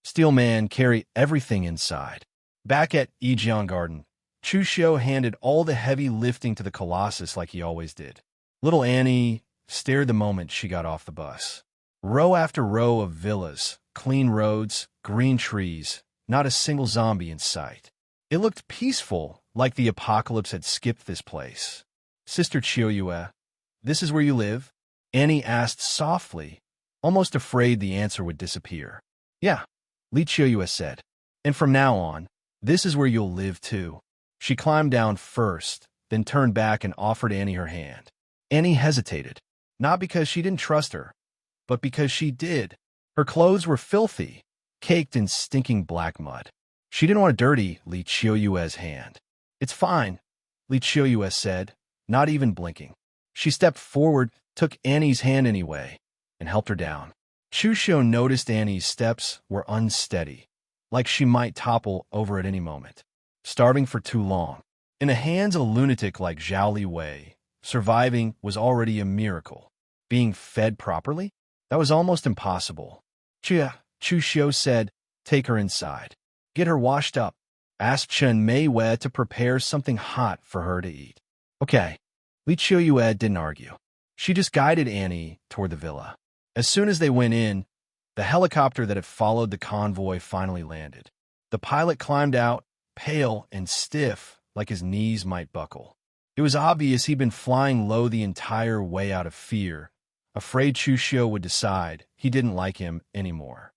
Steel Man carry everything inside. Back at Yijiang Garden, Chu Xiu handed all the heavy lifting to the Colossus like he always did. Little Annie stared the moment she got off the bus. Row after row of villas, clean roads, green trees, not a single zombie in sight. It looked peaceful, like the apocalypse had skipped this place. Sister Chiu, this is where you live? Annie asked softly, almost afraid the answer would disappear. Yeah, Li Chiu said. And from now on, this is where you'll live too. She climbed down first, then turned back and offered Annie her hand. Annie hesitated, not because she didn't trust her, but because she did. Her clothes were filthy, caked in stinking black mud. She didn't want to dirty Li Chiu's hand. It's fine, Li Chiu said, not even blinking. She stepped forward, took Annie's hand anyway, and helped her down. Chu Xiu noticed Annie's steps were unsteady, like she might topple over at any moment. Starving for too long. In the hands of a lunatic like Zhao Li Wei, surviving was already a miracle. Being fed properly? That was almost impossible. Chu Xiu said, take her inside. Get her washed up. Ask Chen Mei to prepare something hot for her to eat. Okay. Li Chiu didn't argue. She just guided Annie toward the villa. As soon as they went in, the helicopter that had followed the convoy finally landed. The pilot climbed out, pale and stiff, like his knees might buckle. It was obvious he'd been flying low the entire way out of fear, afraid Chu Xiu would decide he didn't like him anymore.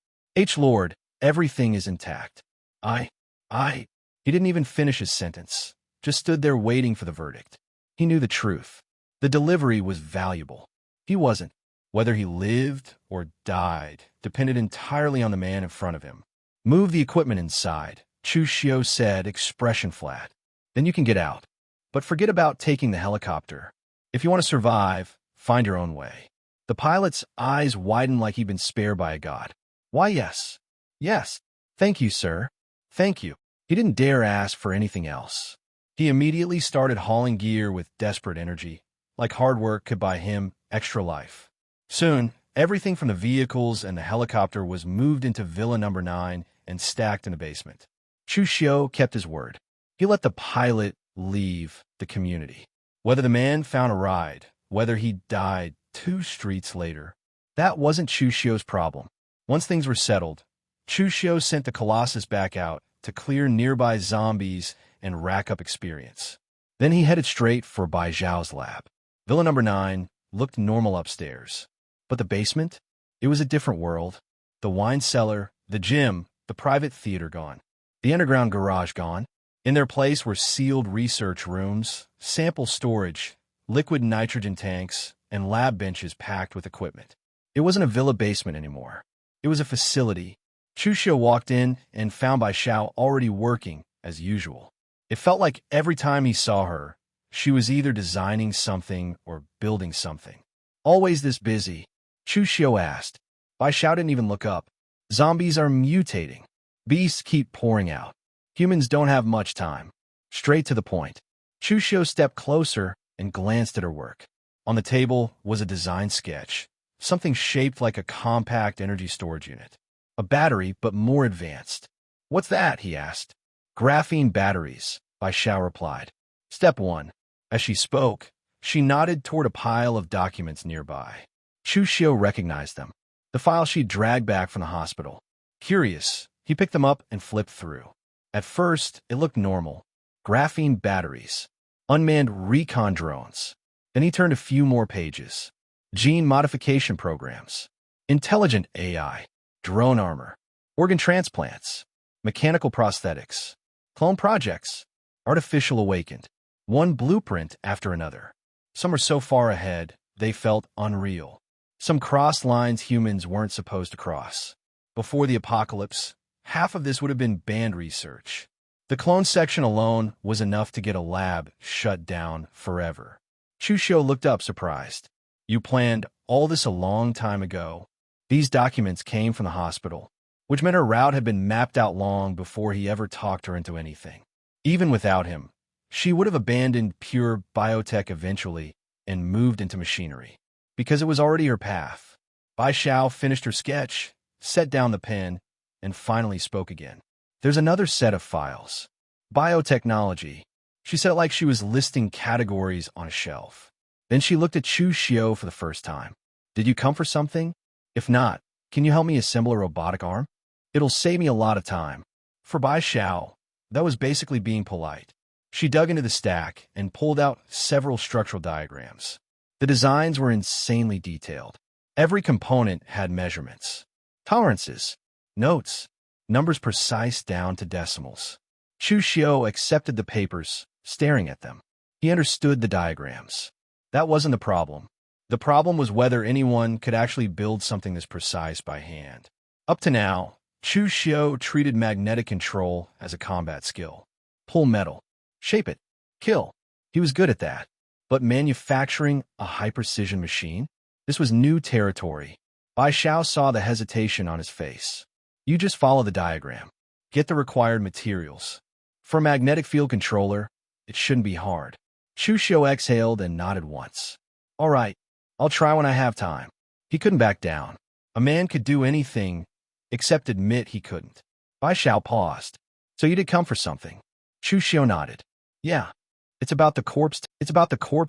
Lord, everything is intact. He didn't even finish his sentence, just stood there waiting for the verdict. He knew the truth. The delivery was valuable. He wasn't. Whether he lived or died depended entirely on the man in front of him. Move the equipment inside, Chu Xiu said, expression flat. Then you can get out. But forget about taking the helicopter. If you want to survive, find your own way. The pilot's eyes widened like he'd been spared by a god. Why, yes. Yes. Thank you, sir. Thank you. He didn't dare ask for anything else. He immediately started hauling gear with desperate energy, like hard work could buy him extra life. Soon, everything from the vehicles and the helicopter was moved into Villa Number 9 and stacked in the basement. Chu Xiu kept his word. He let the pilot leave the community. Whether the man found a ride, whether he died 2 streets later, that wasn't Chu Xiu's problem. Once things were settled, Chu Xiu sent the Colossus back out to clear nearby zombies and rack up experience. Then he headed straight for Bai Zhao's lab. Villa Number 9 looked normal upstairs. But the basement? It was a different world. The wine cellar, the gym, the private theater gone. The underground garage gone. In their place were sealed research rooms, sample storage, liquid nitrogen tanks, and lab benches packed with equipment. It wasn't a villa basement anymore. It was a facility. Chu Xiu walked in and found Bai Zhao already working, as usual. It felt like every time he saw her, she was either designing something or building something. Always this busy, Chu Xiu asked. Bai Zhao didn't even look up. Zombies are mutating. Beasts keep pouring out. Humans don't have much time. Straight to the point. Chu Xiu stepped closer and glanced at her work. On the table was a design sketch, something shaped like a compact energy storage unit. A battery, but more advanced. What's that? He asked. Graphene batteries, Bai Zhao replied. Step 1. As she spoke, she nodded toward a pile of documents nearby. Chu Xiu recognized them. The files she'd dragged back from the hospital. Curious, he picked them up and flipped through. At first, it looked normal. Graphene batteries. Unmanned recon drones. Then he turned a few more pages. Gene modification programs. Intelligent AI. Drone armor. Organ transplants. Mechanical prosthetics. Clone projects. Artificial awakened. One blueprint after another. Some were so far ahead, they felt unreal. Some crossed lines humans weren't supposed to cross. Before the apocalypse, half of this would have been banned research. The clone section alone was enough to get a lab shut down forever. Chu Xiu looked up surprised. You planned all this a long time ago. These documents came from the hospital, which meant her route had been mapped out long before he ever talked her into anything. Even without him, she would have abandoned pure biotech eventually and moved into machinery, because it was already her path. Bai Zhao finished her sketch, set down the pen, and finally spoke again. There's another set of files. Biotechnology. She said it like she was listing categories on a shelf. Then she looked at Chu Xiu for the first time. Did you come for something? If not, can you help me assemble a robotic arm? It'll save me a lot of time. For Bai Xiao, that was basically being polite. She dug into the stack and pulled out several structural diagrams. The designs were insanely detailed. Every component had measurements, tolerances, notes, numbers precise down to decimals. Chu Xiu accepted the papers, staring at them. He understood the diagrams. That wasn't the problem. The problem was whether anyone could actually build something this precise by hand. Up to now, Chu Xiu treated magnetic control as a combat skill. Pull metal, shape it, kill. He was good at that. But manufacturing a high-precision machine? This was new territory. Bai Xiao saw the hesitation on his face. You just follow the diagram. Get the required materials. For a magnetic field controller, it shouldn't be hard. Chu Xiu exhaled and nodded once. All right, I'll try when I have time. He couldn't back down. A man could do anything except admit he couldn't. Bai Xiao paused. So you did come for something? Chu Xiu nodded. Yeah, it's about the corpse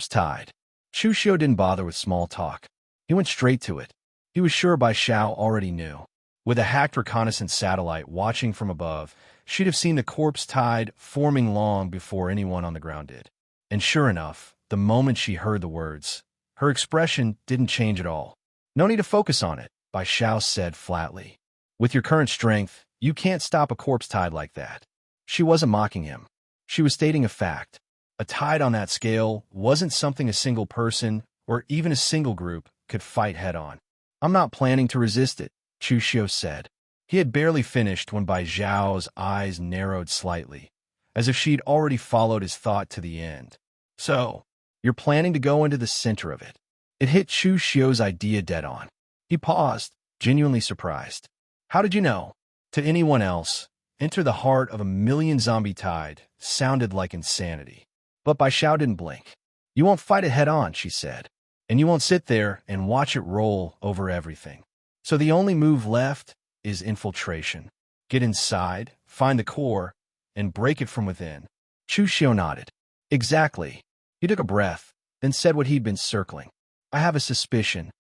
tide. Chu Xiu didn't bother with small talk. He went straight to it. He was sure Bai Xiao already knew. With a hacked reconnaissance satellite watching from above, she'd have seen the corpse tide forming long before anyone on the ground did. And sure enough, the moment she heard the words, her expression didn't change at all. No need to focus on it, Bai Xiao said flatly. With your current strength, you can't stop a corpse tide like that. She wasn't mocking him. She was stating a fact. A tide on that scale wasn't something a single person or even a single group could fight head-on. I'm not planning to resist it, Chu Xiu said. He had barely finished when Bai Xiao's eyes narrowed slightly, as if she'd already followed his thought to the end. So, you're planning to go into the center of it. It hit Chu Xiu's idea dead on. He paused, genuinely surprised. How did you know? To anyone else, enter the heart of a million zombie tide sounded like insanity. But Bai Xiao didn't blink. You won't fight it head-on, she said. And you won't sit there and watch it roll over everything. So the only move left is infiltration. Get inside, find the core, and break it from within. Chu Xiu nodded. Exactly. He took a breath, then said what he'd been circling. I have a suspicion.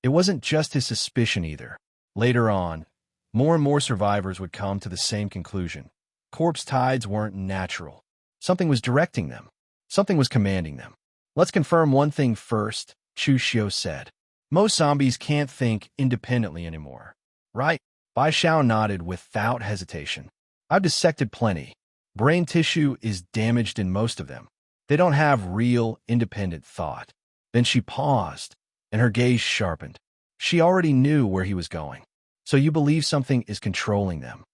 It wasn't just his suspicion either. Later on, more and more survivors would come to the same conclusion. Corpse tides weren't natural. Something was directing them. Something was commanding them. Let's confirm one thing first, Chu Xiu said. Most zombies can't think independently anymore. Right? Bai Xiao nodded without hesitation. I've dissected plenty. Brain tissue is damaged in most of them. They don't have real, independent thought. Then she paused, and her gaze sharpened. She already knew where he was going. So you believe something is controlling them.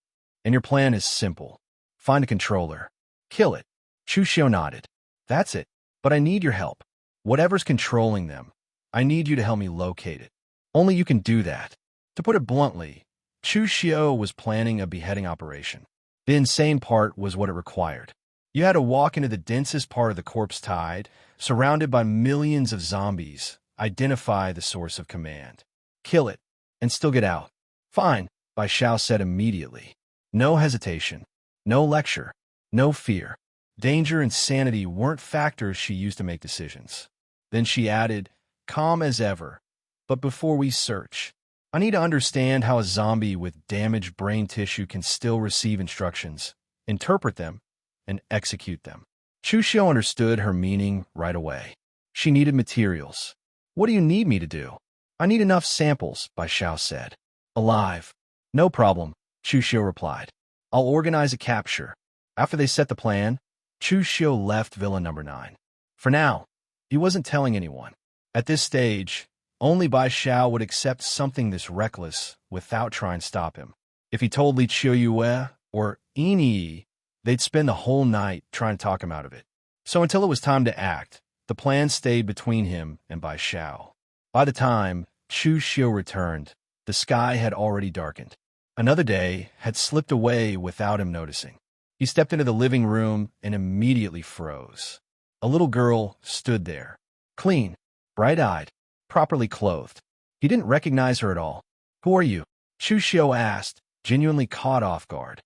And your plan is simple. Find a controller. Kill it. Chu Xiu nodded. That's it. But I need your help. Whatever's controlling them, I need you to help me locate it. Only you can do that. To put it bluntly, Chu Xiu was planning a beheading operation. The insane part was what it required. You had to walk into the densest part of the corpse tide, surrounded by millions of zombies, identify the source of command, kill it, and still get out. Fine, Bai Xiao said immediately. No hesitation, no lecture, no fear. Danger and sanity weren't factors she used to make decisions. Then she added, calm as ever. But before we search, I need to understand how a zombie with damaged brain tissue can still receive instructions, interpret them, and execute them. Chu Xiu understood her meaning right away. She needed materials. What do you need me to do? I need enough samples, Bai Xiao said. Alive. No problem, Chu Xiu replied. I'll organize a capture. After they set the plan, Chu Xiu left Villa number 9. For now, he wasn't telling anyone. At this stage, only Bai Xiao would accept something this reckless without trying to stop him. If he told Li Qiuyue or Ini, they'd spend the whole night trying to talk him out of it. So until it was time to act, the plan stayed between him and Bai Xiao. By the time Chu Xiu returned, the sky had already darkened. Another day had slipped away without him noticing. He stepped into the living room and immediately froze. A little girl stood there, clean, bright-eyed, properly clothed. He didn't recognize her at all. Who are you? Chu Xiu asked, genuinely caught off guard.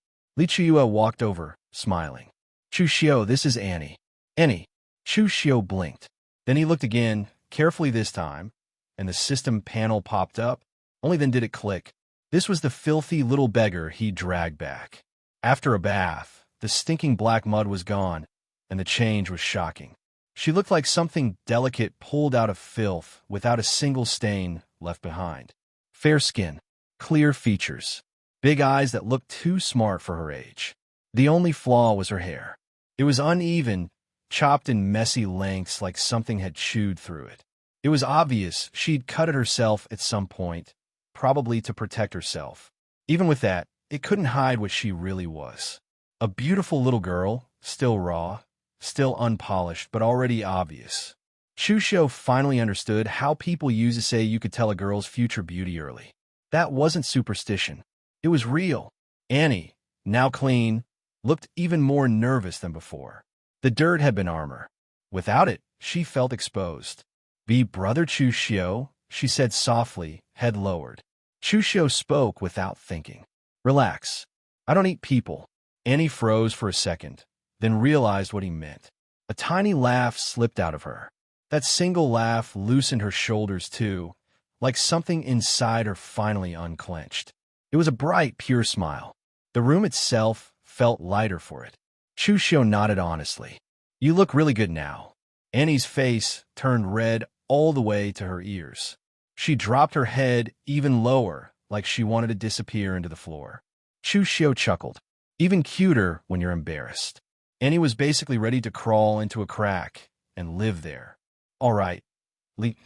Chu walked over, smiling. Chu Xiu, this is Annie. Annie. Chu Xiu blinked. Then he looked again, carefully this time, and the system panel popped up. Only then did it click. This was the filthy little beggar he dragged back. After a bath, the stinking black mud was gone, and the change was shocking. She looked like something delicate pulled out of filth without a single stain left behind. Fair skin, clear features, big eyes that looked too smart for her age. The only flaw was her hair. It was uneven, chopped in messy lengths like something had chewed through it. It was obvious she'd cut it herself at some point, probably to protect herself. Even with that, it couldn't hide what she really was. A beautiful little girl, still raw, still unpolished, but already obvious. Chu Xiu finally understood how people used to say you could tell a girl's future beauty early. That wasn't superstition. It was real. Annie, now clean, looked even more nervous than before. The dirt had been armor. Without it, she felt exposed. "Be brother Chu Xiu," she said softly, head lowered. Chu Xiu spoke without thinking. "Relax. I don't eat people." Annie froze for a second, then realized what he meant. A tiny laugh slipped out of her. That single laugh loosened her shoulders too, like something inside her finally unclenched. It was a bright, pure smile. The room itself felt lighter for it. Chu Xiu nodded honestly. "You look really good now." Annie's face turned red all the way to her ears. She dropped her head even lower, like she wanted to disappear into the floor. Chu Xiu chuckled. "Even cuter when you're embarrassed." Annie was basically ready to crawl into a crack and live there. "All right,"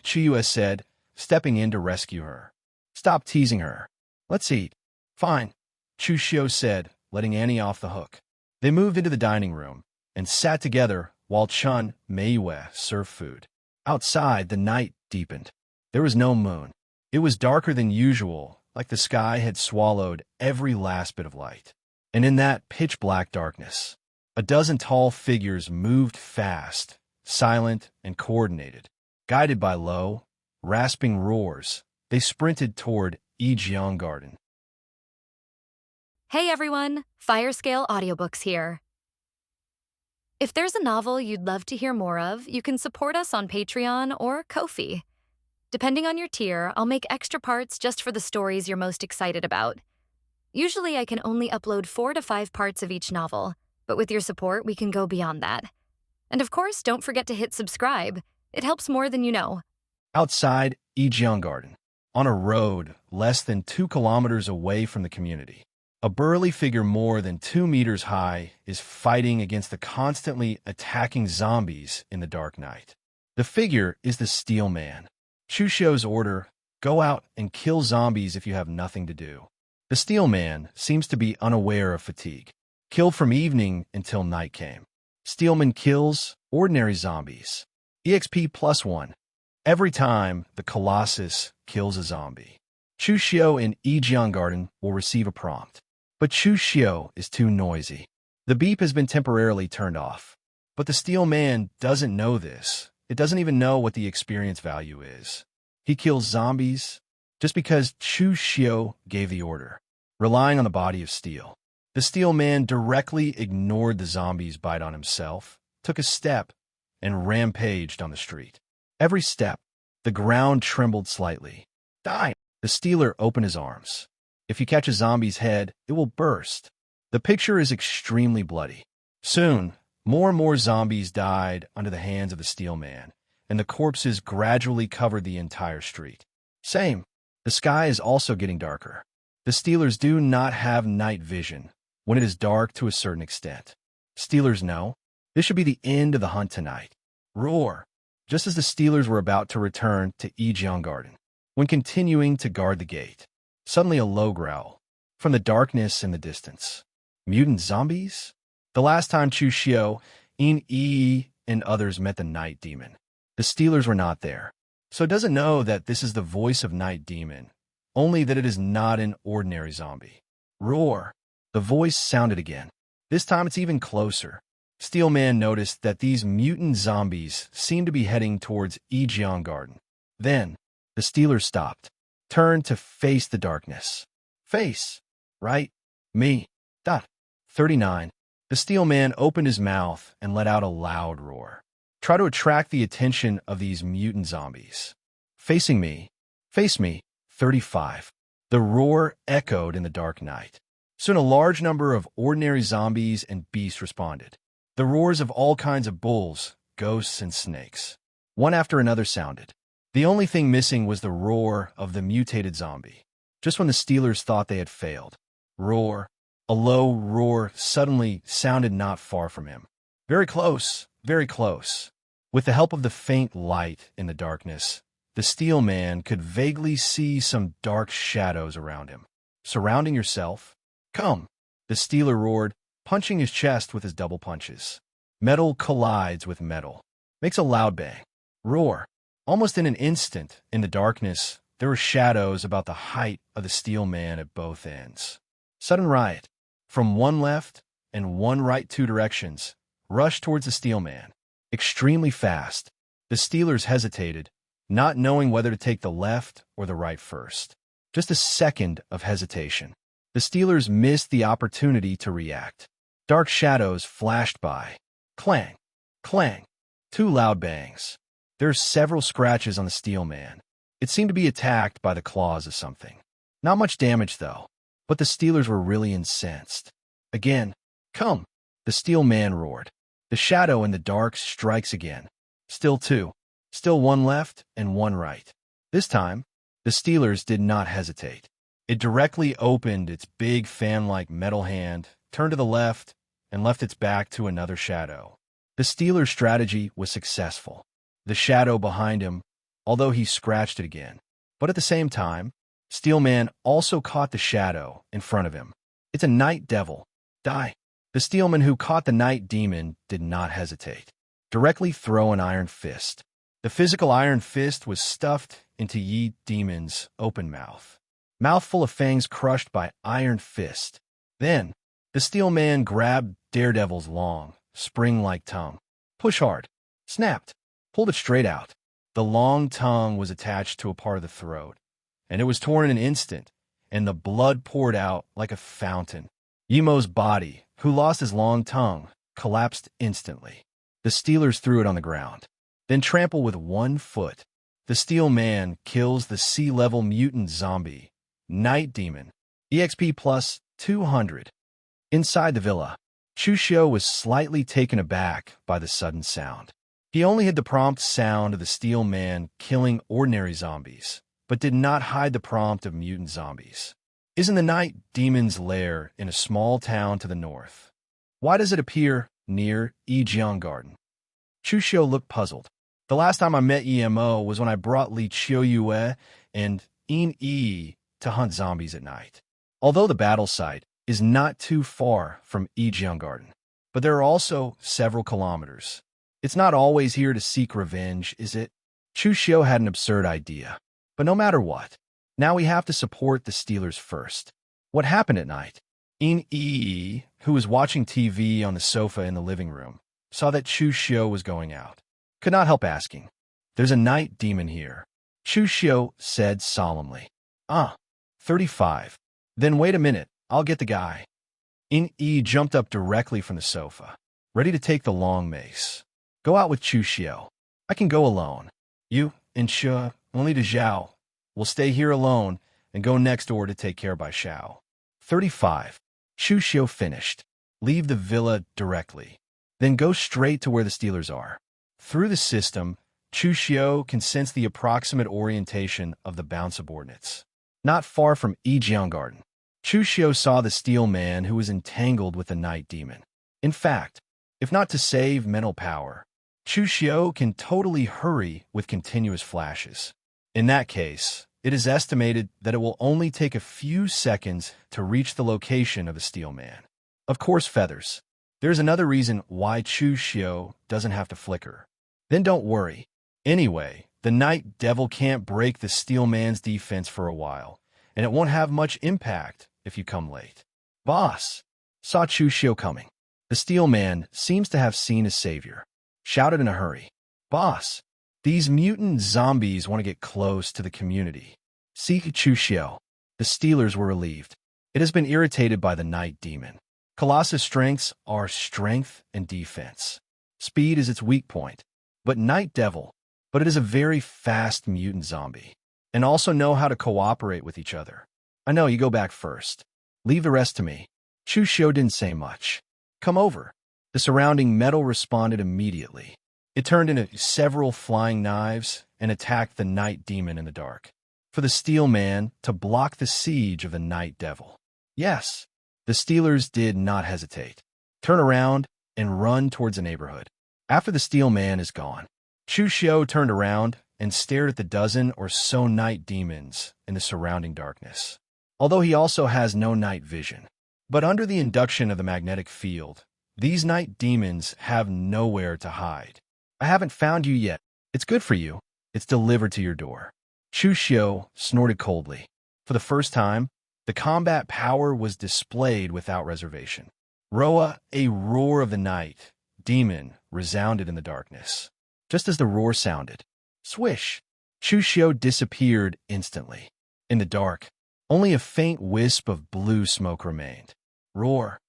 Chu said, stepping in to rescue her. "Stop teasing her. Let's eat." "Fine," Chu Xiu said, letting Annie off the hook. They moved into the dining room and sat together while Chun Meiyue served food. Outside, the night deepened. There was no moon. It was darker than usual, like the sky had swallowed every last bit of light. And in that pitch-black darkness, a dozen tall figures moved fast, silent and coordinated. Guided by low, rasping roars, they sprinted toward Yijiang Garden. Hey everyone, Firescale Audiobooks here. If there's a novel you'd love to hear more of, you can support us on Patreon or Ko-fi. Depending on your tier, I'll make extra parts just for the stories you're most excited about. Usually I can only upload 4 to 5 parts of each novel, but with your support, we can go beyond that. And of course, don't forget to hit subscribe. It helps more than you know. Outside Yijiang Garden, on a road less than 2 kilometers away from the community, a burly figure more than 2 meters high is fighting against the constantly attacking zombies in the dark night. The figure is the Steel Man. Chu Xiu's order, go out and kill zombies if you have nothing to do. The Steel Man seems to be unaware of fatigue. Killed from evening until night came. Steelman kills ordinary zombies. EXP +1. Every time the Colossus kills a zombie. Chu Xiu in Yijiang Garden will receive a prompt. But Chu Xiu is too noisy. The beep has been temporarily turned off. But the Steel Man doesn't know this. It doesn't even know what the experience value is. He kills zombies just because Chu Xiu gave the order, relying on the body of steel. The Steel Man directly ignored the zombie's bite on himself, took a step, and rampaged on the street. Every step, the ground trembled slightly. Die! The Stealer opened his arms. If you catch a zombie's head, it will burst. The picture is extremely bloody. Soon, more and more zombies died under the hands of the Steel Man, and the corpses gradually covered the entire street. Same. The sky is also getting darker. The Stealers do not have night vision when it is dark to a certain extent. Stealers know this should be the end of the hunt tonight. Roar! Just as the Stealers were about to return to Yijiang Garden, when continuing to guard the gate. Suddenly a low growl from the darkness in the distance. Mutant zombies? The last time Chu Xiu, In Yi, and others met the Night Demon, the Stealers were not there. So it doesn't know that this is the voice of Night Demon, only that it is not an ordinary zombie. Roar! The voice sounded again. This time it's even closer. Steel Man noticed that these mutant zombies seemed to be heading towards Yijiang Garden. Then, the Stealers stopped, turned to face the darkness. Face! right? Me. 39. The steel man opened his mouth and let out a loud roar. Try to attract the attention of these mutant zombies. Facing me. Face me. 35. The roar echoed in the dark night. Soon a large number of ordinary zombies and beasts responded. The roars of all kinds of bulls, ghosts, and snakes. One after another sounded. The only thing missing was the roar of the mutated zombie. Just when the Steelers thought they had failed. Roar. A low roar suddenly sounded not far from him. Very close, very close. With the help of the faint light in the darkness, the steel man could vaguely see some dark shadows around him. Surrounding yourself? Come, the Steeler roared, punching his chest with his double punches. Metal collides with metal. Makes a loud bang. Roar. Almost in an instant, in the darkness, there were shadows about the height of the steel man at both ends. Sudden riot. From one left and one right, two directions, rushed towards the steel man. Extremely fast. The Steelers hesitated, not knowing whether to take the left or the right first. Just a second of hesitation. The Steelers missed the opportunity to react. Dark shadows flashed by. Clang, clang, two loud bangs. There are several scratches on the steel man. It seemed to be attacked by the claws of something. Not much damage, though, but the Steelers were really incensed. Again, come, the steel man roared. The shadow in the dark strikes again. Still two. Still one left and one right. This time, the Steelers did not hesitate. It directly opened its big fan-like metal hand, turned to the left, and left its back to another shadow. The Steelers' strategy was successful. The shadow behind him, although he scratched it again. But at the same time, Steelman also caught the shadow in front of him. It's a night devil. Die. The Steelman who caught the night demon did not hesitate. Directly throw an iron fist. The physical iron fist was stuffed into Yi Demon's open mouth. Mouthful of fangs crushed by iron fist. Then, the Steelman grabbed Daredevil's long, spring-like tongue. Push hard. Snapped. Pulled it straight out. The long tongue was attached to a part of the throat, and it was torn in an instant, and the blood poured out like a fountain. Yimo's body, who lost his long tongue, collapsed instantly. The Steelers threw it on the ground. Then trample with one foot. The Steel Man kills the sea-level mutant zombie, Night Demon, EXP plus 200. Inside the villa, Chu Xiu was slightly taken aback by the sudden sound. He only had the prompt sound of the Steel Man killing ordinary zombies, but did not hide the prompt of mutant zombies. Isn't the Night Demon's lair in a small town to the north? Why does it appear near Yijiang Garden? Chu Xiu looked puzzled. The last time I met EMO was when I brought Li Qiuyue and In Yi to hunt zombies at night. Although the battle site is not too far from Yijiang Garden, but there are also several kilometers. It's not always here to seek revenge, is it? Chu Xiu had an absurd idea. But no matter what, now we have to support the Steelers first. What happened at night? In Yi, who was watching TV on the sofa in the living room, saw that Chu Xiu was going out. Could not help asking. There's a night demon here. Chu Xiu said solemnly. 35. Then wait a minute, I'll get the guy. In Yi jumped up directly from the sofa, ready to take the long mace. Go out with Chu Xiu. I can go alone. You and Xue, only to Zhao, will stay here alone and go next door to take care by Xiao. 35. Chu Xiu finished. Leave the villa directly. Then go straight to where the Steelers are. Through the system, Chu Xiu can sense the approximate orientation of the bound subordinates. Not far from Yijiang Garden, Chu Xiu saw the Steel Man who was entangled with the Night Demon. In fact, if not to save mental power, Chu Xiu can totally hurry with continuous flashes. In that case, it is estimated that it will only take a few seconds to reach the location of the Steel Man. Of course, feathers. There's another reason why Chu Xiu doesn't have to flicker. Then don't worry. Anyway, the Night Devil can't break the Steel Man's defense for a while, and it won't have much impact if you come late. Boss saw Chu Xiu coming. The Steel Man seems to have seen his savior. Shouted in a hurry. Boss, these mutant zombies want to get close to the community. See Chu Xiu. The Steelers were relieved. It has been irritated by the night demon. Colossus' strengths are strength and defense. Speed is its weak point. But Night Devil, but it is a very fast mutant zombie. And also know how to cooperate with each other. I know, you go back first. Leave the rest to me. Chu Xiu didn't say much. Come over. The surrounding metal responded immediately. It turned into several flying knives and attacked the night demon in the dark. For the Steel Man to block the siege of the Night Devil. Yes, the Steelers did not hesitate. Turn around and run towards the neighborhood. After the Steel Man is gone, Chu Xiu turned around and stared at the dozen or so night demons in the surrounding darkness. Although he also has no night vision. But under the induction of the magnetic field, these night demons have nowhere to hide. I haven't found you yet. It's good for you. It's delivered to your door. Chu Xiu snorted coldly. For the first time, the combat power was displayed without reservation. Roa, a roar of the night demon, resounded in the darkness. Just as the roar sounded, swish, Chu Xiu disappeared instantly. In the dark, only a faint wisp of blue smoke remained. Roar.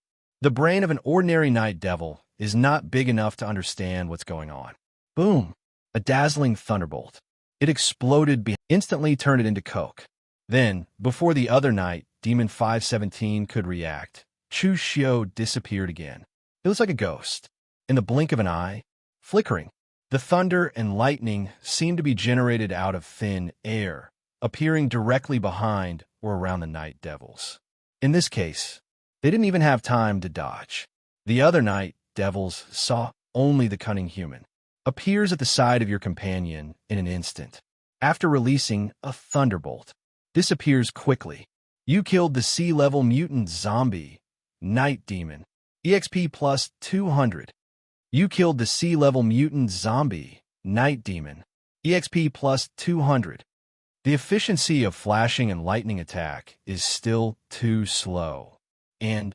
The brain of an ordinary night devil is not big enough to understand what's going on. Boom! A dazzling thunderbolt. It exploded, instantly turned it into coke. Then, before the other night, Demon 517 could react, Chu Xiu disappeared again. It was like a ghost. In the blink of an eye, flickering. The thunder and lightning seemed to be generated out of thin air, appearing directly behind or around the night devils. In this case, they didn't even have time to dodge. The other night devils saw only the cunning human. Appears at the side of your companion in an instant. After releasing a thunderbolt, disappears quickly. You killed the sea-level mutant zombie, Night Demon. EXP plus 200. You killed the sea-level mutant zombie, Night Demon. EXP plus 200. The efficiency of flashing and lightning attack is still too slow. And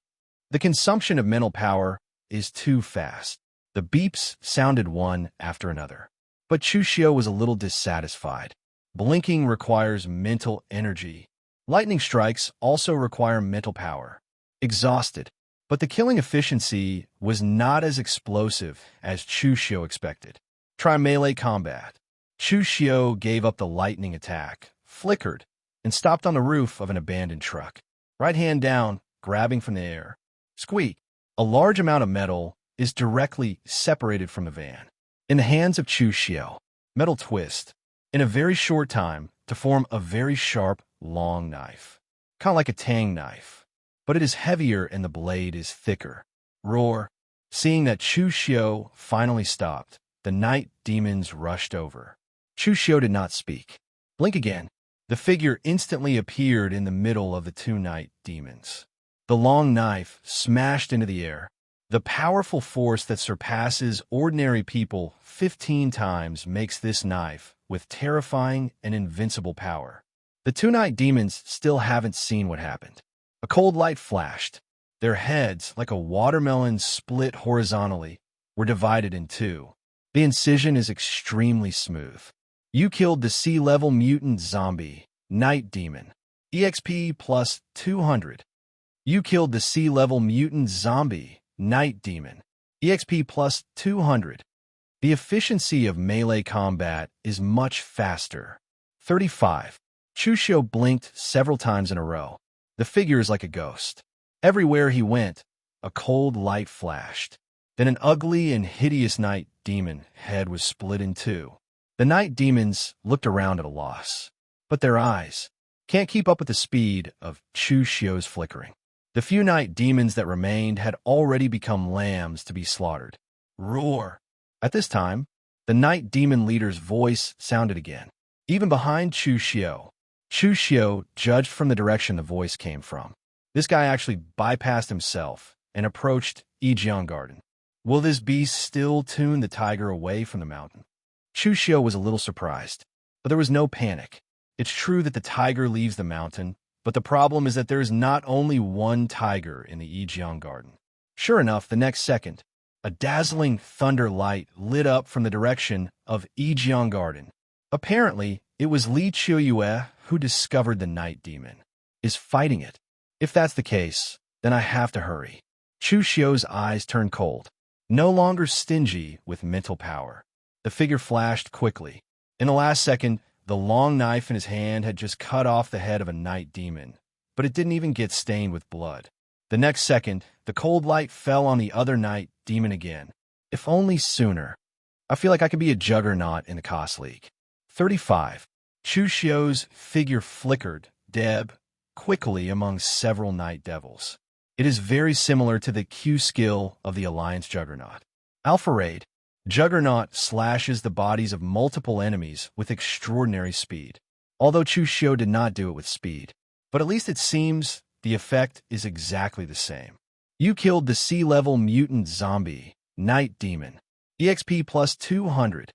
the consumption of mental power is too fast. The beeps sounded one after another. But Chu Xiu was a little dissatisfied. Blinking requires mental energy. Lightning strikes also require mental power. Exhausted. But the killing efficiency was not as explosive as Chu Xiu expected. Try melee combat. Chu Xiu gave up the lightning attack, flickered, and stopped on the roof of an abandoned truck. Right hand down, grabbing from the air. Squeak. A large amount of metal is directly separated from the van. In the hands of Chu Xiu, metal twist, in a very short time, to form a very sharp, long knife. Kind of like a tang knife. But it is heavier and the blade is thicker. Roar. Seeing that Chu Xiu finally stopped, the night demons rushed over. Chu Xiu did not speak. Blink again. The figure instantly appeared in the middle of the two night demons. The long knife smashed into the air. The powerful force that surpasses ordinary people 15 times makes this knife with terrifying and invincible power. The two night demons still haven't seen what happened. A cold light flashed. Their heads, like a watermelon split horizontally, were divided in two. The incision is extremely smooth. You killed the sea-level mutant zombie, Night Demon. EXP plus 200. You killed the sea-level mutant zombie, Night Demon. EXP plus 200. The efficiency of melee combat is much faster. 35. Chu Xiu blinked several times in a row. The figure is like a ghost. Everywhere he went, a cold light flashed. Then an ugly and hideous night demon head was split in two. The night demons looked around at a loss. But their eyes can't keep up with the speed of Chu Xiu's flickering. The few night demons that remained had already become lambs to be slaughtered. Roar! At this time, the night demon leader's voice sounded again. Even behind Chu Xiu, Chu Xiu judged from the direction the voice came from. This guy actually bypassed himself and approached Yijiang Garden. Will this beast still tune the tiger away from the mountain? Chu Xiu was a little surprised, but there was no panic. It's true that the tiger leaves the mountain, but the problem is that there is not only one tiger in the Yijiang Garden. Sure enough, the next second, a dazzling thunder light lit up from the direction of Yijiang Garden. Apparently, it was Li Qiuyue who discovered the night demon. Is fighting it. If that's the case, then I have to hurry. Chu Xiu's eyes turned cold. No longer stingy with mental power. The figure flashed quickly. In the last second, the long knife in his hand had just cut off the head of a night demon, but it didn't even get stained with blood. The next second, the cold light fell on the other night demon again. If only sooner. I feel like I could be a juggernaut in the Cos League. 35. Chu Xiu's figure flickered, quickly among several night devils. It is very similar to the Q skill of the Alliance Juggernaut. Alpha Raid. Juggernaut slashes the bodies of multiple enemies with extraordinary speed. Although Chu Xiu did not do it with speed. But at least it seems the effect is exactly the same. You killed the C-level mutant zombie, Night Demon. EXP plus 200.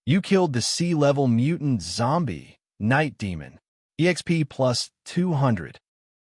You killed the C-level mutant zombie, Night Demon. EXP plus 200.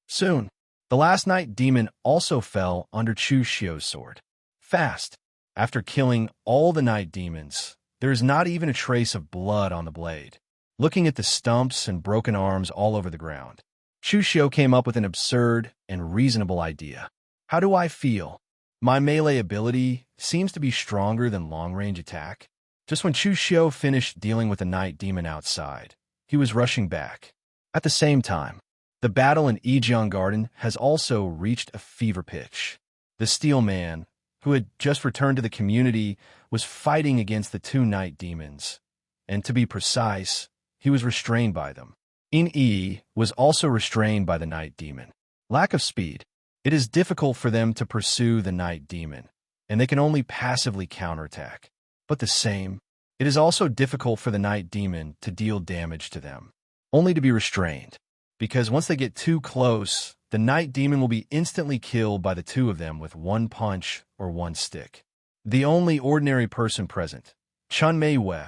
Soon, the last Night Demon also fell under Chu Xiu's sword. Fast. After killing all the Night Demons, there is not even a trace of blood on the blade. Looking at the stumps and broken arms all over the ground, Chu Xiu came up with an absurd and reasonable idea. How do I feel? My melee ability seems to be stronger than long-range attack. Just when Chu Xiu finished dealing with the Night Demon outside, he was rushing back. At the same time, the battle in Yijiang Garden has also reached a fever pitch. The Steel Man, who had just returned to the community, was fighting against the two Night Demons, and to be precise, he was restrained by them. In Yi was also restrained by the Night Demon. Lack of speed. It is difficult for them to pursue the Night Demon, and they can only passively counterattack. But the same, it is also difficult for the Night Demon to deal damage to them, only to be restrained, because once they get too close, the Night Demon will be instantly killed by the two of them with one punch or one stick. The only ordinary person present, Chun Mei Wei,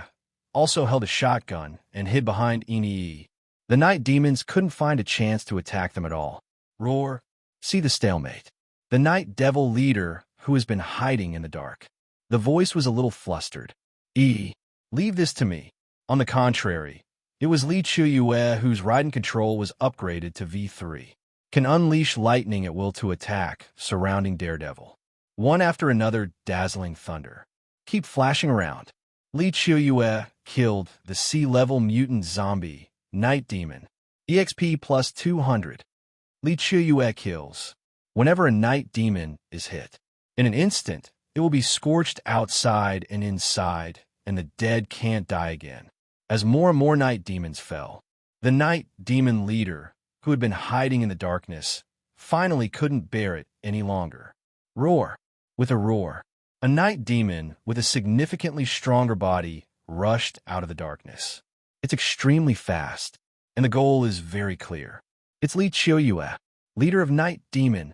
also held a shotgun and hid behind Yi. The Night Demons couldn't find a chance to attack them at all. Roar. See the stalemate. The Night Devil leader who has been hiding in the dark. The voice was a little flustered. Leave this to me. On the contrary, it was Li Chuyue whose riding control was upgraded to V3. Can unleash lightning at will to attack, surrounding Daredevil. One after another, dazzling thunder. Keep flashing around. Li Chuyue killed the C-level mutant zombie, Night Demon. EXP plus 200. Li Chuyue kills. Whenever a Night Demon is hit, in an instant, it will be scorched outside and inside, and the dead can't die again. As more and more Night Demons fell, the Night Demon leader, who had been hiding in the darkness, finally couldn't bear it any longer. Roar. With a roar, a Night Demon with a significantly stronger body rushed out of the darkness. It's extremely fast, and the goal is very clear. It's Li Chuyue, leader of Night Demon.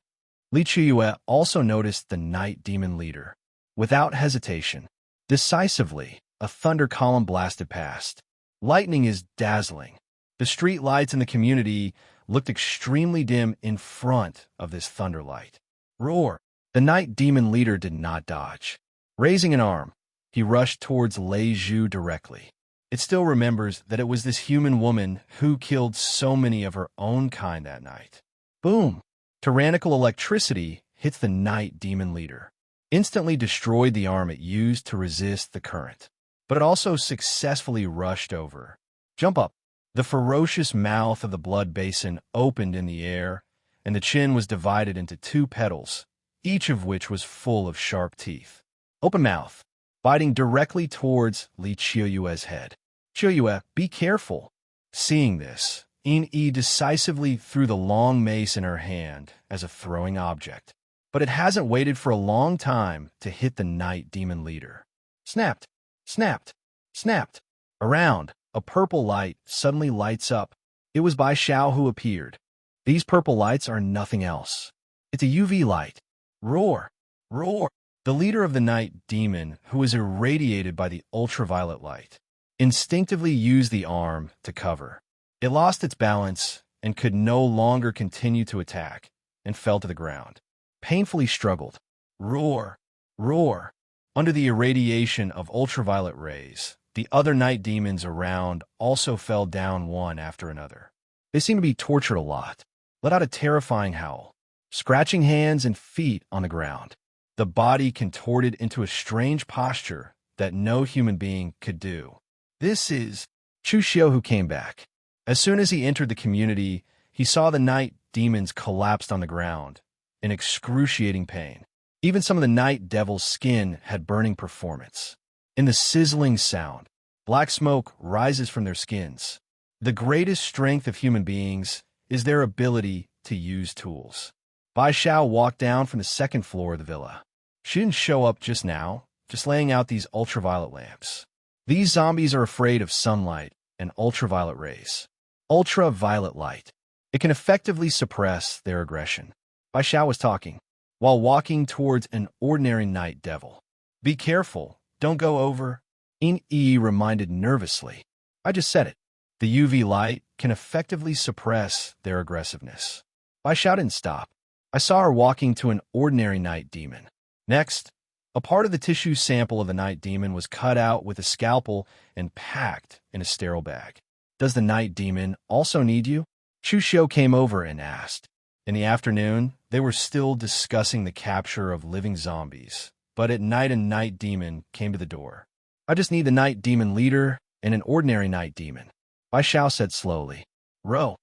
Li Chuyue also noticed the Night Demon leader. Without hesitation, decisively, a thunder column blasted past. Lightning is dazzling. The street lights in the community looked extremely dim in front of this thunder light. Roar. The Night Demon leader did not dodge. Raising an arm, he rushed towards Lei Zhu directly. It still remembers that it was this human woman who killed so many of her own kind that night. Boom! Tyrannical electricity hits the Night Demon leader. Instantly destroyed the arm it used to resist the current. But it also successfully rushed over. Jump up! The ferocious mouth of the blood basin opened in the air, and the chin was divided into two petals, each of which was full of sharp teeth. Open mouth, biting directly towards Li Chuyue's head. Chuyue, be careful. Seeing this, Yi decisively threw the long mace in her hand as a throwing object. But it hasn't waited for a long time to hit the Night Demon leader. Snapped, snapped, snapped. Around, a purple light suddenly lights up. It was Bai Xiao who appeared. These purple lights are nothing else. It's a UV light. Roar! Roar! The leader of the Night Demon, who was irradiated by the ultraviolet light, instinctively used the arm to cover. It lost its balance and could no longer continue to attack, and fell to the ground. Painfully struggled. Roar! Roar! Under the irradiation of ultraviolet rays, the other Night Demons around also fell down one after another. They seemed to be tortured a lot. let out a terrifying howl, scratching hands and feet on the ground. The body contorted into a strange posture that no human being could do. This is Chu Xiu, who came back. As soon as he entered the community, he saw the night demons collapsed on the ground in excruciating pain. Even some of the night devil's skin had burning performance. In the sizzling sound, black smoke rises from their skins. The greatest strength of human beings is their ability to use tools. Bai Xiao walked down from the second floor of the villa. She didn't show up just now, just laying out these ultraviolet lamps. These zombies are afraid of sunlight and ultraviolet rays. Ultraviolet light. It can effectively suppress their aggression. Bai Xiao was talking, while walking towards an ordinary night devil. Be careful, don't go over. In E reminded nervously. I just said it. The UV light can effectively suppress their aggressiveness. Bai Xiao didn't stop. I saw her walking to an ordinary night demon. Next, a part of the tissue sample of the night demon was cut out with a scalpel and packed in a sterile bag. Does the night demon also need you? Chu Xiu came over and asked. In the afternoon, they were still discussing the capture of living zombies, but at night a night demon came to the door. I just need the night demon leader and an ordinary night demon. Bai Xiao said slowly. Row.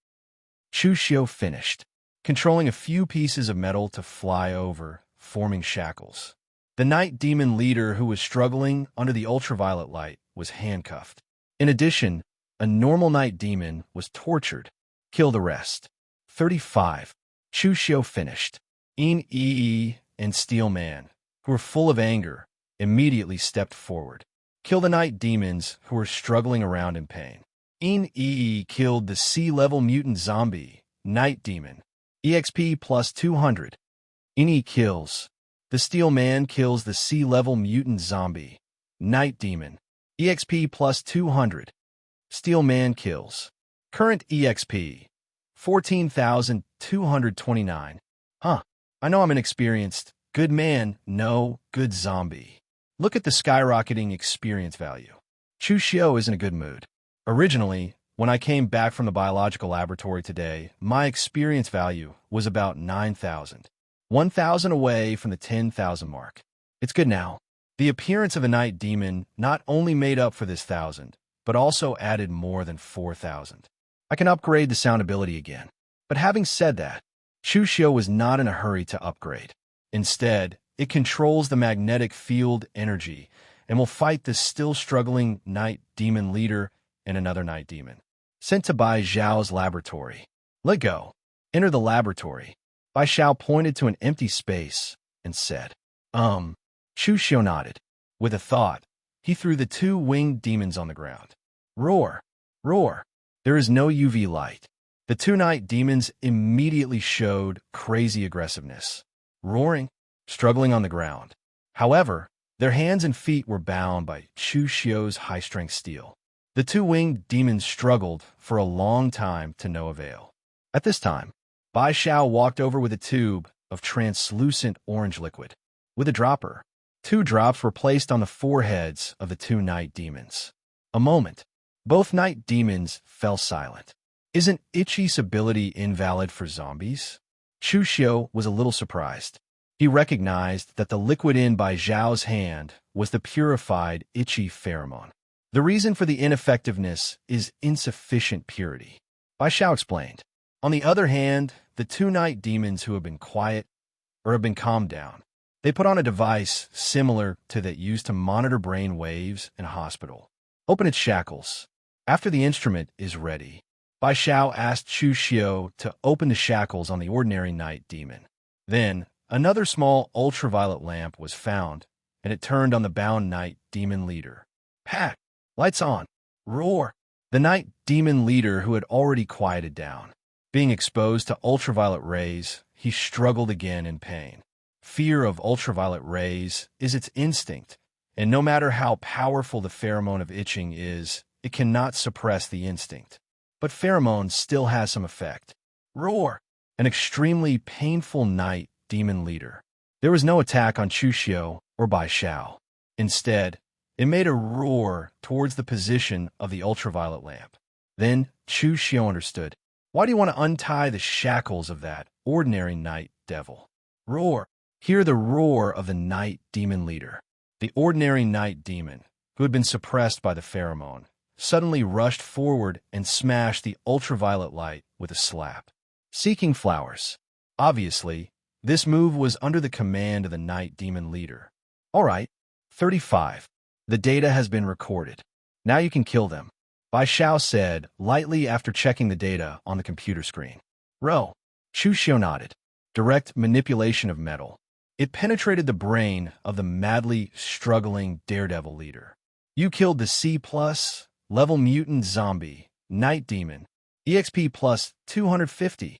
Chu Xiu finished, controlling a few pieces of metal to fly over, forming shackles. The night demon leader, who was struggling under the ultraviolet light, was handcuffed. In addition, a normal night demon was tortured. Kill the rest. 35. Chu Xiu finished. In Yi and Steel Man, who were full of anger, immediately stepped forward. Kill the night demons who were struggling around in pain. In Yi killed the sea-level mutant zombie, Night Demon. EXP plus 200. In E kills. The Steel Man kills the sea-level mutant zombie, Night Demon. EXP plus 200. Steel Man kills. Current EXP, 14,229. Huh, I know I'm inexperienced. Good man, no, good zombie. Look at the skyrocketing experience value. Chu Xiu is in a good mood. Originally, when I came back from the biological laboratory today, my experience value was about 9,000. 1,000 away from the 10,000 mark. It's good now. The appearance of the night demon not only made up for this 1,000, but also added more than 4,000. I can upgrade the sound ability again. But having said that, Chu Xiu was not in a hurry to upgrade. Instead, it controls the magnetic field energy and will fight the still struggling night demon leader and another night demon. Sent to Bai Xiao's laboratory. Let go. Enter the laboratory. Bai Xiao pointed to an empty space and said, Chu Xiu nodded. With a thought, he threw the two winged demons on the ground. Roar! Roar! There is no UV light. The two night demons immediately showed crazy aggressiveness, roaring, struggling on the ground. However, their hands and feet were bound by Chu Xiu's high-strength steel. The two winged demons struggled for a long time to no avail. At this time, Bai Xiao walked over with a tube of translucent orange liquid. With a dropper, 2 drops were placed on the foreheads of the two night demons. A moment, both night demons fell silent. Isn't Ichi's ability invalid for zombies? Chu Xiu was a little surprised. He recognized that the liquid in Bai Xiao's hand was the purified Ichi pheromone. The reason for the ineffectiveness is insufficient purity. Bai Xiao explained. On the other hand, the two night demons who have been quiet or have been calmed down, they put on a device similar to that used to monitor brain waves in a hospital. Open its shackles. After the instrument is ready, Bai Xiao asked Chu Xiu to open the shackles on the ordinary night demon. Then, another small ultraviolet lamp was found, and it turned on the bound night demon leader. Pat! Lights on. Roar! The night demon leader, who had already quieted down. Being exposed to ultraviolet rays, he struggled again in pain. Fear of ultraviolet rays is its instinct, and no matter how powerful the pheromone of itching is, it cannot suppress the instinct. But pheromone still has some effect. Roar! An extremely painful night demon leader. There was no attack on Chu Xiu or Bai Xiao. Instead, it made a roar towards the position of the ultraviolet lamp. Then Chu Xiu understood. Why do you want to untie the shackles of that ordinary night devil? Roar. Hear the roar of the night demon leader. The ordinary night demon, who had been suppressed by the pheromone, suddenly rushed forward and smashed the ultraviolet light with a slap. Seeking flowers. Obviously, this move was under the command of the night demon leader. All right, 35. The data has been recorded. Now you can kill them. Bai Xiao said, lightly after checking the data on the computer screen. Chu Xiu nodded. Direct manipulation of metal. It penetrated the brain of the madly struggling daredevil leader. You killed the C+ level mutant zombie, night demon, EXP plus 250.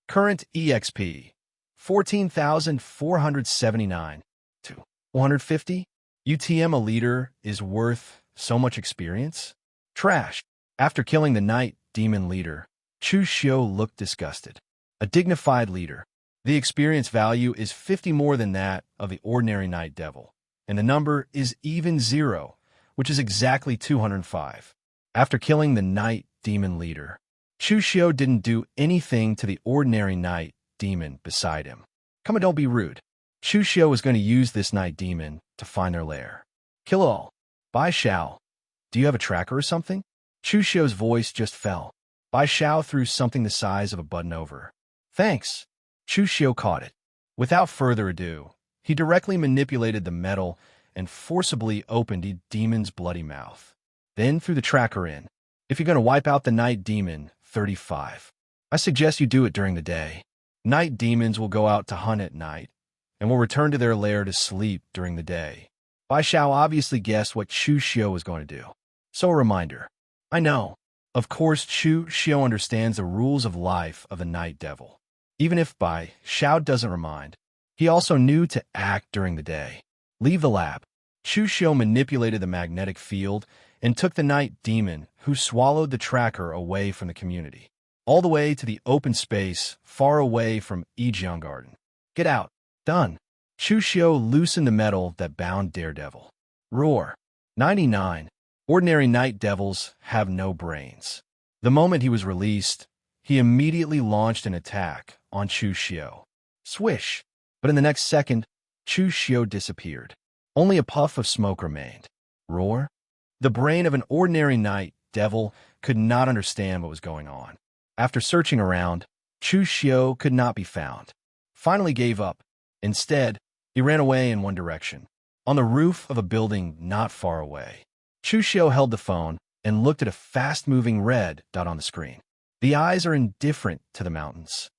Current EXP, 14,479 to 150. UTM a leader is worth so much experience? Trash. After killing the night demon leader, Chu Xiu looked disgusted. A dignified leader. The experience value is 50 more than that of the ordinary night devil, and the number is even 0, which is exactly 205. After killing the night demon leader, Chu Xiu didn't do anything to the ordinary night demon beside him. Come on, don't be rude. Chu Xiu was going to use this night demon to find their lair. Kill all. Bai Xiao, do you have a tracker or something? Chu Xiu's voice just fell. Bai Xiao threw something the size of a button over. Thanks. Chu Xiu caught it. Without further ado, he directly manipulated the metal and forcibly opened the demon's bloody mouth. Then threw the tracker in. If you're going to wipe out the night demon, 35. I suggest you do it during the day. Night demons will go out to hunt at night and will return to their lair to sleep during the day. Bai Xiao obviously guessed what Chu Xiu was going to do. So a reminder. I know. Of course, Chu Xiu understands the rules of life of the night devil. Even if Bai Xiao doesn't remind, he also knew to act during the day. Leave the lab. Chu Xiu manipulated the magnetic field and took the night demon, who swallowed the tracker, away from the community, all the way to the open space far away from Yijiang Garden. Get out. Done. Chu Xiu loosened the metal that bound Daredevil. Roar. 99. Ordinary night devils have no brains. The moment he was released, he immediately launched an attack on Chu Xiu. Swish! But in the next second, Chu Xiu disappeared. Only a puff of smoke remained. Roar? The brain of an ordinary night devil could not understand what was going on. After searching around, Chu Xiu could not be found. Finally gave up. Instead, he ran away in one direction, on the roof of a building not far away. Chu Xiu held the phone and looked at a fast-moving red dot on the screen. The eyes are indifferent to the mountains.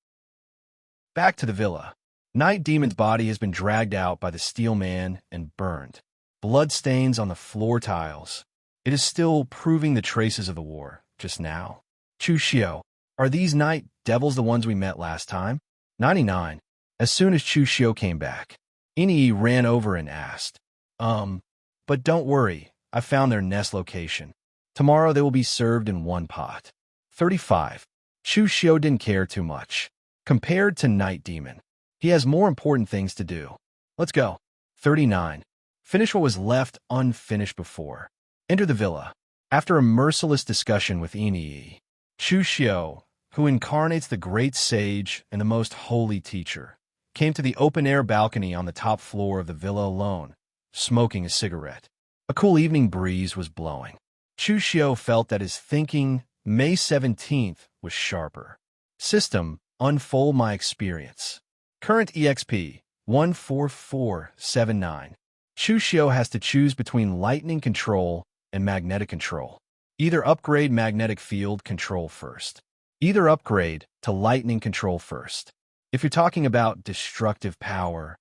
Back to the villa. Night Demon's body has been dragged out by the Steel Man and burned. Blood stains on the floor tiles. It is still proving the traces of the war, just now. Chu Xiu, are these night devils the ones we met last time? 99. As soon as Chu Xiu came back, Inyi ran over and asked, but don't worry, I found their nest location. Tomorrow they will be served in one pot. 35. Chu Xiu didn't care too much. Compared to Night Demon, he has more important things to do. Let's go. 39. Finish what was left unfinished before. Enter the villa. After a merciless discussion with Inyi, Chu Xiu, who incarnates the great sage and the most holy teacher, came to the open-air balcony on the top floor of the villa alone, smoking a cigarette. A cool evening breeze was blowing. Chu Xiu felt that his thinking May 17th was sharper. System, unfold my experience. Current EXP, 14479. Chu Xiu has to choose between lightning control and magnetic control. Either upgrade magnetic field control first. Either upgrade to lightning control first. If you're talking about destructive power,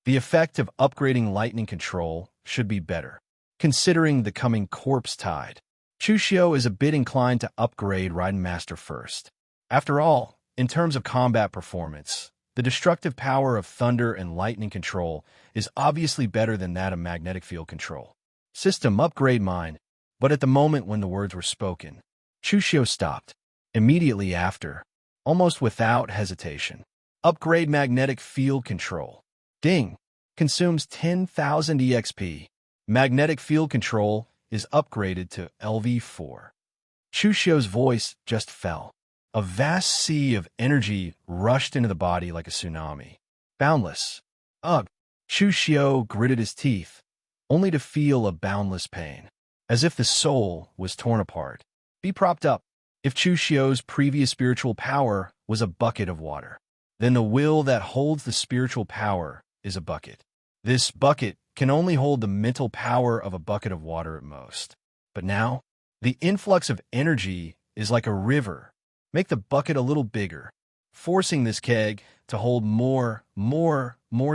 the effect of upgrading lightning control should be better. Considering the coming corpse tide, Chu Xiu is a bit inclined to upgrade Raiden Master first. After all, in terms of combat performance, the destructive power of thunder and lightning control is obviously better than that of magnetic field control. System upgrade mine, but at the moment when the words were spoken, Chu Xiu stopped. Immediately after, almost without hesitation, upgrade magnetic field control. Ding! Consumes 10,000 EXP. Magnetic field control is upgraded to LV4. Chu Xiu's voice just fell. A vast sea of energy rushed into the body like a tsunami. Boundless. Ugh. Chu Xiu gritted his teeth, only to feel a boundless pain, as if the soul was torn apart. Be propped up. If Chu Xiu's previous spiritual power was a bucket of water, then the will that holds the spiritual power is a bucket. This bucket can only hold the mental power of a bucket of water at most. But now, the influx of energy is like a river. Make the bucket a little bigger, forcing this keg to hold more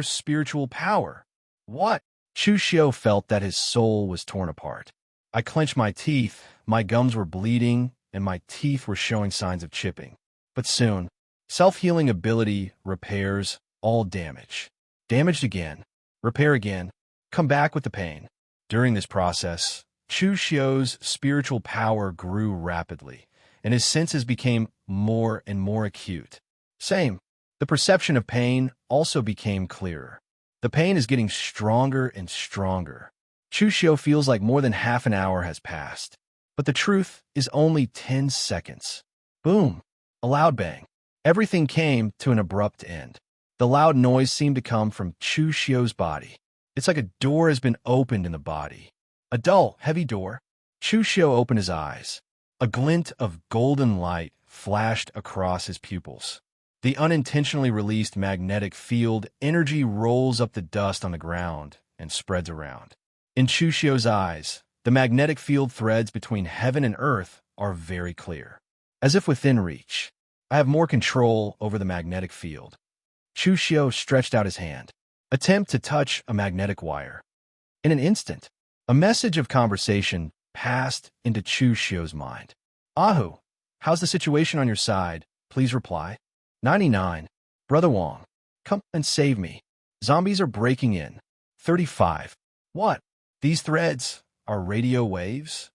spiritual power. What? Chu Xiu felt that his soul was torn apart. I clenched my teeth, my gums were bleeding, and my teeth were showing signs of chipping. But soon, self-healing ability repairs all damage. Damaged again, repair again, come back with the pain. During this process, Chu Xiu's spiritual power grew rapidly, and his senses became more and more acute. Same. The perception of pain also became clearer. The pain is getting stronger and stronger. Chu Xiu feels like more than half an hour has passed. But the truth is only 10 seconds. Boom! A loud bang. Everything came to an abrupt end. The loud noise seemed to come from Chu Xiu's body. It's like a door has been opened in the body. A dull, heavy door. Chu Xiu opened his eyes. A glint of golden light flashed across his pupils. The unintentionally released magnetic field energy rolls up the dust on the ground and spreads around. In Chu Xiu's eyes, the magnetic field threads between heaven and earth are very clear. As if within reach, I have more control over the magnetic field. Chu Xiu stretched out his hand. Attempt to touch a magnetic wire. In an instant, a message of conversation passed into Chu Xiu's mind. Ahu, how's the situation on your side? Please reply. 99. Brother Wong, come and save me. Zombies are breaking in. 35. What? These threads are radio waves?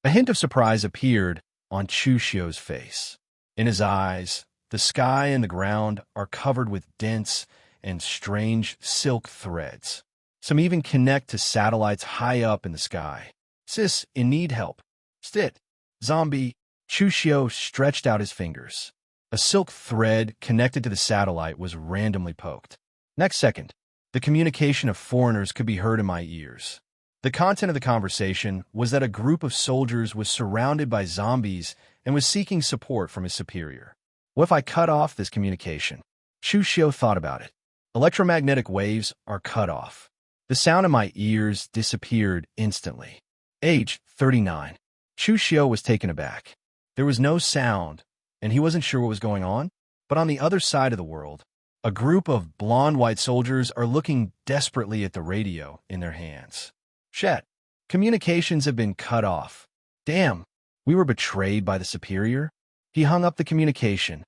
A hint of surprise appeared on Chu Xiu's face. In his eyes, the sky and the ground are covered with dense and strange silk threads. Some even connect to satellites high up in the sky. Sis, in need help. Stit. Zombie. Chu Xiu stretched out his fingers. A silk thread connected to the satellite was randomly poked. Next second, the communication of foreigners could be heard in my ears. The content of the conversation was that a group of soldiers was surrounded by zombies and was seeking support from his superior. What if I cut off this communication? Chu Xiu thought about it. Electromagnetic waves are cut off. The sound in my ears disappeared instantly. Age 39. Chu Xiu was taken aback. There was no sound, and he wasn't sure what was going on. But on the other side of the world, a group of blonde white soldiers are looking desperately at the radio in their hands. Shit. Communications have been cut off. Damn, we were betrayed by the superior. He hung up the communication.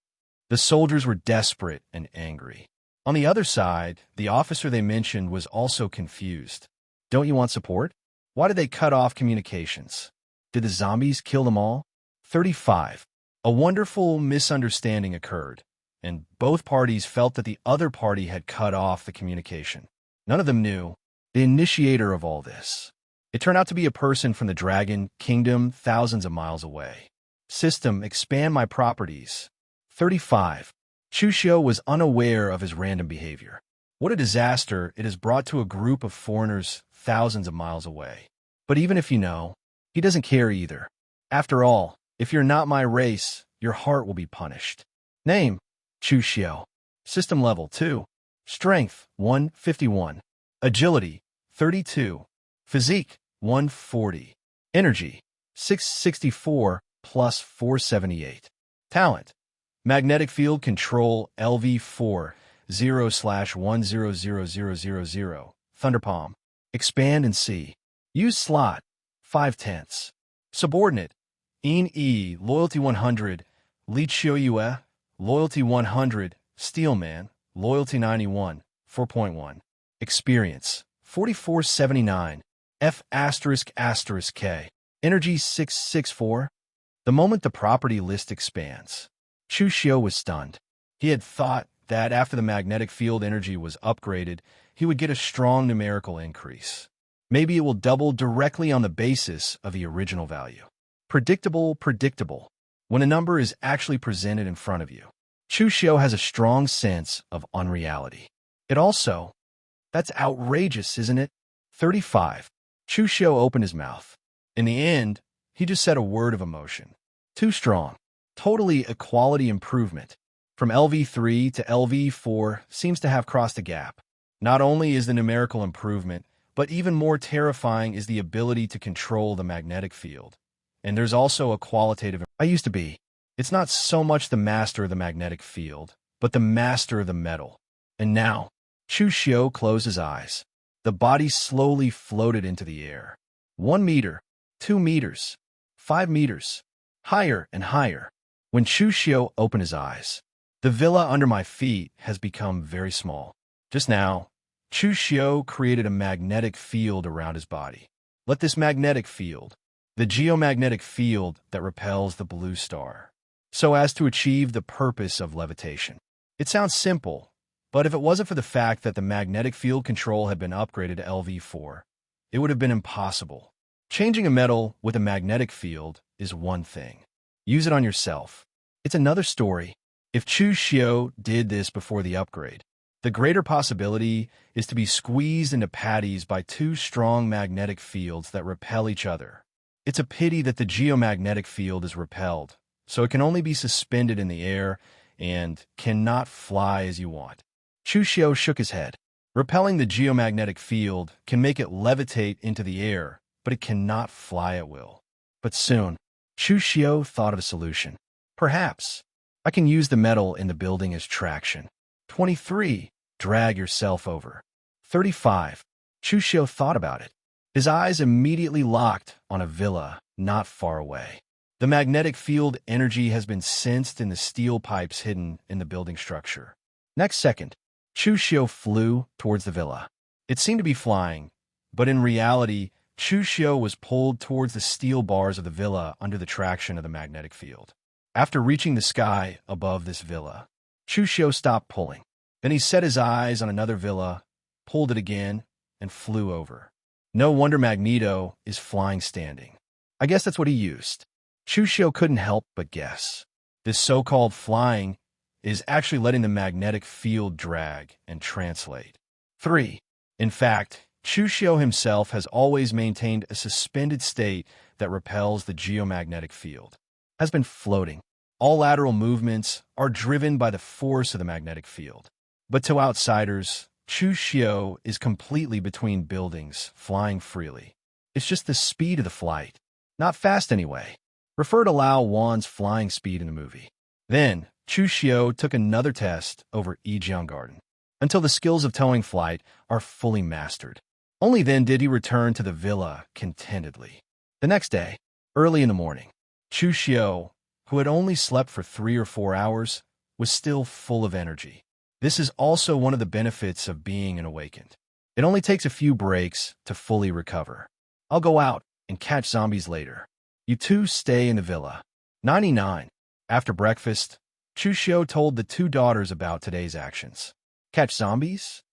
The soldiers were desperate and angry. On the other side, the officer they mentioned was also confused. Don't you want support? Why did they cut off communications? Did the zombies kill them all? 35. A wonderful misunderstanding occurred, and both parties felt that the other party had cut off the communication. None of them knew the initiator of all this. It turned out to be a person from the Dragon Kingdom thousands of miles away. System, expand my properties. 35. Chu Xiu was unaware of his random behavior. What a disaster it has brought to a group of foreigners thousands of miles away. But even if you know, he doesn't care either. After all, if you're not my race, your heart will be punished. Name, Chu Xiu. System level 2. Strength, 151. Agility, 32. Physique, 140. Energy, 664 plus 478. Talent, Magnetic Field Control LV4 0/100000. Thunderpalm. Expand and see. Use slot, 5/10. Subordinate, In E, Loyalty 100. Li Chiu Yue, Loyalty 100. Steelman, Loyalty 91, 4.1. Experience, 4479. F *** K. Energy 664. The moment the property list expands, Chu Xiu was stunned. He had thought that after the magnetic field energy was upgraded, he would get a strong numerical increase. Maybe it will double directly on the basis of the original value. Predictable. when a number is actually presented in front of you. Chu Xiu has a strong sense of unreality. That's outrageous, isn't it? 35. Chu Xiu opened his mouth. In the end, he just said a word of emotion. Too strong. Totally a quality improvement. From LV3 to LV4 seems to have crossed a gap. Not only is the numerical improvement, but even more terrifying is the ability to control the magnetic field. And there's also a qualitative. I used to be. It's not so much the master of the magnetic field, but the master of the metal. And now, Chu Xiu closed his eyes. The body slowly floated into the air. 1 meter, 2 meters, 5 meters, higher and higher. When Chu Xiu opened his eyes, the villa under my feet has become very small. Just now, Chu Xiu created a magnetic field around his body. Let this magnetic field, the geomagnetic field that repels the blue star, so as to achieve the purpose of levitation. It sounds simple, but if it wasn't for the fact that the magnetic field control had been upgraded to LV4, it would have been impossible. Changing a metal with a magnetic field is one thing. Use it on yourself. It's another story. If Chu Xiu did this before the upgrade, the greater possibility is to be squeezed into patties by 2 strong magnetic fields that repel each other. It's a pity that the geomagnetic field is repelled, so it can only be suspended in the air and cannot fly as you want. Chu Xiu shook his head. Repelling the geomagnetic field can make it levitate into the air, but it cannot fly at will. But soon, Chu Xiu thought of a solution. Perhaps I can use the metal in the building as traction. 23. Drag yourself over. 35. Chu Xiu thought about it. His eyes immediately locked on a villa not far away. The magnetic field energy has been sensed in the steel pipes hidden in the building structure. Next second, Chu Xiu flew towards the villa. It seemed to be flying, but in reality, Chu Xiu was pulled towards the steel bars of the villa under the traction of the magnetic field. After reaching the sky above this villa, Chu Xiu stopped pulling. Then he set his eyes on another villa, pulled it again, and flew over. No wonder Magneto is flying standing. I guess that's what he used. Chu Xiu couldn't help but guess. This so-called flying is actually letting the magnetic field drag and translate. 3. In fact, Chu Xiu himself has always maintained a suspended state that repels the geomagnetic field. Has been floating. All lateral movements are driven by the force of the magnetic field. But to outsiders, Chu Xiu is completely between buildings, flying freely. It's just the speed of the flight. Not fast anyway. Refer to Lao Wan's flying speed in the movie. Then, Chu Xiu took another test over Garden until the skills of towing flight are fully mastered. Only then did he return to the villa contentedly. The next day, early in the morning, Chu Xiu, who had only slept for 3 or 4 hours, was still full of energy. This is also one of the benefits of being an awakened. It only takes a few breaks to fully recover. I'll go out and catch zombies later. You two stay in the villa. 99. After breakfast, Chu Xiu told the 2 daughters about today's actions. Catch zombies?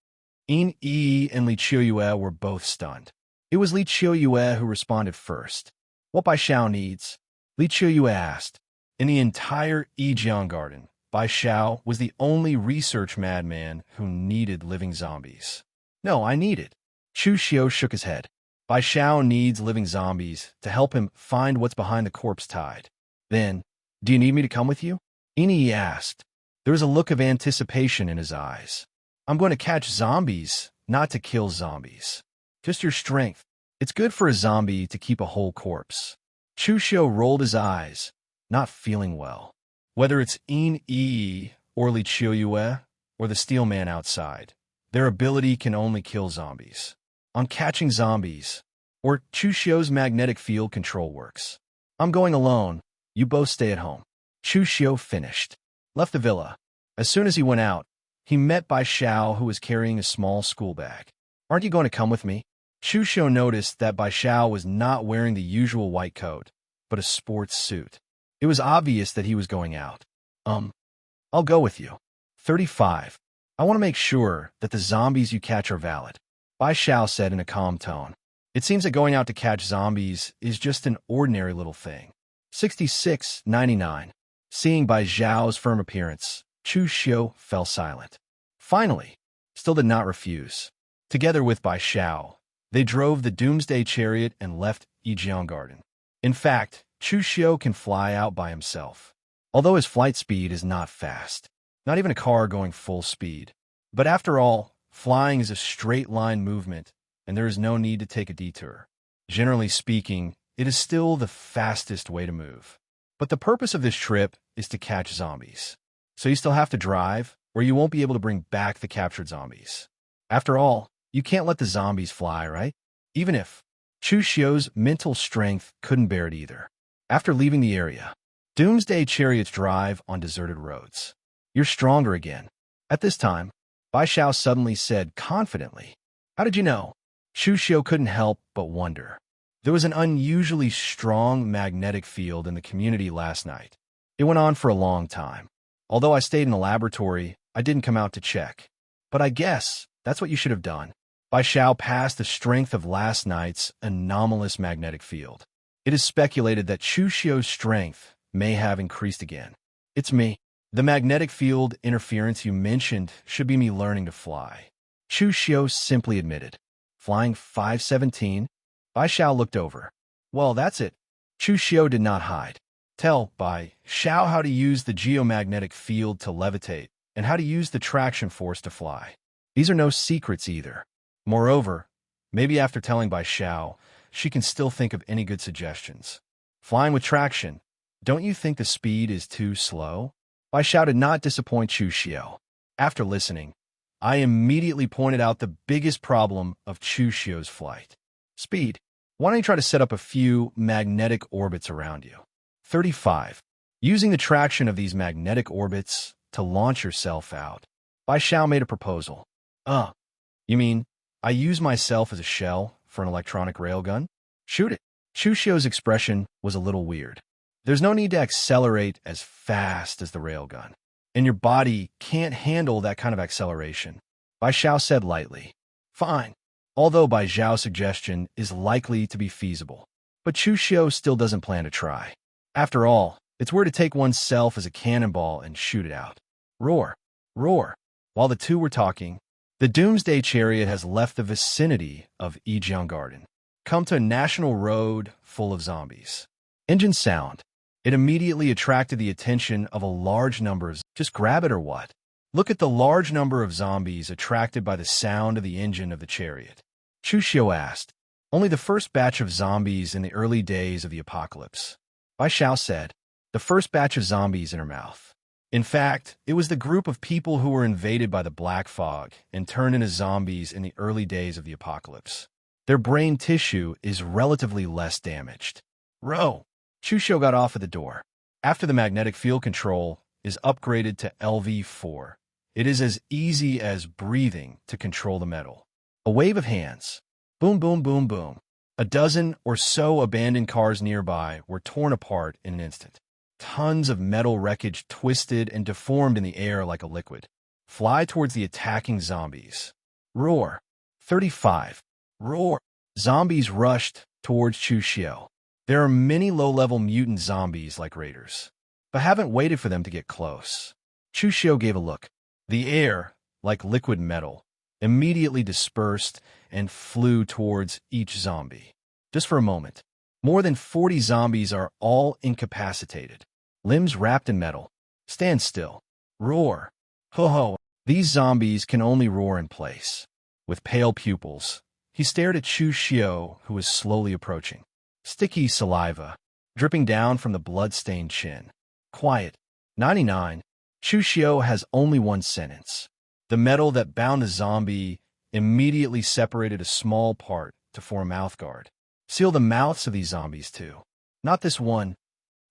Yin Yi and Li Qiuyue were both stunned. It was Li Qiuyue who responded first. What Bai Xiao needs? Li Qiuyue asked. In the entire Garden, Bai Xiao was the only research madman who needed living zombies. No, I need it. Chu Xiu shook his head. Bai Xiao needs living zombies to help him find what's behind the corpse tide. Then, do you need me to come with you? Yin Yi asked. There was a look of anticipation in his eyes. I'm going to catch zombies, not to kill zombies. Just your strength. It's good for a zombie to keep a whole corpse. Chu Xiu rolled his eyes, not feeling well. Whether it's Yin Yi or Li Qiuyue or the steel man outside, their ability can only kill zombies. On catching zombies, or Chu Xiu's magnetic field control works. I'm going alone. You both stay at home. Chu Xiu finished. Left the villa. As soon as he went out, he met Bai Xiao, who was carrying a small school bag. Aren't you going to come with me? Chu Xiu noticed that Bai Xiao was not wearing the usual white coat, but a sports suit. It was obvious that he was going out. I'll go with you. 35. I want to make sure that the zombies you catch are valid. Bai Xiao said in a calm tone. It seems that going out to catch zombies is just an ordinary little thing. 6699. Seeing Bai Zhao's firm appearance, Chu Xiu fell silent. Finally, still did not refuse. Together with Bai Xiao, they drove the Doomsday Chariot and left Yijiang Garden. In fact, Chu Xiu can fly out by himself, although his flight speed is not fast, not even a car going full speed. But after all, flying is a straight-line movement, and there is no need to take a detour. Generally speaking, it is still the fastest way to move. But the purpose of this trip is to catch zombies. So you still have to drive, or you won't be able to bring back the captured zombies. After all, you can't let the zombies fly, right? Even if Chu Xiu's mental strength couldn't bear it either. After leaving the area, Doomsday Chariots drive on deserted roads. You're stronger again. At this time, Bai Xiao suddenly said confidently, "How did you know?" Chu Xiu couldn't help but wonder. There was an unusually strong magnetic field in the community last night. It went on for a long time. Although I stayed in the laboratory, I didn't come out to check. But I guess that's what you should have done. Bai Xiao passed the strength of last night's anomalous magnetic field. It is speculated that Chu Xiu's strength may have increased again. It's me. The magnetic field interference you mentioned should be me learning to fly. Chu Xiu simply admitted. Flying 517? Bai Xiao looked over. Well, that's it. Chu Xiu did not hide. Tell Bai Xiao how to use the geomagnetic field to levitate and how to use the traction force to fly. These are no secrets either. Moreover, maybe after telling Bai Xiao, she can still think of any good suggestions. Flying with traction, don't you think the speed is too slow? Bai Xiao did not disappoint Chu Xiu. After listening, I immediately pointed out the biggest problem of Chu Xiu's flight. Speed. Why don't you try to set up a few magnetic orbits around you? 35. Using the traction of these magnetic orbits to launch yourself out. Bai Xiao made a proposal. You mean I use myself as a shell for an electronic railgun? Shoot it. Chu Xiu's expression was a little weird. There's no need to accelerate as fast as the railgun, and your body can't handle that kind of acceleration. Bai Xiao said lightly. Fine. Although Bai Zhao's suggestion is likely to be feasible, but Chu Xiu still doesn't plan to try. After all, it's where to take oneself as a cannonball and shoot it out. Roar. Roar. While the two were talking, the Doomsday Chariot has left the vicinity of Yijiang Garden, come to a national road full of zombies. Engine sound. It immediately attracted the attention of a large number of... Just grab it or what? Look at the large number of zombies attracted by the sound of the engine of the chariot. Chu Xiu asked. Only the first batch of zombies in the early days of the apocalypse. Bai Xiao said. The first batch of zombies in her mouth. In fact, it was the group of people who were invaded by the black fog and turned into zombies in the early days of the apocalypse. Their brain tissue is relatively less damaged. Row. Chu Xiu got off at the door. After the magnetic field control is upgraded to LV4, it is as easy as breathing to control the metal. A wave of hands. Boom, boom, boom, boom. A dozen or so abandoned cars nearby were torn apart in an instant. Tons of metal wreckage twisted and deformed in the air like a liquid. Fly towards the attacking zombies. Roar. 35. Roar. Zombies rushed towards Chu Xiu. There are many low-level mutant zombies like raiders, but haven't waited for them to get close. Chu Xiu gave a look. The air, like liquid metal, immediately dispersed and flew towards each zombie. Just for a moment, more than 40 zombies are all incapacitated, limbs wrapped in metal. Stand still. Roar. Ho ho. These zombies can only roar in place. With pale pupils, he stared at Chu Xiu, who was slowly approaching. Sticky saliva, dripping down from the blood-stained chin. Quiet. 99. Chu Xiu has only one sentence. The metal that bound the zombie immediately separated a small part to form a mouthguard. Seal the mouths of these zombies too. Not this one.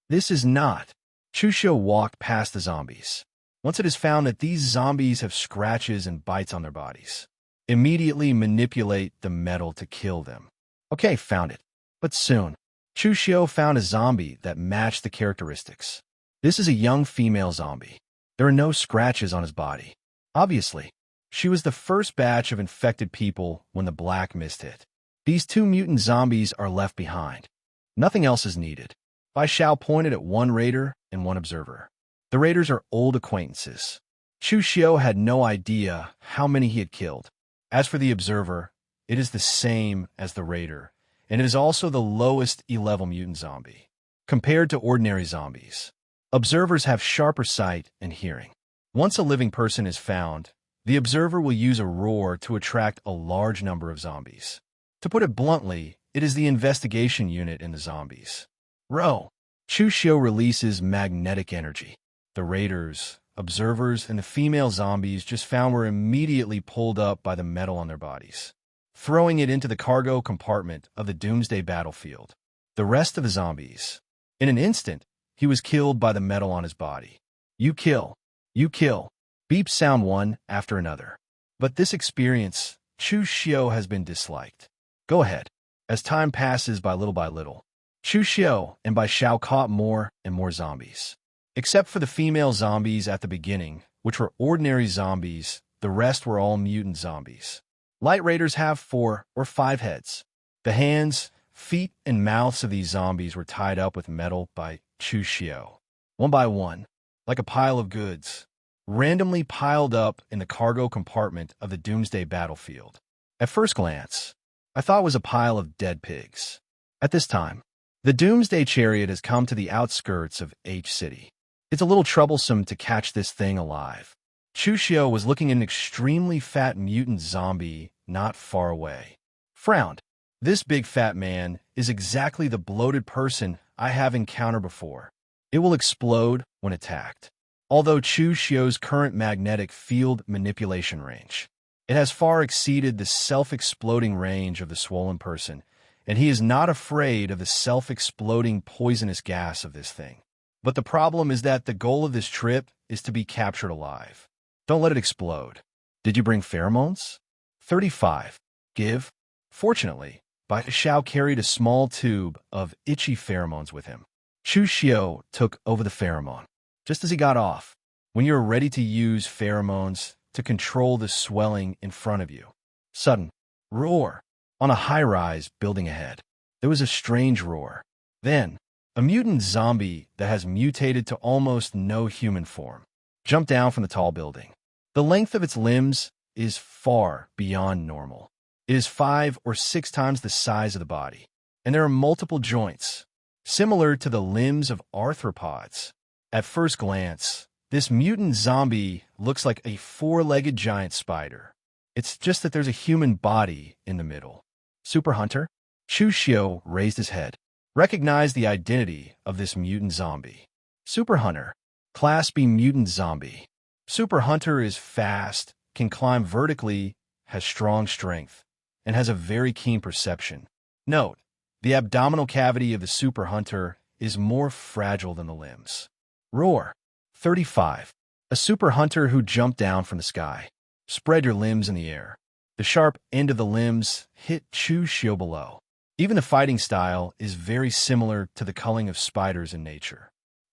This is not. Chu Xiu walked past the zombies. Once it is found that these zombies have scratches and bites on their bodies, immediately manipulate the metal to kill them. Okay, found it. But soon, Chu Xiu found a zombie that matched the characteristics. This is a young female zombie. There are no scratches on his body. Obviously, she was the first batch of infected people when the black mist hit. These two mutant zombies are left behind. Nothing else is needed. Bai Xiao pointed at one raider and one observer. The raiders are old acquaintances. Chu Xiu had no idea how many he had killed. As for the observer, it is the same as the raider, and it is also the lowest E-level mutant zombie. Compared to ordinary zombies, observers have sharper sight and hearing. Once a living person is found, the observer will use a roar to attract a large number of zombies. To put it bluntly, it is the investigation unit in the zombies. Row. Chu Xiu releases magnetic energy. The raiders, observers, and the female zombies just found were immediately pulled up by the metal on their bodies, throwing it into the cargo compartment of the doomsday battlefield. The rest of the zombies. In an instant, he was killed by the metal on his body. You kill. You kill. Beeps sound one after another. But this experience, Chu Xiu has been disliked. Go ahead. As time passes by little, Chu Xiu and Bai Xiao caught more and more zombies. Except for the female zombies at the beginning, which were ordinary zombies, the rest were all mutant zombies. Light raiders have 4 or 5 heads. The hands, feet, and mouths of these zombies were tied up with metal by Chu Xiu, one by one, like a pile of goods, randomly piled up in the cargo compartment of the doomsday battlefield. At first glance, I thought it was a pile of dead pigs. At this time, the doomsday chariot has come to the outskirts of H City. It's a little troublesome to catch this thing alive. Chu Xiu was looking at an extremely fat mutant zombie not far away. Frowned. This big fat man is exactly the bloated person I have encountered before. It will explode when attacked. Although Chu Xiu's current magnetic field manipulation range, it has far exceeded the self-exploding range of the swollen person, and he is not afraid of the self-exploding poisonous gas of this thing. But the problem is that the goal of this trip is to be captured alive. Don't let it explode. Did you bring pheromones? 35. Give. Fortunately, Bai Xiao carried a small tube of itchy pheromones with him. Chu Xiu took over the pheromone. Just as he got off, when you're ready to use pheromones to control the swelling in front of you. Sudden roar. On a high-rise building ahead, there was a strange roar. Then, a mutant zombie that has mutated to almost no human form jumped down from the tall building. The length of its limbs is far beyond normal. It is 5 or 6 times the size of the body, and there are multiple joints, similar to the limbs of arthropods. At first glance, this mutant zombie looks like a 4-legged giant spider. It's just that there's a human body in the middle. Super Hunter? Chu Xiu raised his head, recognized the identity of this mutant zombie. Super Hunter, Class B mutant zombie. Super Hunter is fast, can climb vertically, has strong strength, and has a very keen perception. Note, the abdominal cavity of the Super Hunter is more fragile than the limbs. Roar. 35. A Super Hunter who jumped down from the sky. Spread your limbs in the air. The sharp end of the limbs hit Chu Xiu below. Even the fighting style is very similar to the culling of spiders in nature.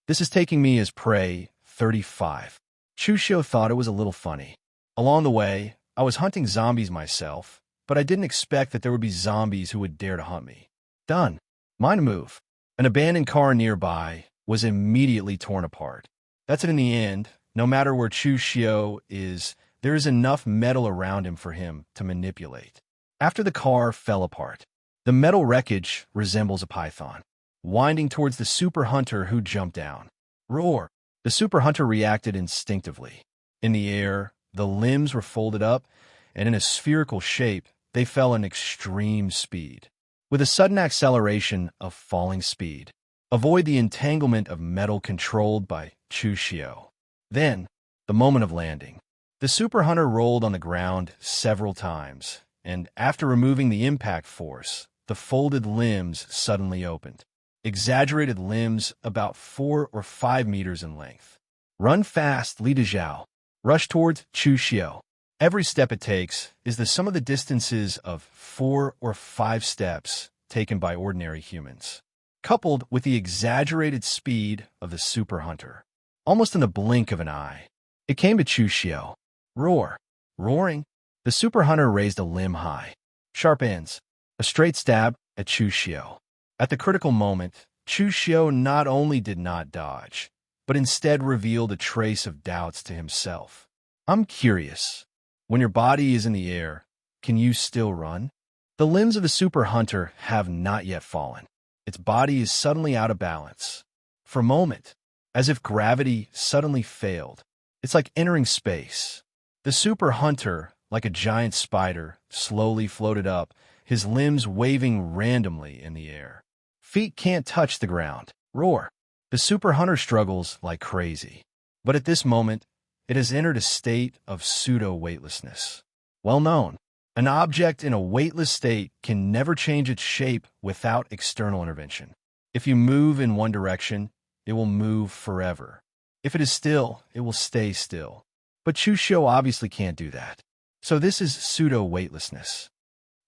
This is taking me as prey. 35. Chu Xiu thought it was a little funny. Along the way, I was hunting zombies myself, but I didn't expect that there would be zombies who would dare to hunt me. Done. Mind move. An abandoned car nearby was immediately torn apart. That's it in the end. No matter where Chu Xiu is, there is enough metal around him for him to manipulate. After the car fell apart, the metal wreckage resembles a python, winding towards the Super Hunter who jumped down. Roar! The Super Hunter reacted instinctively. In the air, the limbs were folded up, and in a spherical shape, they fell in extreme speed. With a sudden acceleration of falling speed, avoid the entanglement of metal controlled by Chu Xiu. Then, the moment of landing. The Super Hunter rolled on the ground several times, and after removing the impact force, the folded limbs suddenly opened. Exaggerated limbs about 4 or 5 meters in length. Run fast, Li Dezhao. Rush towards Chu Xiu. Every step it takes is the sum of the distances of 4 or 5 steps taken by ordinary humans, coupled with the exaggerated speed of the Super Hunter. Almost in the blink of an eye, it came to Chu Xiu. Roar. Roaring. The Super Hunter raised a limb high. Sharp ends. A straight stab at Chu Xiu. At the critical moment, Chu Xiu not only did not dodge, but instead revealed a trace of doubts to himself. I'm curious. When your body is in the air, can you still run? The limbs of the super hunter have not yet fallen. Its body is suddenly out of balance. For a moment, as if gravity suddenly failed, it's like entering space. The super hunter, like a giant spider, slowly floated up, his limbs waving randomly in the air. Feet can't touch the ground. Roar. The super hunter struggles like crazy. But at this moment, it has entered a state of pseudo-weightlessness. Well known. An object in a weightless state can never change its shape without external intervention. If you move in one direction, it will move forever. If it is still, it will stay still. But Chu Xiu obviously can't do that. So this is pseudo-weightlessness.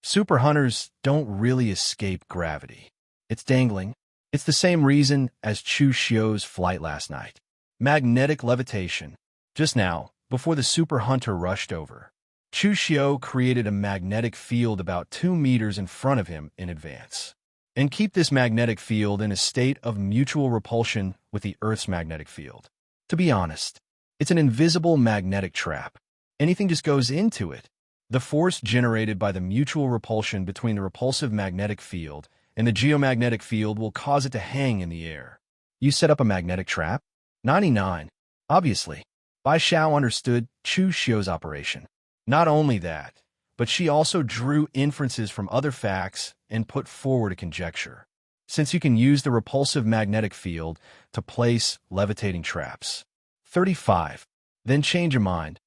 Super hunters don't really escape gravity. It's dangling. It's the same reason as Chu Xiu's flight last night. Magnetic levitation. Just now, before the super hunter rushed over, Chu Xiu created a magnetic field about 2 meters in front of him in advance. And keep this magnetic field in a state of mutual repulsion with the Earth's magnetic field. To be honest, it's an invisible magnetic trap. Anything just goes into it. The force generated by the mutual repulsion between the repulsive magnetic field and the geomagnetic field will cause it to hang in the air. You set up a magnetic trap? 99. Obviously. Bai Xiao understood Chu Xiu's operation. Not only that, but she also drew inferences from other facts and put forward a conjecture. Since you can use the repulsive magnetic field to place levitating traps. 35. Then change your mind.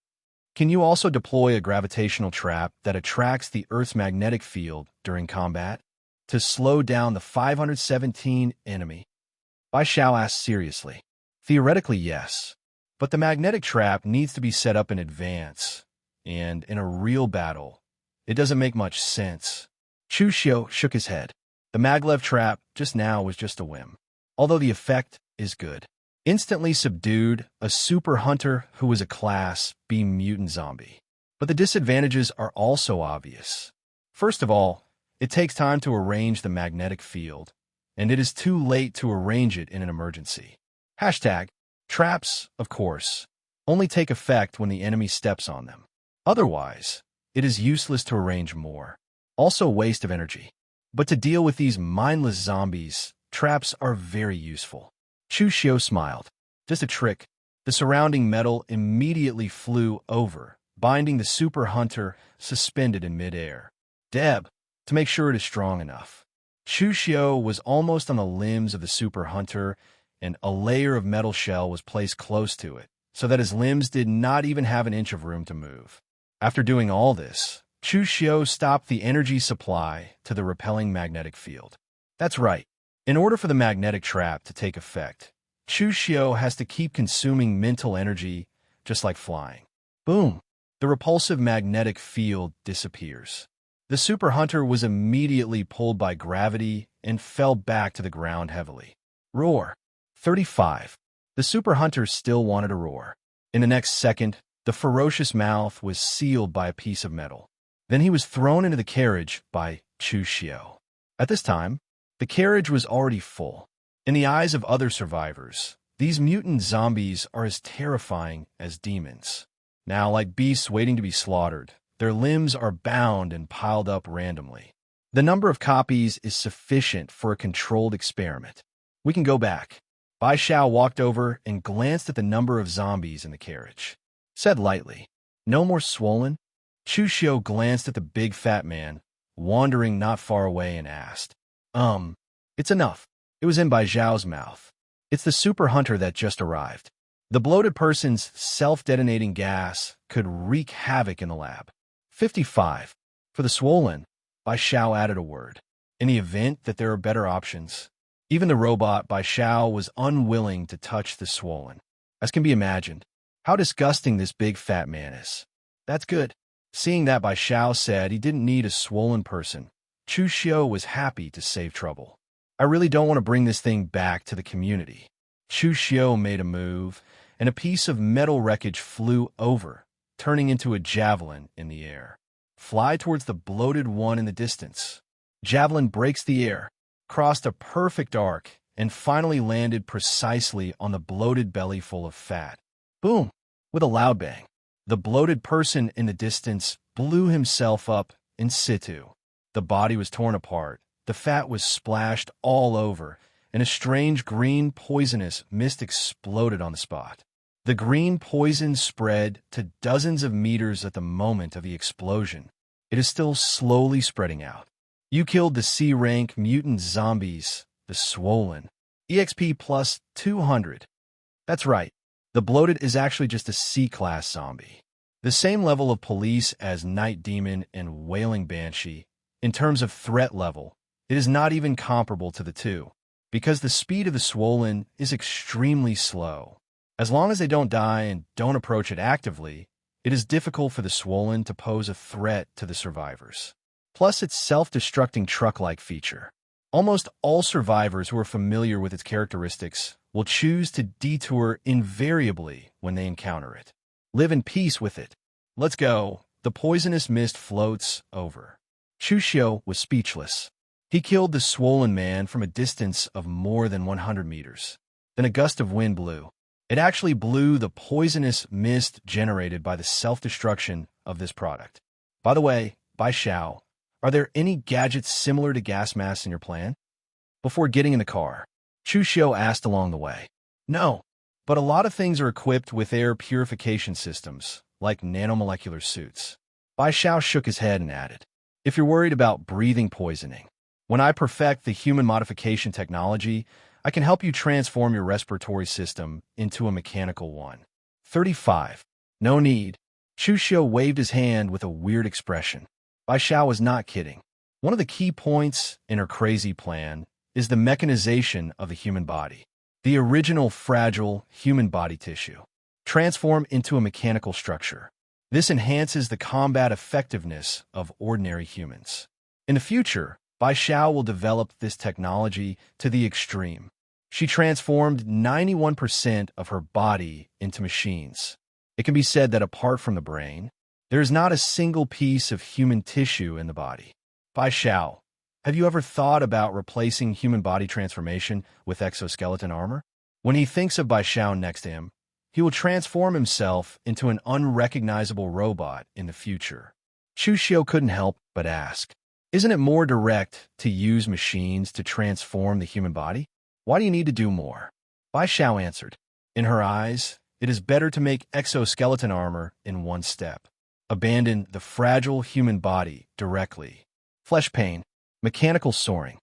Can you also deploy a gravitational trap that attracts the Earth's magnetic field during combat? To slow down the 517 enemy? Bai Xiao asked seriously. Theoretically, yes. But the magnetic trap needs to be set up in advance. And in a real battle, it doesn't make much sense. Chu Xiu shook his head. The maglev trap just now was just a whim. Although the effect is good. Instantly subdued a super hunter who was a Class B mutant zombie. But the disadvantages are also obvious. First of all, it takes time to arrange the magnetic field, and it is too late to arrange it in an emergency. Hashtag, traps, of course, only take effect when the enemy steps on them. Otherwise, it is useless to arrange more. Also a waste of energy. But to deal with these mindless zombies, traps are very useful. Chu Xiu smiled. Just a trick. The surrounding metal immediately flew over, binding the super hunter suspended in midair. Deb, to make sure it is strong enough. Chu Xiu was almost on the limbs of the super hunter, and a layer of metal shell was placed close to it, so that his limbs did not even have an inch of room to move. After doing all this, Chu Xiu stopped the energy supply to the repelling magnetic field. That's right. In order for the magnetic trap to take effect, Chu Xiu has to keep consuming mental energy, just like flying. Boom! The repulsive magnetic field disappears. The super hunter was immediately pulled by gravity and fell back to the ground heavily. Roar. 35. The super hunter still wanted to roar. In the next second, the ferocious mouth was sealed by a piece of metal. Then he was thrown into the carriage by Chu Xiu. At this time, the carriage was already full. In the eyes of other survivors, these mutant zombies are as terrifying as demons. Now, like beasts waiting to be slaughtered, their limbs are bound and piled up randomly. The number of copies is sufficient for a controlled experiment. We can go back. Bai Xiao walked over and glanced at the number of zombies in the carriage. Said lightly, "No more swollen?" Chu Xiu glanced at the big fat man, wandering not far away, and asked, It's enough." It was in Bai Xiao's mouth. It's the super hunter that just arrived. The bloated person's self-detonating gas could wreak havoc in the lab. 55. For the swollen, Bai Xiao added a word. In the event that there are better options. Even the robot Bai Xiao was unwilling to touch the swollen. As can be imagined, how disgusting this big fat man is. That's good. Seeing that Bai Xiao said he didn't need a swollen person, Chu Xiu was happy to save trouble. I really don't want to bring this thing back to the community. Chu Xiu made a move, and a piece of metal wreckage flew over, turning into a javelin in the air. Fly towards the bloated one in the distance. Javelin breaks the air, crossed a perfect arc, and finally landed precisely on the bloated belly full of fat. Boom! With a loud bang, the bloated person in the distance blew himself up in situ. The body was torn apart, the fat was splashed all over, and a strange green poisonous mist exploded on the spot. The green poison spread to dozens of meters at the moment of the explosion. It is still slowly spreading out. You killed the C-rank mutant zombies, the swollen. EXP plus 200. That's right. The bloated is actually just a C-class zombie. The same level of police as Night Demon and Wailing Banshee. In terms of threat level, it is not even comparable to the two, because the speed of the swollen is extremely slow. As long as they don't die and don't approach it actively, it is difficult for the swollen to pose a threat to the survivors. Plus its self-destructing truck-like feature. Almost all survivors who are familiar with its characteristics will choose to detour invariably when they encounter it. Live in peace with it. Let's go. The poisonous mist floats over. Chu Xiu was speechless. He killed the swollen man from a distance of more than 100 meters. Then a gust of wind blew. It actually blew the poisonous mist generated by the self-destruction of this product. By the way, Bai Xiao, are there any gadgets similar to gas masks in your plan? Before getting in the car, Chu Xiu asked along the way. No, but a lot of things are equipped with air purification systems, like nanomolecular suits. Bai Xiao shook his head and added, if you're worried about breathing poisoning, when I perfect the human modification technology, I can help you transform your respiratory system into a mechanical one. 35. No need. Chu Xiu waved his hand with a weird expression. Bai Xiao was not kidding. One of the key points in her crazy plan is the mechanization of the human body. The original fragile human body tissue transformed into a mechanical structure. This enhances the combat effectiveness of ordinary humans. In the future, Bai Xiao will develop this technology to the extreme. She transformed 91% of her body into machines. It can be said that apart from the brain, there is not a single piece of human tissue in the body. Bai Xiao, have you ever thought about replacing human body transformation with exoskeleton armor? When he thinks of Bai Xiao next to him, he will transform himself into an unrecognizable robot in the future. Chu Xiu couldn't help but ask, isn't it more direct to use machines to transform the human body? Why do you need to do more? Bai Xiao answered, in her eyes, it is better to make exoskeleton armor in one step. Abandon the fragile human body directly. Flesh pain, mechanical soaring.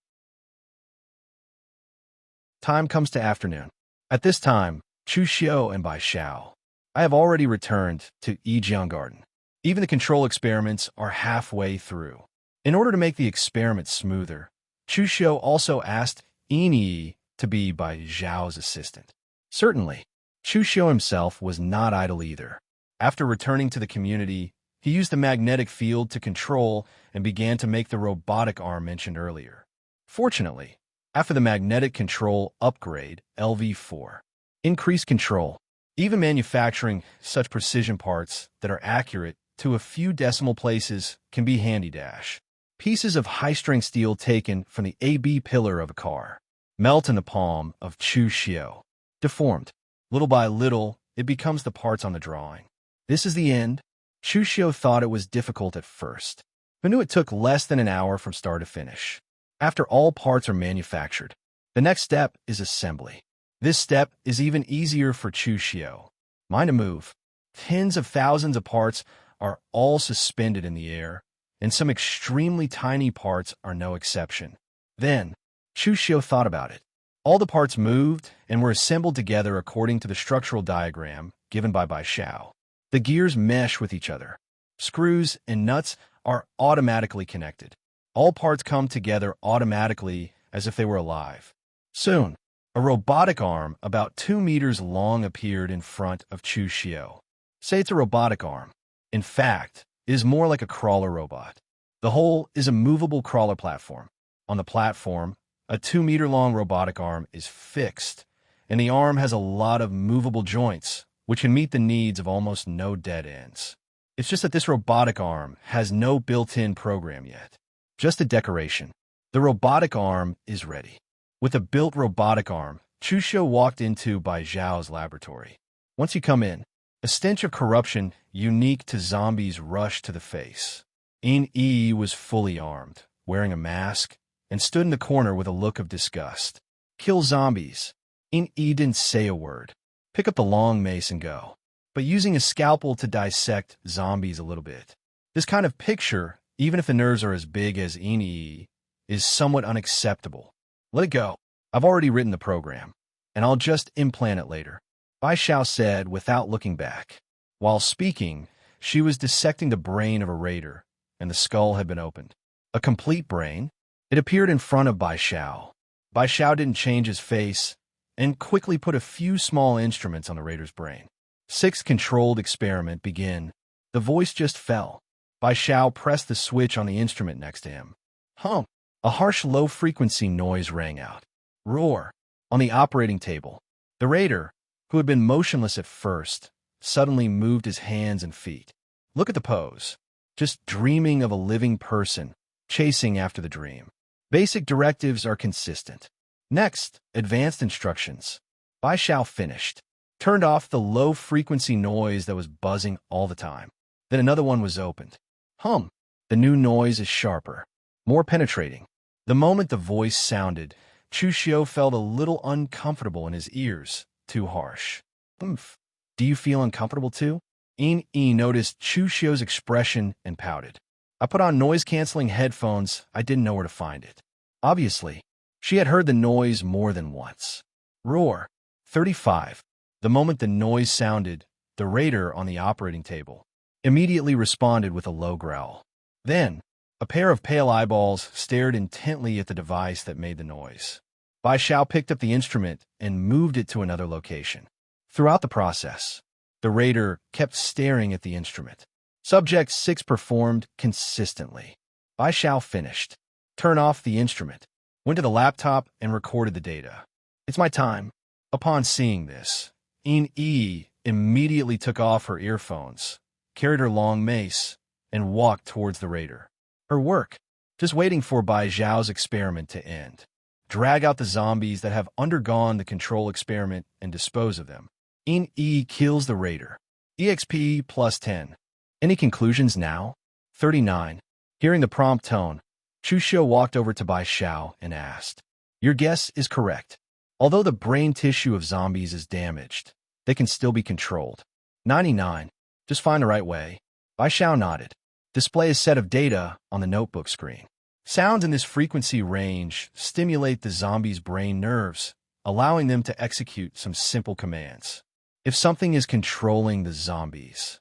Time comes to afternoon. At this time, Chu Xiu and Bai Xiao, I have already returned to Yijiang Garden. Even the control experiments are halfway through. In order to make the experiment smoother, Chu Xiu also asked Yi to be Bai Xiao's assistant. Certainly, Chu Xiu himself was not idle either. After returning to the community, he used the magnetic field to control and began to make the robotic arm mentioned earlier. Fortunately, after the magnetic control upgrade, LV4, increased control, even manufacturing such precision parts that are accurate to a few decimal places can be handy-dash. Pieces of high-strength steel taken from the AB pillar of a car melt in the palm of Chu Xiu. Deformed. Little by little, it becomes the parts on the drawing. This is the end. Chu Xiu thought it was difficult at first, but knew it took less than an hour from start to finish. After all parts are manufactured, the next step is assembly. This step is even easier for Chu Xiu. Mind a move. Tens of thousands of parts are all suspended in the air, and some extremely tiny parts are no exception. Then, Chu Xiu thought about it. All the parts moved and were assembled together according to the structural diagram given by Bai Xiao. The gears mesh with each other. Screws and nuts are automatically connected. All parts come together automatically as if they were alive. Soon, a robotic arm about 2 meters long appeared in front of Chu Xiu. Say it's a robotic arm. In fact, it is more like a crawler robot. The whole is a movable crawler platform. On the platform, a 2-meter-long robotic arm is fixed, and the arm has a lot of movable joints, which can meet the needs of almost no dead ends. It's just that this robotic arm has no built-in program yet. Just a decoration. The robotic arm is ready. with a built robotic arm, Chu Xiu walked into Bai Zhao's laboratory. Once you come in, a stench of corruption unique to zombies rushed to the face. In Yi was fully armed, wearing a mask, and stood in the corner with a look of disgust. Kill zombies. In Yi didn't say a word. Pick up the long mace and go. But using a scalpel to dissect zombies a little bit. This kind of picture, even if the nerves are as big as In Yi, is somewhat unacceptable. Let it go. I've already written the program, and I'll just implant it later. Bai Xiao said without looking back. While speaking, she was dissecting the brain of a raider, and the skull had been opened. A complete brain? It appeared in front of Bai Xiao. Bai Xiao didn't change his face, and quickly put a few small instruments on the raider's brain. 6th controlled experiment begin. The voice just fell. Bai Xiao pressed the switch on the instrument next to him. Hum! A harsh low-frequency noise rang out. Roar! On the operating table, the raider, who had been motionless at first, suddenly moved his hands and feet. Look at the pose. Just dreaming of a living person, chasing after the dream. Basic directives are consistent. Next, advanced instructions. Bai Xiao finished. Turned off the low-frequency noise that was buzzing all the time. Then another one was opened. Hum! The new noise is sharper, more penetrating. The moment the voice sounded, Chu Xiu felt a little uncomfortable in his ears. Too harsh. Oomph. Do you feel uncomfortable too? In Yi noticed Chu Xiu's expression and pouted. I put on noise-canceling headphones. I didn't know where to find it. Obviously, she had heard the noise more than once. Roar. 35. The moment the noise sounded, the raider on the operating table immediately responded with a low growl. Then, a pair of pale eyeballs stared intently at the device that made the noise. Bai Xiao picked up the instrument and moved it to another location. Throughout the process, the raider kept staring at the instrument. Subject 6 performed consistently. Bai Xiao finished. Turn off the instrument. Went to the laptop and recorded the data. It's my time. Upon seeing this, In Yi immediately took off her earphones, carried her long mace, and walked towards the raider. Her work, just waiting for Bai Zhao's experiment to end. Drag out the zombies that have undergone the control experiment and dispose of them. In Yi kills the raider. EXP plus 10. Any conclusions now? 39. Hearing the prompt tone, Chu Xiu walked over to Bai Xiao and asked, Your guess is correct. Although the brain tissue of zombies is damaged, they can still be controlled. 99. Just find the right way. Bai Xiao nodded. Display a set of data on the notebook screen. Sounds in this frequency range stimulate the zombie's brain nerves, allowing them to execute some simple commands. If something is controlling the zombies,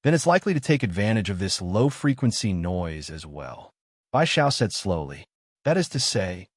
then it's likely to take advantage of this low-frequency noise as well. Bai Xiao said slowly. That is to say,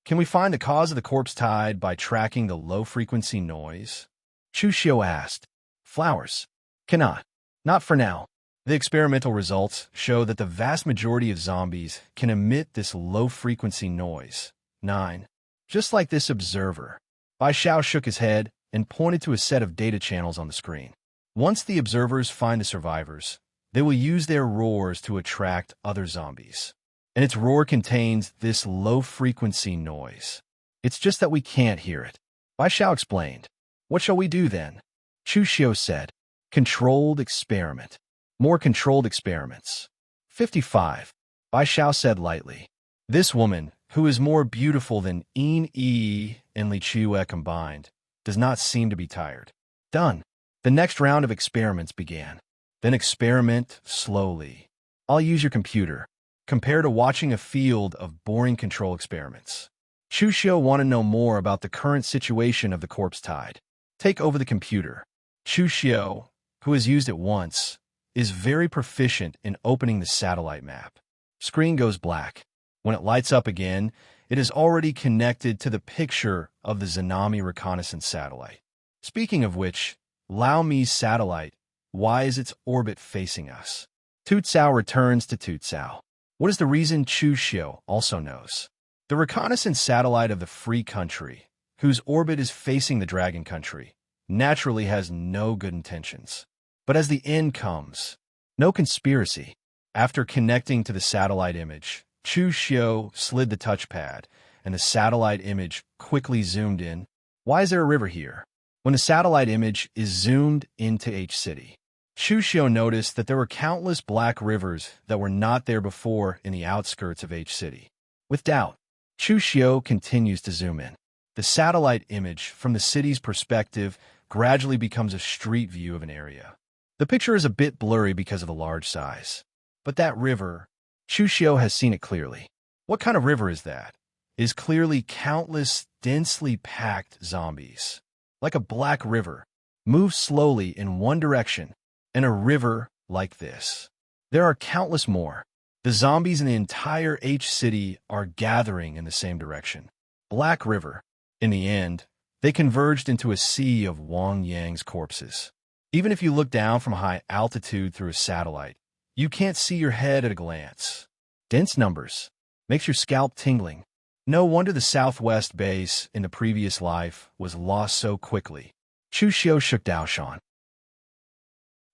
can we find the cause of the corpse tide by tracking the low-frequency noise? Chu Xiu asked. Flowers. Cannot. Not for now. The experimental results show that the vast majority of zombies can emit this low-frequency noise. 9. Just like this observer. Bai Xiao shook his head and pointed to a set of data channels on the screen. Once the observers find the survivors, they will use their roars to attract other zombies. And its roar contains this low-frequency noise. It's just that we can't hear it. Bai Xiao explained. What shall we do then? Chu Xiu said. Controlled experiment. More controlled experiments. 55. Bai Xiao said lightly. This woman, who is more beautiful than In Yi and Li Chue combined, does not seem to be tired. Done. The next round of experiments began. Then experiment slowly. I'll use your computer. Compare to watching a field of boring control experiments. Chu Xiu wanted to know more about the current situation of the corpse tide. Take over the computer. Chu Xiu, who has used it once, is very proficient in opening the satellite map. Screen goes black. When it lights up again, it is already connected to the picture of the Zanami reconnaissance satellite. Speaking of which, Lao Mi's satellite, why is its orbit facing us? Tutsao returns to Tutsao. What is the reason? Chu Xiu also knows. The reconnaissance satellite of the free country, whose orbit is facing the dragon country, naturally has no good intentions. But as the end comes, no conspiracy. After connecting to the satellite image, Chu Xiu slid the touchpad, and the satellite image quickly zoomed in. Why is there a river here? When the satellite image is zoomed into H City, Chu Xiu noticed that there were countless black rivers that were not there before in the outskirts of H City. With doubt, Chu Xiu continues to zoom in. The satellite image from the city's perspective gradually becomes a street view of an area. The picture is a bit blurry because of the large size. But that river, Chu Xiu has seen it clearly. What kind of river is that? It is clearly countless, densely packed zombies. Like a black river, moves slowly in one direction, and a river like this. There are countless more. The zombies in the entire H City are gathering in the same direction. Black River. In the end, they converged into a sea of Wang Yang's corpses. Even if you look down from high altitude through a satellite, you can't see your head at a glance. Dense numbers. Makes your scalp tingling. No wonder the southwest base in the previous life was lost so quickly. Chu Xiu shook Daoshan.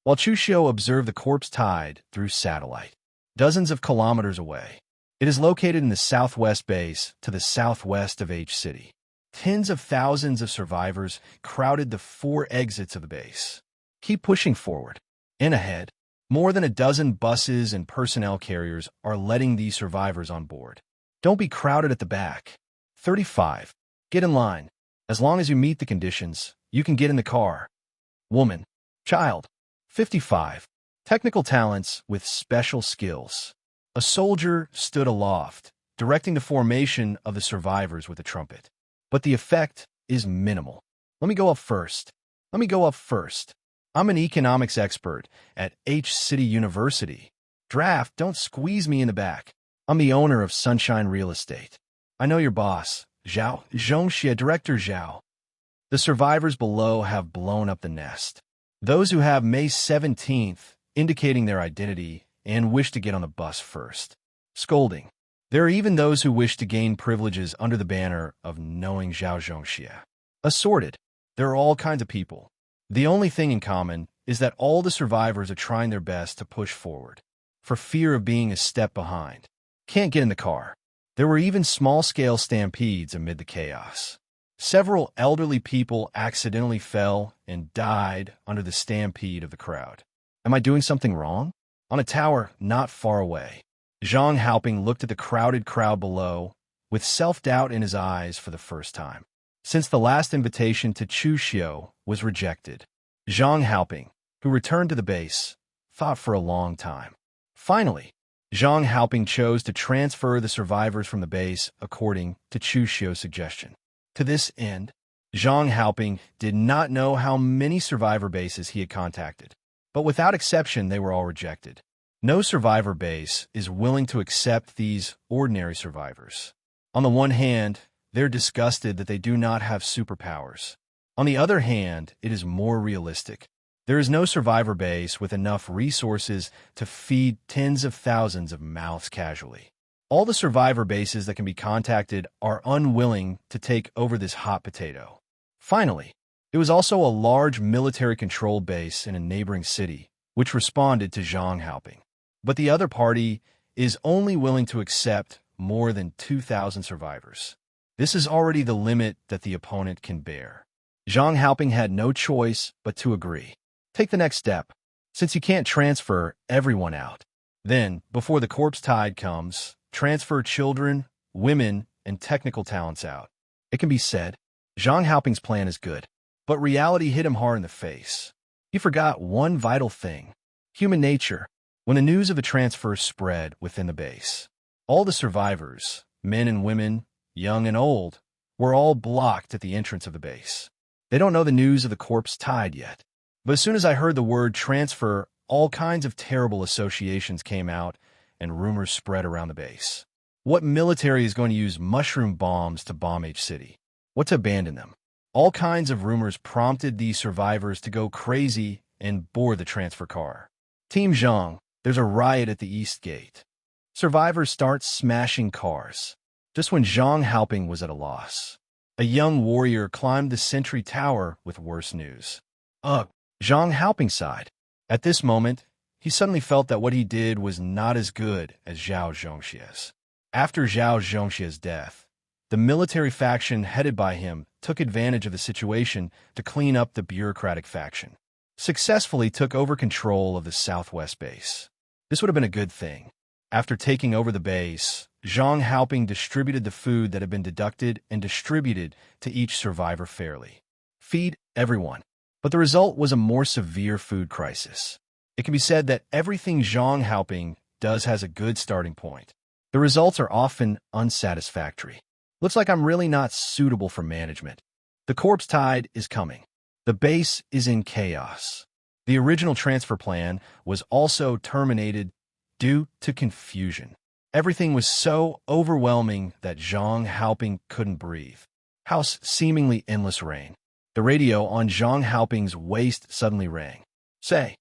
While Chu Xiu observed the corpse tide through satellite, dozens of kilometers away, it is located in the southwest base to the southwest of H City. Tens of thousands of survivors crowded the 4 exits of the base. Keep pushing forward. In ahead, more than a dozen buses and personnel carriers are letting these survivors on board. Don't be crowded at the back. 35. Get in line. As long as you meet the conditions, you can get in the car. Woman. Child. 55. Technical talents with special skills. A soldier stood aloft, directing the formation of the survivors with a trumpet. But the effect is minimal. Let me go up first. I'm an economics expert at H City University. Draft, don't squeeze me in the back. I'm the owner of Sunshine Real Estate. I know your boss, Zhao Zhongxie, Director Zhao. The survivors below have blown up the nest. Those who have May 17th, indicating their identity, and wish to get on the bus first. Scolding. There are even those who wish to gain privileges under the banner of knowing Zhao Zhongxie. Assorted. There are all kinds of people. The only thing in common is that all the survivors are trying their best to push forward, for fear of being a step behind. Can't get in the car. There were even small-scale stampedes amid the chaos. Several elderly people accidentally fell and died under the stampede of the crowd. Am I doing something wrong? On a tower not far away, Zhang Haoping looked at the crowded crowd below with self-doubt in his eyes for the first time. Since the last invitation to Chu Xiu was rejected, Zhang Haoping, who returned to the base, thought for a long time. Finally, Zhang Haoping chose to transfer the survivors from the base according to Chu Xiu's suggestion. To this end, Zhang Haoping did not know how many survivor bases he had contacted, but without exception they were all rejected. No survivor base is willing to accept these ordinary survivors. On the one hand, they're disgusted that they do not have superpowers. On the other hand, it is more realistic. There is no survivor base with enough resources to feed tens of thousands of mouths casually. All the survivor bases that can be contacted are unwilling to take over this hot potato. Finally, it was also a large military-controlled base in a neighboring city, which responded to Zhang Haoping. But the other party is only willing to accept more than 2,000 survivors. This is already the limit that the opponent can bear. Zhang Haoping had no choice but to agree. Take the next step, since you can't transfer everyone out. Then, before the corpse tide comes, transfer children, women, and technical talents out. It can be said, Zhang Haoping's plan is good, but reality hit him hard in the face. He forgot one vital thing: human nature. When the news of the transfer spread within the base, all the survivors, men and women, young and old, were all blocked at the entrance of the base. They don't know the news of the corpse tide yet. But as soon as I heard the word transfer, all kinds of terrible associations came out and rumors spread around the base. What military is going to use mushroom bombs to bomb H City? What to abandon them? All kinds of rumors prompted these survivors to go crazy and board the transfer car. Team Zhang, there's a riot at the East Gate. Survivors start smashing cars. Just when Zhang Haoping was at a loss, a young warrior climbed the sentry tower with worse news. Ugh, Zhang Haoping sighed. At this moment, he suddenly felt that what he did was not as good as Zhao Zhongxie's. After Zhao Zhongxie's death, The military faction headed by him took advantage of the situation to clean up the bureaucratic faction, successfully took over control of the southwest base. This would have been a good thing. After taking over the base, Zhang Haoping distributed the food that had been deducted and distributed to each survivor fairly. Feed everyone. But the result was a more severe food crisis. It can be said that everything Zhang Haoping does has a good starting point. The results are often unsatisfactory. Looks like I'm really not suitable for management. The corpse tide is coming. The base is in chaos. The original transfer plan was also terminated due to confusion. Everything was so overwhelming that Zhang Haoping couldn't breathe. House seemingly endless rain. The radio on Zhang Haoping's waist suddenly rang. Say.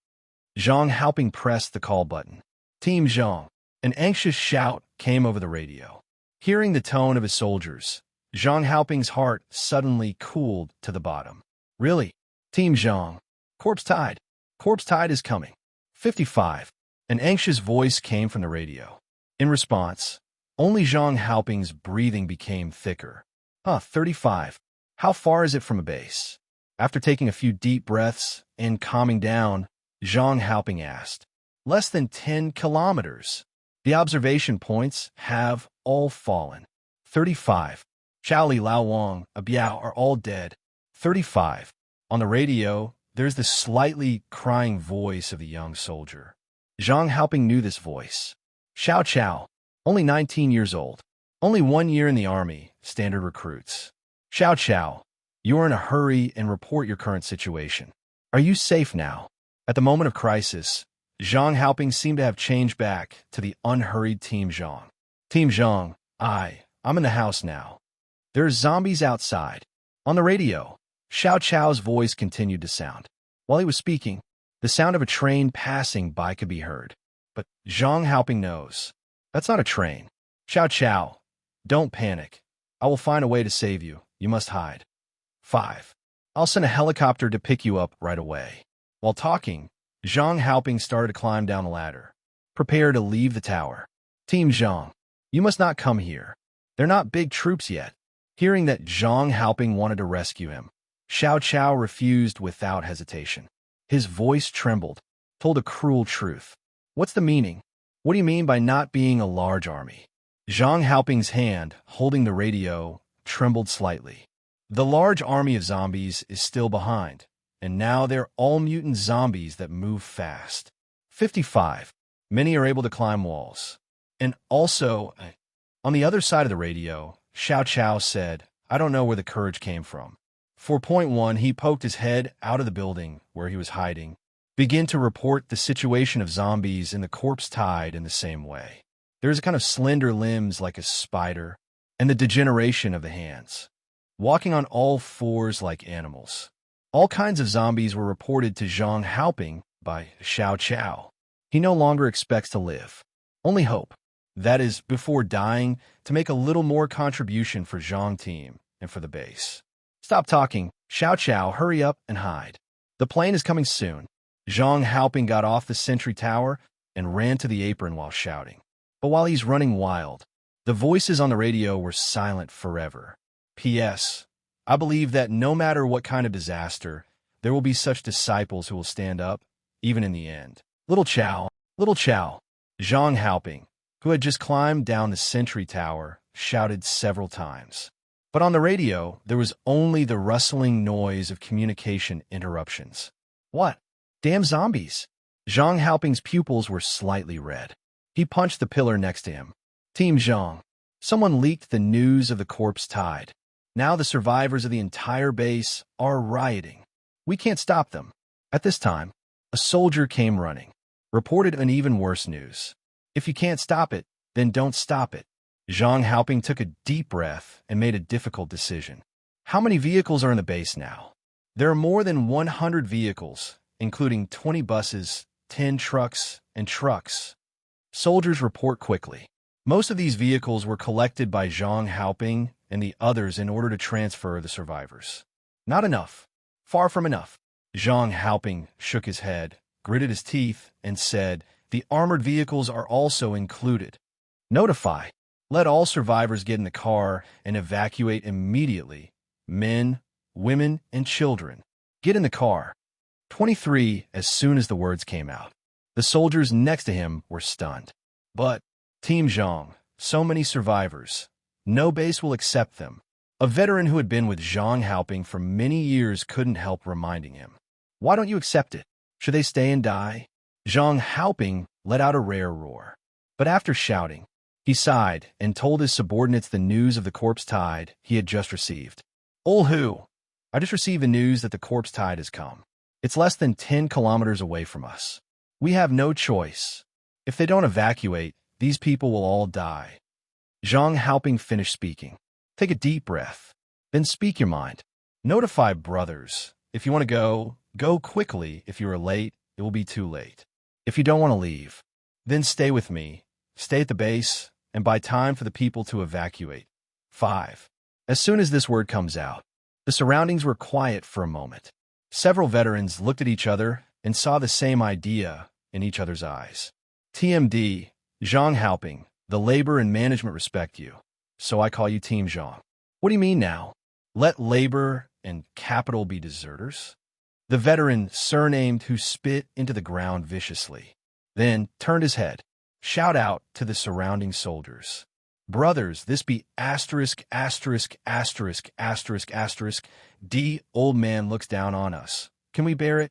Zhang Haoping pressed the call button. Team Zhang. An anxious shout came over the radio. Hearing the tone of his soldiers, Zhang Haoping's heart suddenly cooled to the bottom. Really? Team Zhang. Corpse tide. Corpse tide is coming. 55. An anxious voice came from the radio. In response, only Zhang Haoping's breathing became thicker. 35. How far is it from a base? After taking a few deep breaths and calming down, Zhang Haoping asked. Less than 10 kilometers. The observation points have all fallen. 35. Chao Li, Lao Wang, Biao are all dead. 35. On the radio, there's the slightly crying voice of the young soldier. Zhang Haoping knew this voice. Xiao Chao, only 19 years old. Only 1 year in the army, standard recruits. Xiao Chao, you are in a hurry and report your current situation. Are you safe now? At the moment of crisis, Zhang Haoping seemed to have changed back to the unhurried Team Zhang. Team Zhang, I'm in the house now. There are zombies outside. On the radio, Xiao Chao's voice continued to sound. While he was speaking, the sound of a train passing by could be heard. But Zhang Haoping knows. That's not a train. Xiao Chao, don't panic. I will find a way to save you. You must hide. 5. I'll send a helicopter to pick you up right away. While talking, Zhang Haoping started to climb down the ladder. Prepare to leave the tower. Team Zhang, you must not come here. They're not big troops yet. Hearing that Zhang Haoping wanted to rescue him, Xiao Chao refused without hesitation. His voice trembled, told a cruel truth. What's the meaning? What do you mean by not being a large army? Zhang Haoping's hand, holding the radio, trembled slightly. The large army of zombies is still behind, and now they're all mutant zombies that move fast. 55. Many are able to climb walls. And also, on the other side of the radio, Xiao Chao said, I don't know where the courage came from. 4.1, he poked his head out of the building where he was hiding, began to report the situation of zombies in the corpse tide in the same way. There's a kind of slender limbs like a spider, and the degeneration of the hands. Walking on all fours like animals. All kinds of zombies were reported to Zhang Haoping by Xiao Chao. He no longer expects to live. Only hope. That is, before dying, to make a little more contribution for Zhang team and for the base. Stop talking. Xiao Chao, hurry up and hide. The plane is coming soon. Zhang Haoping got off the sentry tower and ran to the apron while shouting. But while he's running wild, the voices on the radio were silent forever. P.S. I believe that no matter what kind of disaster, there will be such disciples who will stand up, even in the end. Little Chao, Zhang Haoping, who had just climbed down the sentry tower, shouted several times. But on the radio, there was only the rustling noise of communication interruptions. What? Damn zombies! Zhang Haoping's pupils were slightly red. He punched the pillar next to him. Team Zhang. Someone leaked the news of the corpse tide. Now the survivors of the entire base are rioting. We can't stop them. At this time, a soldier came running, reported an even worse news. If you can't stop it, then don't stop it. Zhang Haoping took a deep breath and made a difficult decision. How many vehicles are in the base now? There are more than 100 vehicles, including 20 buses, 10 trucks, and trucks. Soldiers report quickly. Most of these vehicles were collected by Zhang Haoping and the others in order to transfer the survivors. Not enough. Far from enough. Zhang Haoping shook his head, gritted his teeth, and said, the armored vehicles are also included. Notify. Let all survivors get in the car and evacuate immediately. Men, women, and children. Get in the car. 23, as soon as the words came out. The soldiers next to him were stunned. But, Team Zhang, so many survivors. No base will accept them. A veteran who had been with Zhang Haoping for many years couldn't help reminding him. Why don't you accept it? Should they stay and die? Zhang Haoping let out a rare roar. But after shouting, he sighed and told his subordinates the news of the corpse tide he had just received. Old who? I just received the news that the corpse tide has come. It's less than 10 kilometers away from us. We have no choice. If they don't evacuate, these people will all die. Zhang Haoping finished speaking. Take a deep breath. Then speak your mind. Notify brothers. If you want to go, go quickly. If you are late, it will be too late. If you don't want to leave, then stay with me. Stay at the base and buy time for the people to evacuate. 5. As soon as this word comes out, the surroundings were quiet for a moment. Several veterans looked at each other and saw the same idea in each other's eyes. TMD, Zhang Haoping, the labor and management respect you. So I call you Team Zhang. What do you mean now? Let labor and capital be deserters? The veteran surnamed who spit into the ground viciously, then turned his head. Shout out to the surrounding soldiers. Brothers, this be asterisk, asterisk, asterisk, asterisk, asterisk. D. Old man looks down on us. Can we bear it?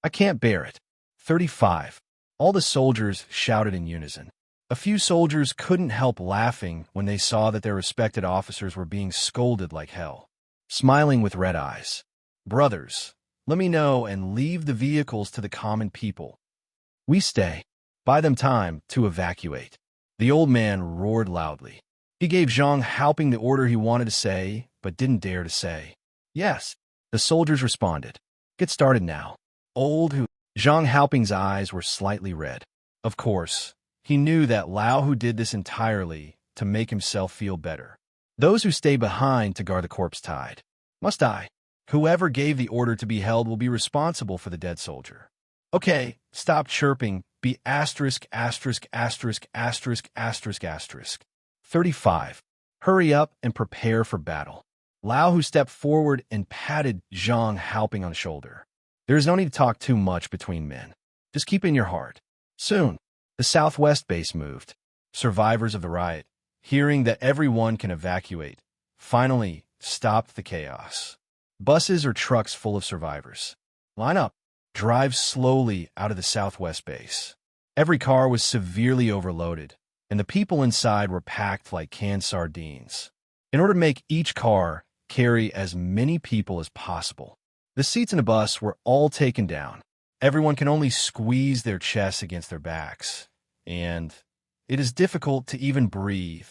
I can't bear it. 35. All the soldiers shouted in unison. A few soldiers couldn't help laughing when they saw that their respected officers were being scolded like hell. Smiling with red eyes. Brothers, let me know and leave the vehicles to the common people. We stay. Buy them time to evacuate. The old man roared loudly. He gave Zhang Haoping the order he wanted to say, but didn't dare to say. Yes. The soldiers responded. Get started now. Old who... Zhang Haoping's eyes were slightly red. Of course, he knew that Lao Hu did this entirely to make himself feel better. Those who stay behind to guard the corpse tide must die. Whoever gave the order to be held will be responsible for the dead soldier. Okay, stop chirping. Be asterisk, asterisk, asterisk, asterisk, asterisk, asterisk. 35. Hurry up and prepare for battle. Lao Hu stepped forward and patted Zhang Haoping on the shoulder. There is no need to talk too much between men. Just keep in your heart. Soon, the southwest base moved. Survivors of the riot, hearing that everyone can evacuate, finally stopped the chaos. Buses or trucks full of survivors. Line up. Drive slowly out of the southwest base. Every car was severely overloaded, and the people inside were packed like canned sardines. In order to make each car carry as many people as possible, the seats in a bus were all taken down. Everyone can only squeeze their chests against their backs, and it is difficult to even breathe.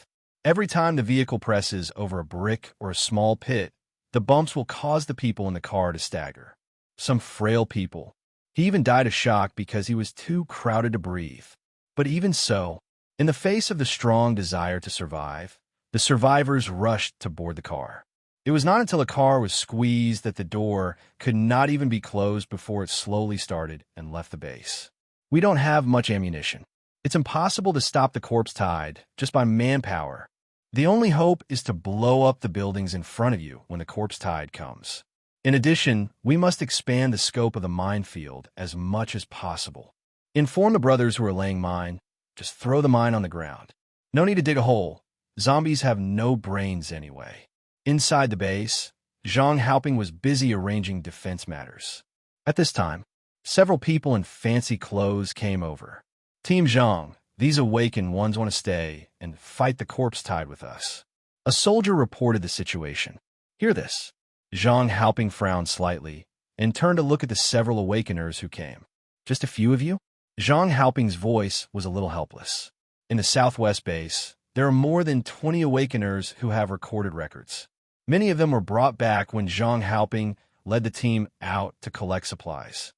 Every time the vehicle presses over a brick or a small pit, the bumps will cause the people in the car to stagger. Some frail people. He even died of shock because he was too crowded to breathe. But even so, in the face of the strong desire to survive, the survivors rushed to board the car. It was not until the car was squeezed that the door could not even be closed before it slowly started and left the base. We don't have much ammunition. It's impossible to stop the corpse tide just by manpower. The only hope is to blow up the buildings in front of you when the corpse tide comes. In addition, we must expand the scope of the minefield as much as possible. Inform the brothers who are laying mine. Just throw the mine on the ground. No need to dig a hole. Zombies have no brains anyway. Inside the base, Zhang Haoping was busy arranging defense matters. At this time, several people in fancy clothes came over. Team Zhang, these awakened ones want to stay and fight the corpse tide with us. A soldier reported the situation. Hear this. Zhang Haoping frowned slightly and turned to look at the several awakeners who came. Just a few of you? Zhang Haoping's voice was a little helpless. In the southwest base, there are more than 20 awakeners who have recorded records. Many of them were brought back when Zhang Haoping led the team out to collect supplies.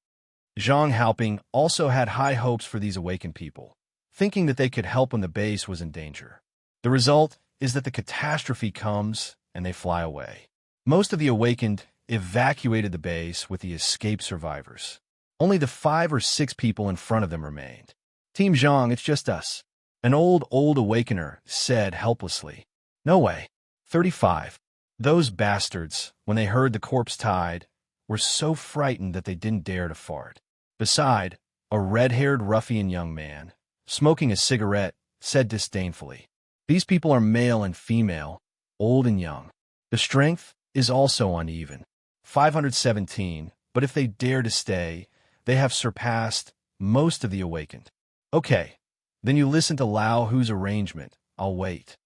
Zhang Haoping also had high hopes for these awakened people, thinking that they could help when the base was in danger. The result is that the catastrophe comes and they fly away. Most of the awakened evacuated the base with the escaped survivors. Only the 5 or 6 people in front of them remained. Team Zhang, it's just us. An old awakener said helplessly. No way. 35. Those bastards, when they heard the corpse tide, were so frightened that they didn't dare to fart. Beside, a red-haired ruffian young man, smoking a cigarette, said disdainfully, These people are male and female, old and young. The strength is also uneven. 517, but if they dare to stay, they have surpassed most of the awakened. Okay, then you listen to Lao Hu's arrangement. I'll wait.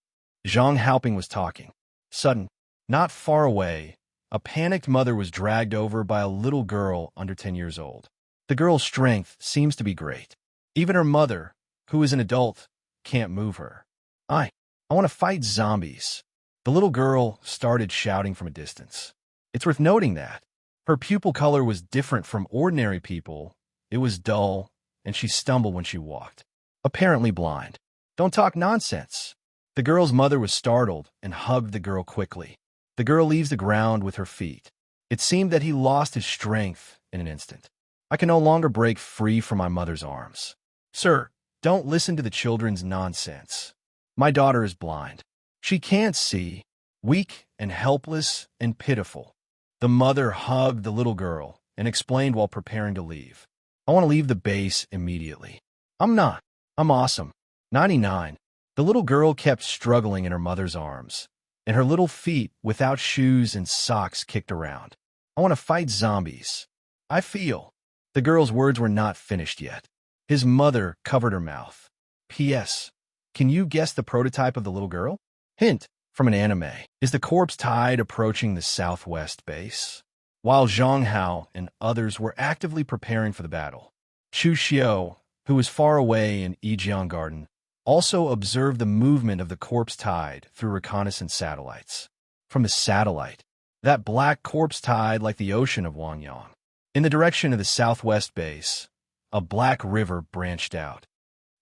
Zhang Haoping was talking. Sudden, not far away, a panicked mother was dragged over by a little girl under 10 years old. The girl's strength seems to be great. Even her mother, who is an adult, can't move her. I want to fight zombies. The little girl started shouting from a distance. It's worth noting that her pupil color was different from ordinary people. It was dull, and she stumbled when she walked. Apparently blind. Don't talk nonsense. The girl's mother was startled and hugged the girl quickly. The girl leaves the ground with her feet. It seemed that he lost his strength in an instant. I can no longer break free from my mother's arms. Sir, don't listen to the children's nonsense. My daughter is blind. She can't see, weak and helpless and pitiful. The mother hugged the little girl and explained while preparing to leave. I want to leave the base immediately. I'm not. I'm awesome. 99. The little girl kept struggling in her mother's arms, and her little feet without shoes and socks kicked around. I want to fight zombies. I feel. The girl's words were not finished yet. His mother covered her mouth. P.S. Can you guess the prototype of the little girl? Hint from an anime. Is the corpse tide approaching the southwest base? While Zhang Hao and others were actively preparing for the battle, Chu Xiu, who was far away in Yijiang Garden, also observed the movement of the corpse tide through reconnaissance satellites. From the satellite, that black corpse tide like the ocean of Wangyang. In the direction of the southwest base, a black river branched out.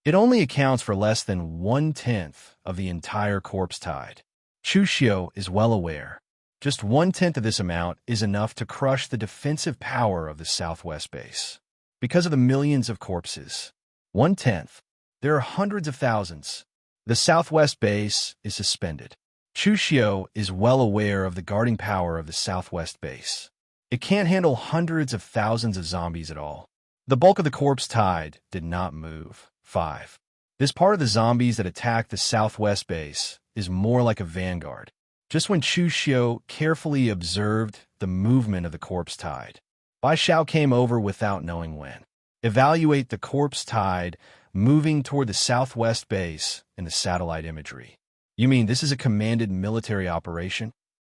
It only accounts for less than 1/10 of the entire corpse tide. Chu Xiu is well aware. Just 1/10 of this amount is enough to crush the defensive power of the southwest base. Because of the millions of corpses, 1/10, there are hundreds of thousands. The southwest base is suspended. Chu Xiu is well aware of the guarding power of the southwest base. It can't handle hundreds of thousands of zombies at all. The bulk of the corpse tide did not move. 5. This part of the zombies that attacked the southwest base is more like a vanguard. Just when Chu Xiu carefully observed the movement of the corpse tide, Bai Xiao came over without knowing when. Evaluate the corpse tide moving toward the southwest base in the satellite imagery. You mean this is a commanded military operation?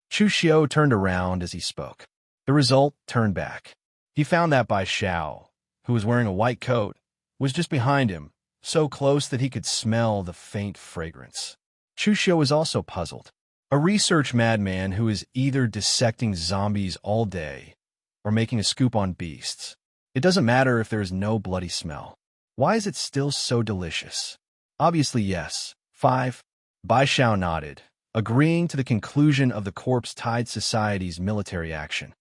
Chu Xiu turned around as he spoke. The result turned back. He found that Bai Xiao, who was wearing a white coat, was just behind him, so close that he could smell the faint fragrance. Chu Xiu was also puzzled. A research madman who is either dissecting zombies all day or making a scoop on beasts. It doesn't matter if there is no bloody smell. Why is it still so delicious? Obviously, yes. 5. Bai Xiao nodded, agreeing to the conclusion of the Corpse Tide Society's military action,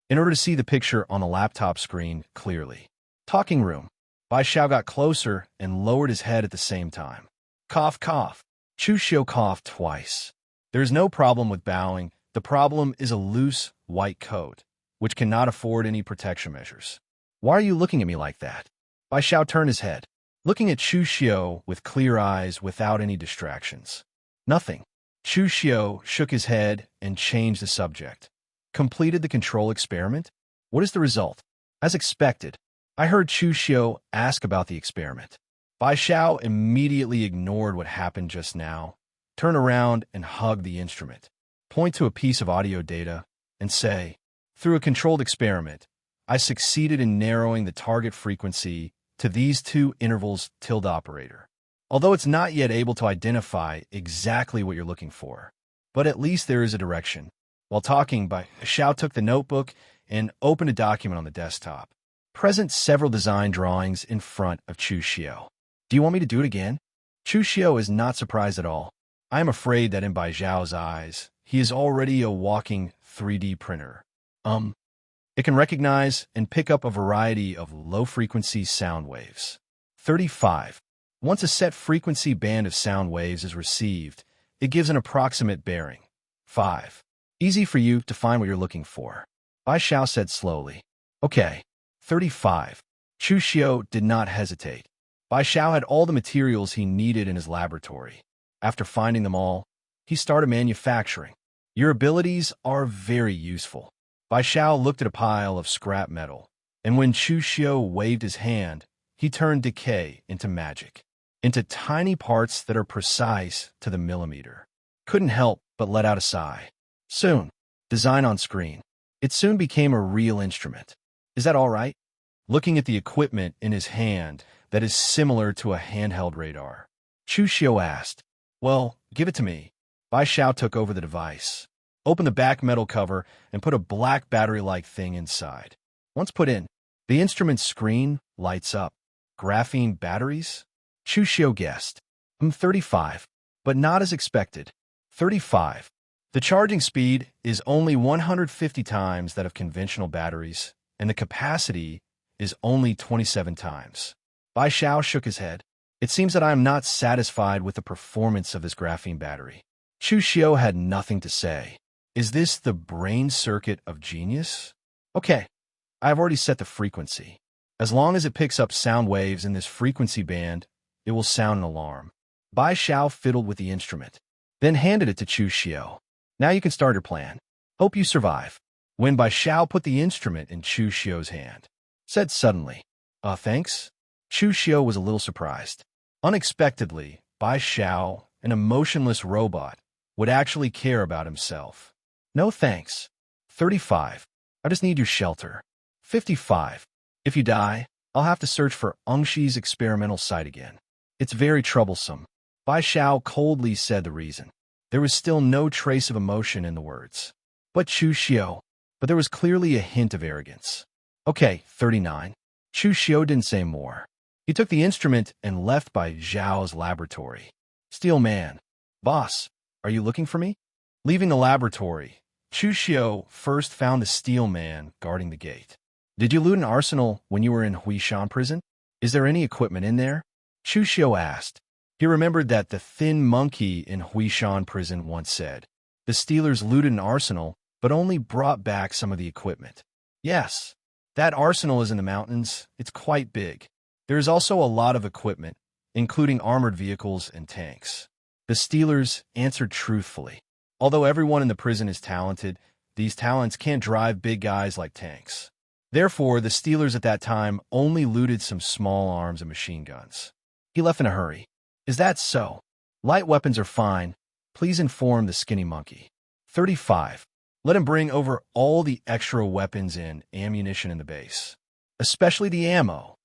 in order to see the picture on the laptop screen clearly. Talking room. Bai Xiao got closer and lowered his head at the same time. Cough, cough. Chu Xiu coughed twice. There is no problem with bowing. The problem is a loose, white coat, which cannot afford any protection measures. Why are you looking at me like that? Bai Xiao turned his head, looking at Chu Xiu with clear eyes without any distractions. Nothing. Chu Xiu shook his head and changed the subject. Completed the control experiment? What is the result? As expected, I heard Chu Xiu ask about the experiment. Bai Xiao immediately ignored what happened just now, turn around and hug the instrument, point to a piece of audio data, and say, through a controlled experiment, I succeeded in narrowing the target frequency to these two intervals tilde operator. Although it's not yet able to identify exactly what you're looking for, but at least there is a direction. While talking, Bai Xiao took the notebook and opened a document on the desktop. Present several design drawings in front of Chu Xiu. Do you want me to do it again? Chu Xiu is not surprised at all. I am afraid that in Bai Xiao's eyes, he is already a walking 3D printer. It can recognize and pick up a variety of low-frequency sound waves. 35. Once a set frequency band of sound waves is received, it gives an approximate bearing. 5. Easy for you to find what you're looking for. Bai Xiao said slowly. Okay. 35. Chu Xiu did not hesitate. Bai Xiao had all the materials he needed in his laboratory. After finding them all, he started manufacturing. Your abilities are very useful. Bai Xiao looked at a pile of scrap metal, and when Chu Xiu waved his hand, he turned decay into magic, into tiny parts that are precise to the millimeter. Couldn't help but let out a sigh. Soon, design on screen. It soon became a real instrument. Is that all right? Looking at the equipment in his hand that is similar to a handheld radar, Chu Xiu asked, Well, give it to me. Bai Xiao took over the device, opened the back metal cover, and put a black battery-like thing inside. Once put in, the instrument's screen lights up. Graphene batteries? Chu Xiu guessed. 35, but not as expected. 35. The charging speed is only 150 times that of conventional batteries, and the capacity is only 27 times. Bai Xiao shook his head. It seems that I am not satisfied with the performance of this graphene battery. Chu Xiu had nothing to say. Is this the brain circuit of genius? Okay, I have already set the frequency. As long as it picks up sound waves in this frequency band, it will sound an alarm. Bai Xiao fiddled with the instrument, then handed it to Chu Xiu. Now you can start your plan. Hope you survive. When Bai Xiao put the instrument in Chu Xiu's hand, said suddenly, Thanks? Chu Xiu was a little surprised. Unexpectedly, Bai Xiao, an emotionless robot, would actually care about himself. No thanks. 35. I just need your shelter. 55. If you die, I'll have to search for Ungshi's experimental site again. It's very troublesome. Bai Xiao coldly said the reason. There was still no trace of emotion in the words. But there was clearly a hint of arrogance. Okay, 39. Chu Xiu didn't say more. He took the instrument and left Bai Xiao's laboratory. Steel Man. Boss, are you looking for me? Leaving the laboratory, Chu Xiu first found the Steel Man guarding the gate. Did you loot an arsenal when you were in Huishan prison? Is there any equipment in there? Chu Xiu asked. He remembered that the thin monkey in Huishan prison once said, the Stealers looted an arsenal, but only brought back some of the equipment. Yes, that arsenal is in the mountains. It's quite big. There is also a lot of equipment, including armored vehicles and tanks. The Stealers answered truthfully. Although everyone in the prison is talented, these talents can't drive big guys like tanks. Therefore, the Stealers at that time only looted some small arms and machine guns. He left in a hurry. Is that so? Light weapons are fine. Please inform the skinny monkey. 35. Let him bring over all the extra weapons and ammunition in the base, especially the ammo,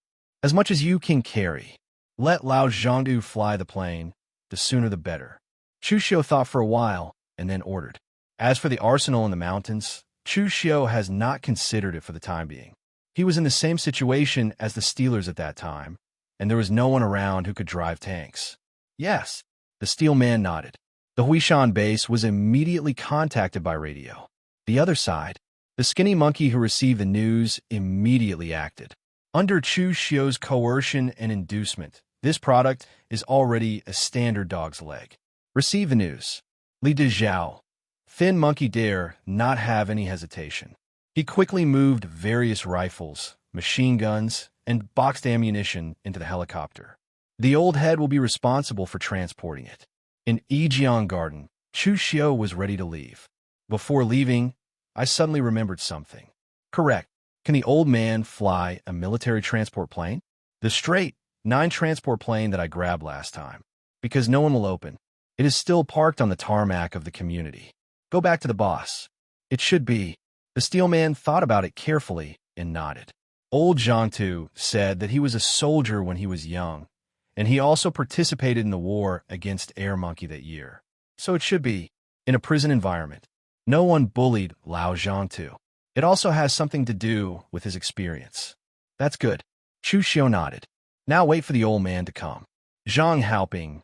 as much as you can carry. Let Lao Zhangdu fly the plane. The sooner the better. Chu Xiu thought for a while and then ordered. As for the arsenal in the mountains, Chu Xiu has not considered it for the time being. He was in the same situation as the Stealers at that time, and there was no one around who could drive tanks. Yes, the Steel Man nodded. The Huishan base was immediately contacted by radio. The other side, the skinny monkey who received the news immediately acted. Under Chu Xiu's coercion and inducement, this product is already a standard dog's leg. Receive the news. Li Dezhao. Thin monkey dare not have any hesitation. He quickly moved various rifles, machine guns, and boxed ammunition into the helicopter. The old head will be responsible for transporting it. In Yijiang Garden, Chu Xiu was ready to leave. Before leaving, I suddenly remembered something. Correct. Can the old man fly a military transport plane? The straight 9 transport plane that I grabbed last time. Because no one will open. It is still parked on the tarmac of the community. Go back to the boss. It should be. The Steel Man thought about it carefully and nodded. Old Zhangtu said that he was a soldier when he was young, and he also participated in the war against Air Monkey that year. So it should be. In a prison environment. No one bullied Lao Zhangtu. It also has something to do with his experience. That's good. Chu Xiu nodded. Now wait for the old man to come. Zhang Haoping.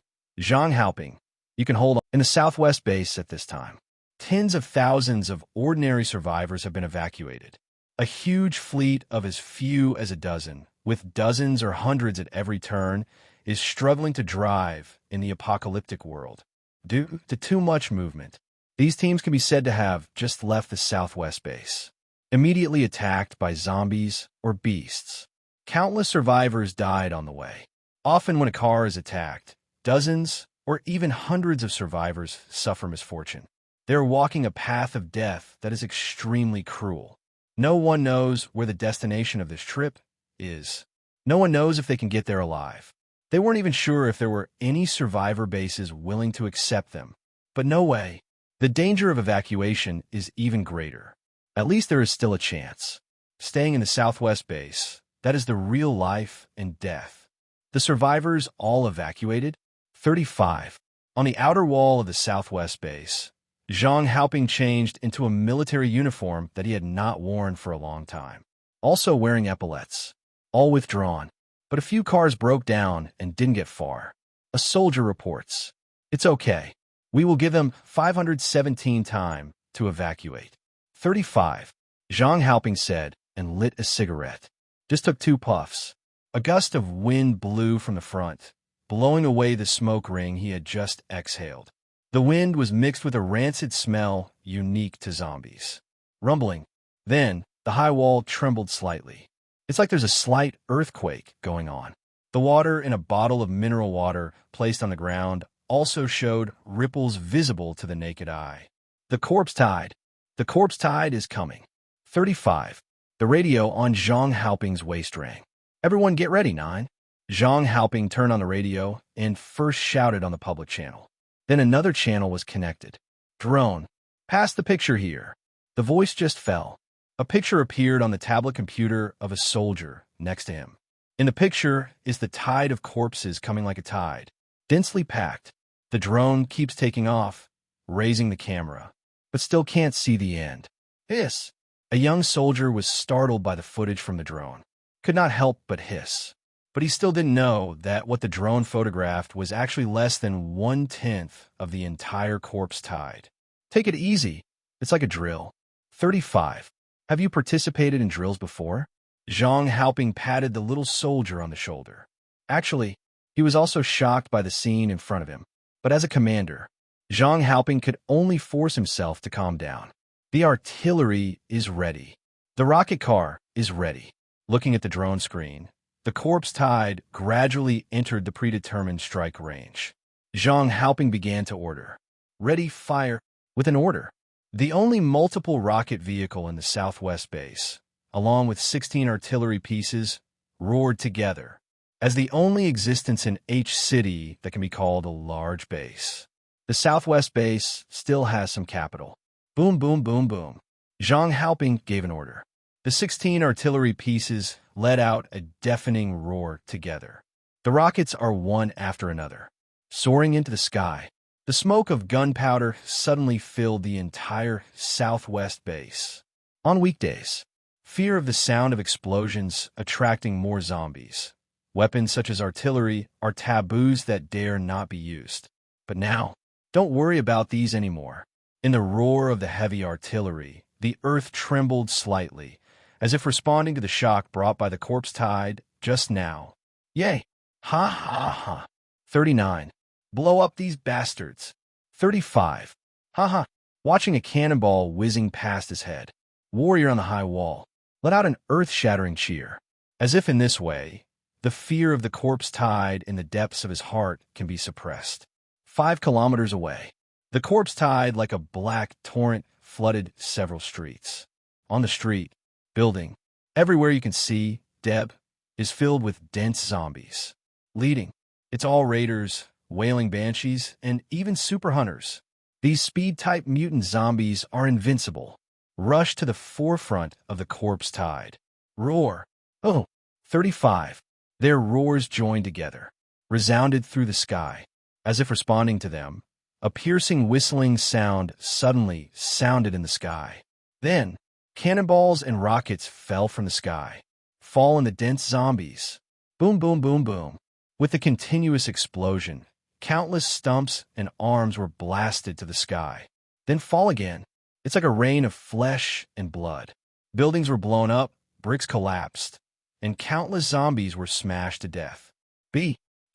You can hold on in the southwest base at this time. Tens of thousands of ordinary survivors have been evacuated. A huge fleet of as few as a dozen, with dozens or hundreds at every turn, is struggling to drive in the apocalyptic world due to too much movement. These teams can be said to have just left the Southwest base, immediately attacked by zombies or beasts. Countless survivors died on the way. Often when a car is attacked, dozens or even hundreds of survivors suffer misfortune. They are walking a path of death that is extremely cruel. No one knows where the destination of this trip is. No one knows if they can get there alive. They weren't even sure if there were any survivor bases willing to accept them. But no way. The danger of evacuation is even greater. At least there is still a chance. Staying in the Southwest base, that is the real life and death. The survivors all evacuated? 35. On the outer wall of the Southwest base, Zhang Haoping changed into a military uniform that he had not worn for a long time. Also wearing epaulets. All withdrawn. But a few cars broke down and didn't get far. A soldier reports, "It's okay. We will give them 517 time to evacuate." 35. Zhang Haoping said and lit a cigarette. Just took 2 puffs. A gust of wind blew from the front, blowing away the smoke ring he had just exhaled. The wind was mixed with a rancid smell unique to zombies. Rumbling. Then, the high wall trembled slightly. It's like there's a slight earthquake going on. The water in a bottle of mineral water placed on the ground also showed ripples visible to the naked eye. The corpse tide. The corpse tide is coming. 35. The radio on Zhang Haoping's waist rang. "Everyone get ready, 9. Zhang Haoping turned on the radio and first shouted on the public channel. Then another channel was connected. "Drone, pass the picture here." The voice just fell. A picture appeared on the tablet computer of a soldier next to him. In the picture is the tide of corpses coming like a tide, densely packed. The drone keeps taking off, raising the camera, but still can't see the end. Hiss! A young soldier was startled by the footage from the drone. Could not help but hiss. But he still didn't know that what the drone photographed was actually less than 1/10 of the entire corpse tide. Take it easy. It's like a drill. 35. Have you participated in drills before? Zhang Haoping patted the little soldier on the shoulder. Actually, he was also shocked by the scene in front of him. But as a commander, Zhang Haoping could only force himself to calm down. The artillery is ready. The rocket car is ready. Looking at the drone screen, the corpse tide gradually entered the predetermined strike range. Zhang Haoping began to order. "Ready, fire," with an order. The only multiple rocket vehicle in the Southwest base, along with 16 artillery pieces, roared together, as the only existence in H City that can be called a large base. The Southwest base still has some capital. Boom, boom, boom, boom. Zhang Haoping gave an order. The 16 artillery pieces let out a deafening roar together. The rockets are one after another, soaring into the sky. The smoke of gunpowder suddenly filled the entire Southwest base. On weekdays, fear of the sound of explosions attracting more zombies. Weapons such as artillery are taboos that dare not be used. But now, don't worry about these anymore. In the roar of the heavy artillery, the earth trembled slightly, as if responding to the shock brought by the corpse tide just now. Yay! Ha ha ha! 39. Blow up these bastards. 35. Haha. Watching a cannonball whizzing past his head. Warrior on the high wall let out an earth-shattering cheer. As if in this way, the fear of the corpse tide in the depths of his heart can be suppressed. 5 kilometers away, the corpse tide like a black torrent flooded several streets. On the street, building, everywhere you can see, Deb, is filled with dense zombies. Leading, it's all raiders, wailing banshees, and even super hunters. These speed-type mutant zombies are invincible. Rush to the forefront of the corpse tide. Roar. Oh, 35. Their roars joined together, resounded through the sky. As if responding to them, a piercing whistling sound suddenly sounded in the sky. Then, cannonballs and rockets fell from the sky. Fall on the dense zombies. Boom, boom, boom, boom. With the continuous explosion, countless stumps and arms were blasted to the sky, then fall again. It's like a rain of flesh and blood. Buildings were blown up, bricks collapsed, and countless zombies were smashed to death.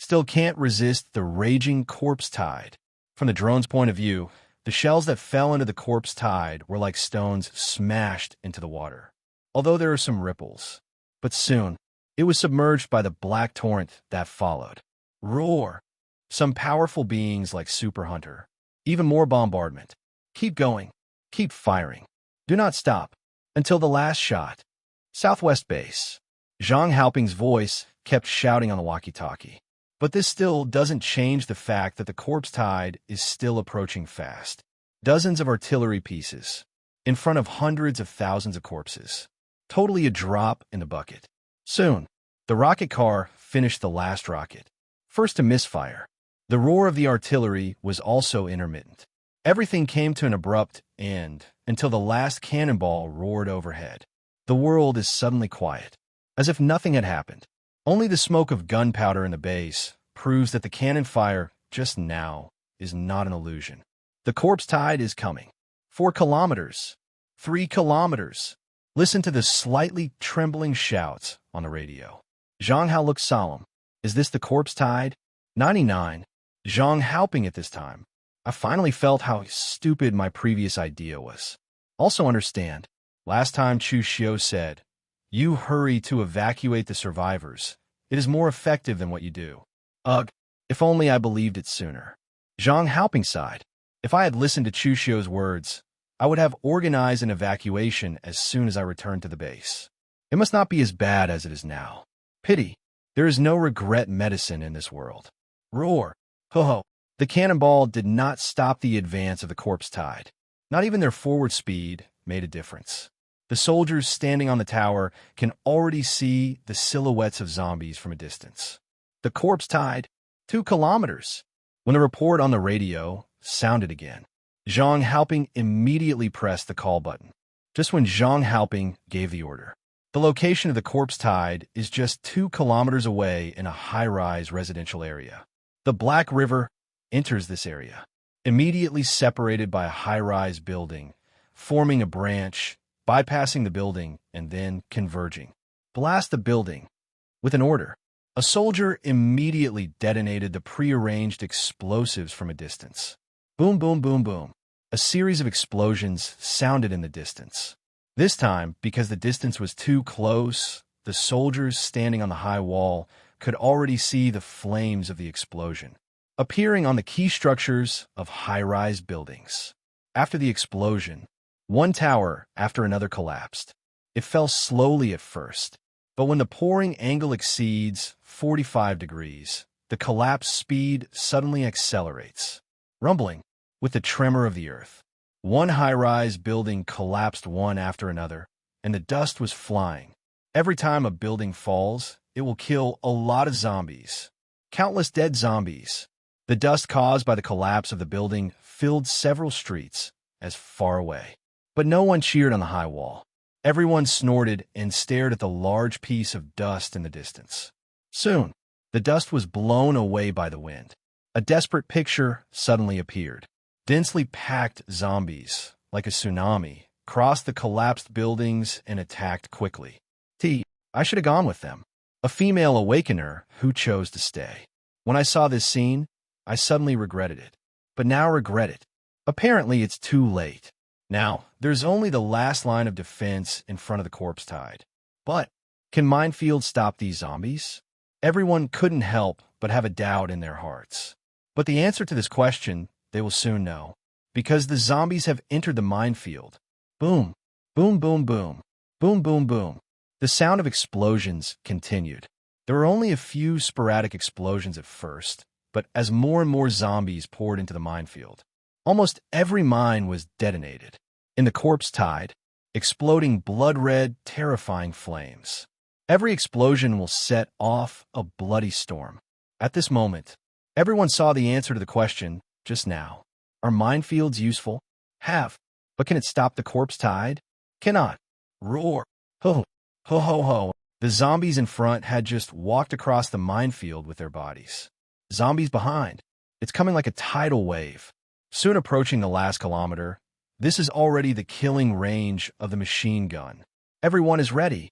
still can't resist the raging corpse tide. From the drone's point of view, the shells that fell into the corpse tide were like stones smashed into the water, although there are some ripples. But soon, it was submerged by the black torrent that followed. Roar! Some powerful beings like Super Hunter. Even more bombardment. Keep going. Keep firing. Do not stop. Until the last shot. Southwest Base. Zhang Haoping's voice kept shouting on the walkie-talkie. But this still doesn't change the fact that the corpse tide is still approaching fast. Dozens of artillery pieces, in front of hundreds of thousands of corpses. Totally a drop in the bucket. Soon, the rocket car finished the last rocket. First to misfire. The roar of the artillery was also intermittent. Everything came to an abrupt end until the last cannonball roared overhead. The world is suddenly quiet, as if nothing had happened. Only the smoke of gunpowder in the base proves that the cannon fire just now is not an illusion. The corpse tide is coming. 4 kilometers. 3 kilometers. Listen to the slightly trembling shouts on the radio. Zhang Hao looked solemn. Is this the corpse tide? 99. Zhang Haoping at this time. I finally felt how stupid my previous idea was. Also understand, last time Chu Xiu said, you hurry to evacuate the survivors. It is more effective than what you do. Ugh, if only I believed it sooner. Zhang Haoping sighed. If I had listened to Chu Xiu's words, I would have organized an evacuation as soon as I returned to the base. It must not be as bad as it is now. Pity. There is no regret medicine in this world. Roar. Ho-ho. The cannonball did not stop the advance of the corpse tide. Not even their forward speed made a difference. The soldiers standing on the tower can already see the silhouettes of zombies from a distance. The corpse tide, 2 kilometers. When the report on the radio sounded again, Zhang Haoping immediately pressed the call button. Just when Zhang Haoping gave the order. The location of the corpse tide is just 2 kilometers away in a high-rise residential area. The Black River enters this area, immediately separated by a high-rise building, forming a branch, bypassing the building, and then converging. Blast the building. With an order, a soldier immediately detonated the prearranged explosives from a distance. Boom, boom, boom, boom. A series of explosions sounded in the distance. This time, because the distance was too close, the soldiers standing on the high wall could already see the flames of the explosion, appearing on the key structures of high-rise buildings. After the explosion, one tower after another collapsed. It fell slowly at first, but when the pouring angle exceeds 45 degrees, the collapse speed suddenly accelerates, rumbling with the tremor of the earth. One high-rise building collapsed one after another, and the dust was flying. Every time a building falls, it will kill a lot of zombies. Countless dead zombies. The dust caused by the collapse of the building filled several streets as far away. But no one cheered on the high wall. Everyone snorted and stared at the large piece of dust in the distance. Soon, the dust was blown away by the wind. A desperate picture suddenly appeared. Densely packed zombies, like a tsunami, crossed the collapsed buildings and attacked quickly. I should have gone with them. A female awakener who chose to stay. When I saw this scene, I suddenly regretted it. But now regret it. Apparently, it's too late. Now, there's only the last line of defense in front of the corpse tide. But, can minefields stop these zombies? Everyone couldn't help but have a doubt in their hearts. But the answer to this question, they will soon know. Because the zombies have entered the minefield. Boom, boom, boom, boom, boom, boom, boom. The sound of explosions continued. There were only a few sporadic explosions at first, but as more and more zombies poured into the minefield, almost every mine was detonated. In the corpse tide, exploding blood-red, terrifying flames. Every explosion will set off a bloody storm. At this moment, everyone saw the answer to the question just now. Are minefields useful? Have. But can it stop the corpse tide? Cannot. Roar. Ho. Ho ho ho. The zombies in front had just walked across the minefield with their bodies. Zombies behind. It's coming like a tidal wave. Soon approaching the last kilometer, this is already the killing range of the machine gun. Everyone is ready.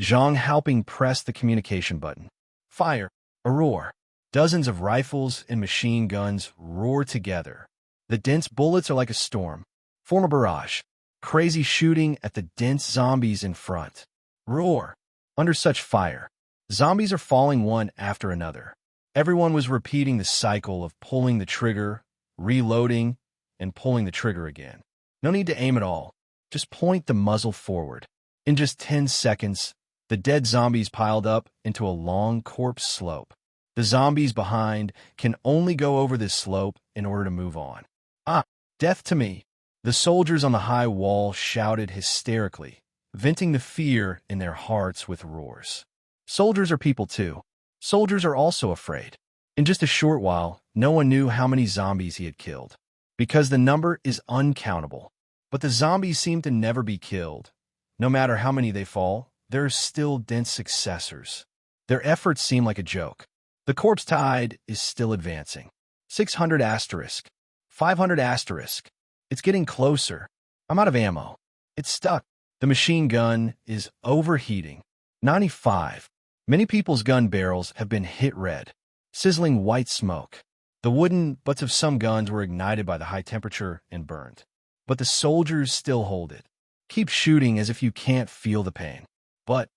Zhang Haoping pressed the communication button. Fire. A roar. Dozens of rifles and machine guns roar together. The dense bullets are like a storm. Form a barrage. Crazy shooting at the dense zombies in front. Roar. Under such fire, zombies are falling one after another. Everyone was repeating the cycle of pulling the trigger, reloading, and pulling the trigger again. No need to aim at all. Just point the muzzle forward. In just 10 seconds, the dead zombies piled up into a long corpse slope. The zombies behind can only go over this slope in order to move on. Ah, death to me! The soldiers on the high wall shouted hysterically, venting the fear in their hearts with roars. Soldiers are people too. Soldiers are also afraid. In just a short while, no one knew how many zombies he had killed, because the number is uncountable. But the zombies seem to never be killed. No matter how many they fall, there are still dense successors. Their efforts seem like a joke. The corpse tide is still advancing. 600 asterisk. 500 asterisk. It's getting closer. I'm out of ammo. It's stuck. The machine gun is overheating. 95. Many people's gun barrels have been hit red. Sizzling white smoke. The wooden butts of some guns were ignited by the high temperature and burned. But the soldiers still hold it. Keep shooting as if you can't feel the pain. But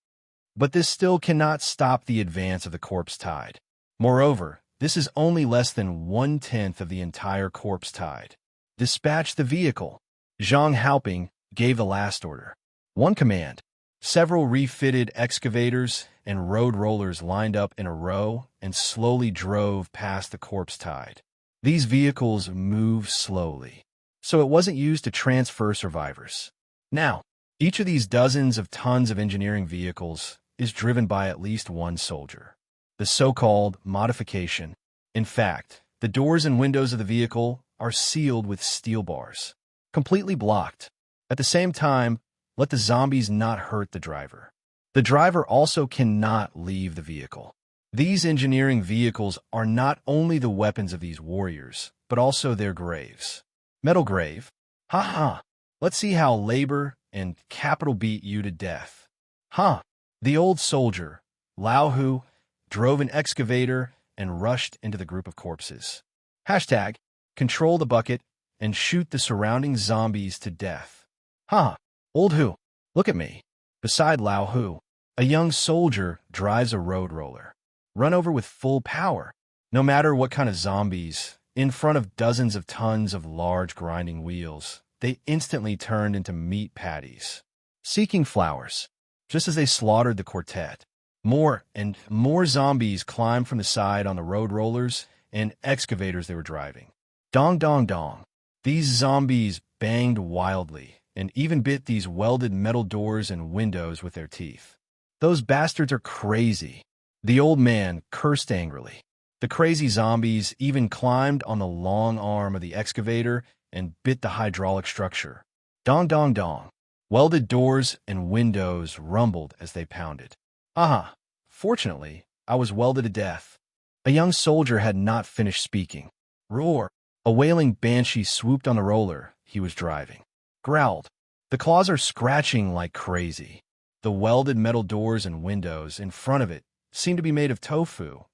this still cannot stop the advance of the corpse tide. Moreover, this is only less than 1/10 of the entire corpse tide. Dispatch the vehicle. Zhang Haoping gave the last order. One command. Several refitted excavators and road rollers lined up in a row and slowly drove past the corpse tide. These vehicles move slowly, so it wasn't used to transfer survivors. Now, each of these dozens of tons of engineering vehicles is driven by at least one soldier. The so-called modification. In fact, the doors and windows of the vehicle are sealed with steel bars, completely blocked. At the same time, let the zombies not hurt the driver. The driver also cannot leave the vehicle. These engineering vehicles are not only the weapons of these warriors, but also their graves. Metal grave? Ha ha! Let's see how labor and capital beat you to death. Ha! The old soldier, Lao Hu, drove an excavator and rushed into the group of corpses. Hashtag, control the bucket and shoot the surrounding zombies to death. Ha! Old Hu, look at me. Beside Lao Hu, a young soldier drives a road roller. Run over with full power. No matter what kind of zombies, in front of dozens of tons of large grinding wheels, they instantly turned into meat patties. Seeking flowers. Just as they slaughtered the quartet, more and more zombies climbed from the side on the road rollers and excavators they were driving. Dong dong dong. These zombies banged wildly and even bit these welded metal doors and windows with their teeth. Those bastards are crazy. The old man cursed angrily. The crazy zombies even climbed on the long arm of the excavator and bit the hydraulic structure. Dong dong dong. Welded doors and windows rumbled as they pounded. Aha! Fortunately, I was welded to death. A young soldier had not finished speaking. Roar! A wailing banshee swooped on the roller he was driving. Growled. The claws are scratching like crazy. The welded metal doors and windows in front of it seemed to be made of tofu,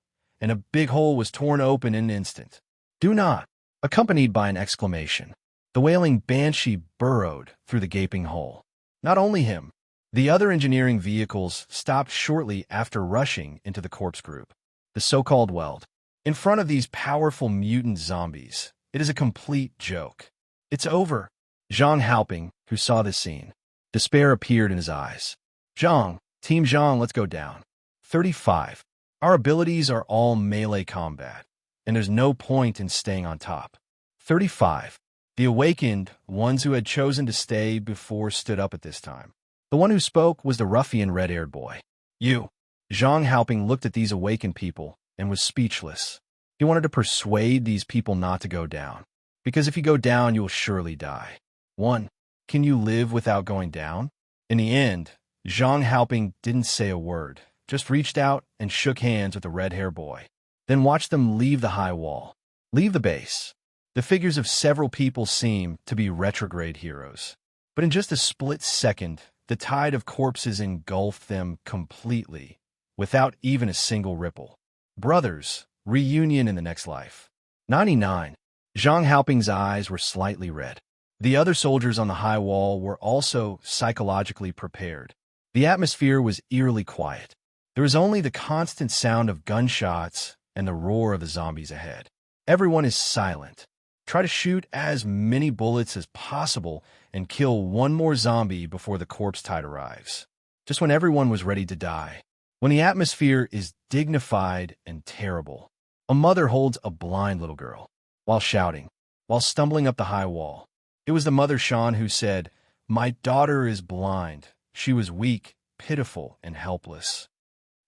and a big hole was torn open in an instant. Do not! Accompanied by an exclamation. The wailing banshee burrowed through the gaping hole. Not only him, the other engineering vehicles stopped shortly after rushing into the corpse group. The so-called weld. In front of these powerful mutant zombies, it is a complete joke. It's over. Zhang Haoping, who saw this scene. Despair appeared in his eyes. Zhang, Team Zhang, let's go down. 35. Our abilities are all melee combat, and there's no point in staying on top. 35. The awakened ones who had chosen to stay before stood up at this time. The one who spoke was the ruffian red-haired boy. You. Zhang Haoping looked at these awakened people and was speechless. He wanted to persuade these people not to go down, because if you go down, you'll surely die. 1. Can you live without going down? In the end, Zhang Haoping didn't say a word, just reached out and shook hands with the red-haired boy. Then watched them leave the high wall, leave the base. The figures of several people seemed to be retrograde heroes. But in just a split second, the tide of corpses engulfed them completely, without even a single ripple. Brothers, reunion in the next life. 99. Zhang Haoping's eyes were slightly red. The other soldiers on the high wall were also psychologically prepared. The atmosphere was eerily quiet. There was only the constant sound of gunshots and the roar of the zombies ahead. Everyone is silent. Try to shoot as many bullets as possible and kill one more zombie before the corpse tide arrives. Just when everyone was ready to die. When the atmosphere is dignified and terrible, a mother holds a blind little girl while shouting, while stumbling up the high wall. It was the mother Sean who said, "My daughter is blind." She was weak, pitiful, and helpless.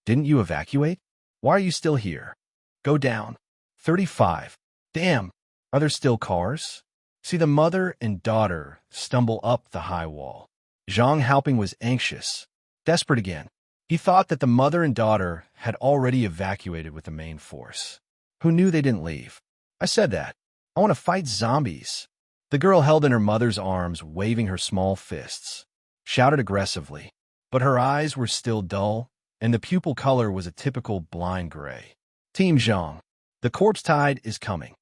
Didn't you evacuate? Why are you still here? Go down. 35. Damn, are there still cars? See the mother and daughter stumble up the high wall. Zhang Haoping was anxious, desperate again. He thought that the mother and daughter had already evacuated with the main force. Who knew they didn't leave? I said that. I want to fight zombies. The girl held in her mother's arms, waving her small fists, shouted aggressively, but her eyes were still dull, and the pupil color was a typical blind gray. Team Zhang, the corpse tide is coming.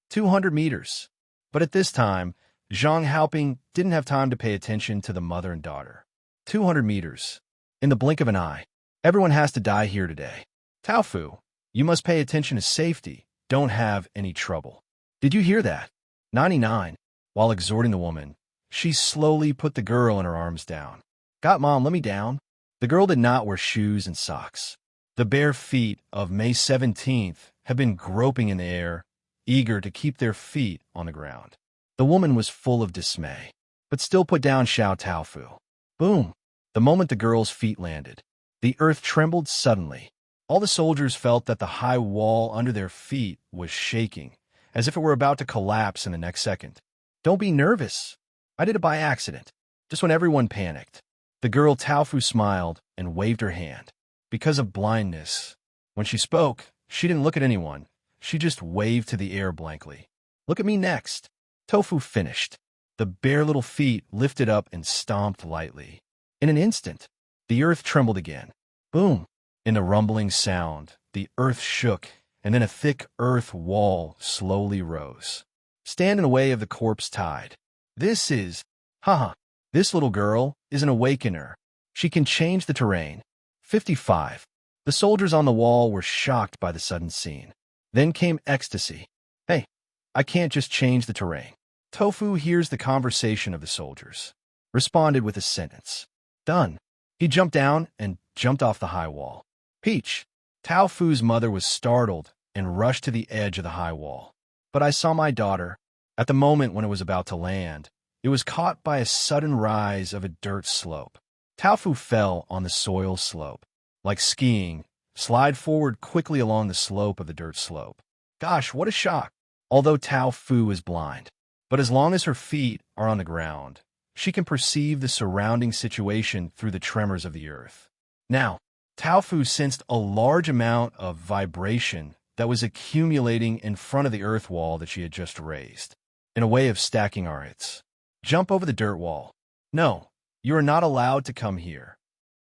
200 meters. But at this time, Zhang Haoping didn't have time to pay attention to the mother and daughter. 200 meters. In the blink of an eye. Everyone has to die here today. Tao Fu, you must pay attention to safety. Don't have any trouble. Did you hear that? 99. While exhorting the woman, she slowly put the girl in her arms down. Got Mom, let me down. The girl did not wear shoes and socks. The bare feet of May 17th had been groping in the air, eager to keep their feet on the ground. The woman was full of dismay, but still put down Xiao Tao Fu. Boom! The moment the girl's feet landed, the earth trembled suddenly. All the soldiers felt that the high wall under their feet was shaking, as if it were about to collapse in the next second. Don't be nervous. I did it by accident. Just when everyone panicked, the girl Tao Fu smiled and waved her hand. Because of blindness, when she spoke, she didn't look at anyone. She just waved to the air blankly. Look at me next. Tofu finished. The bare little feet lifted up and stomped lightly. In an instant, the earth trembled again. Boom! In the rumbling sound, the earth shook, and then a thick earth wall slowly rose. Stand in the way of the corpse tide. This little girl is an awakener. She can change the terrain. 55. The soldiers on the wall were shocked by the sudden scene. Then came ecstasy. Hey, I can't just change the terrain. Tofu hears the conversation of the soldiers. Responded with a sentence. Done. He jumped down and jumped off the high wall. Peach. Tao Fu's mother was startled and rushed to the edge of the high wall. But I saw my daughter. At the moment when it was about to land, it was caught by a sudden rise of a dirt slope. Tao Fu fell on the soil slope. Like skiing, slide forward quickly along the slope of the dirt slope. Gosh, what a shock. Although Tao Fu is blind. But as long as her feet are on the ground, she can perceive the surrounding situation through the tremors of the earth. Now, Tao Fu sensed a large amount of vibration that was accumulating in front of the earth wall that she had just raised, in a way of stacking our hits. Jump over the dirt wall. No, you are not allowed to come here.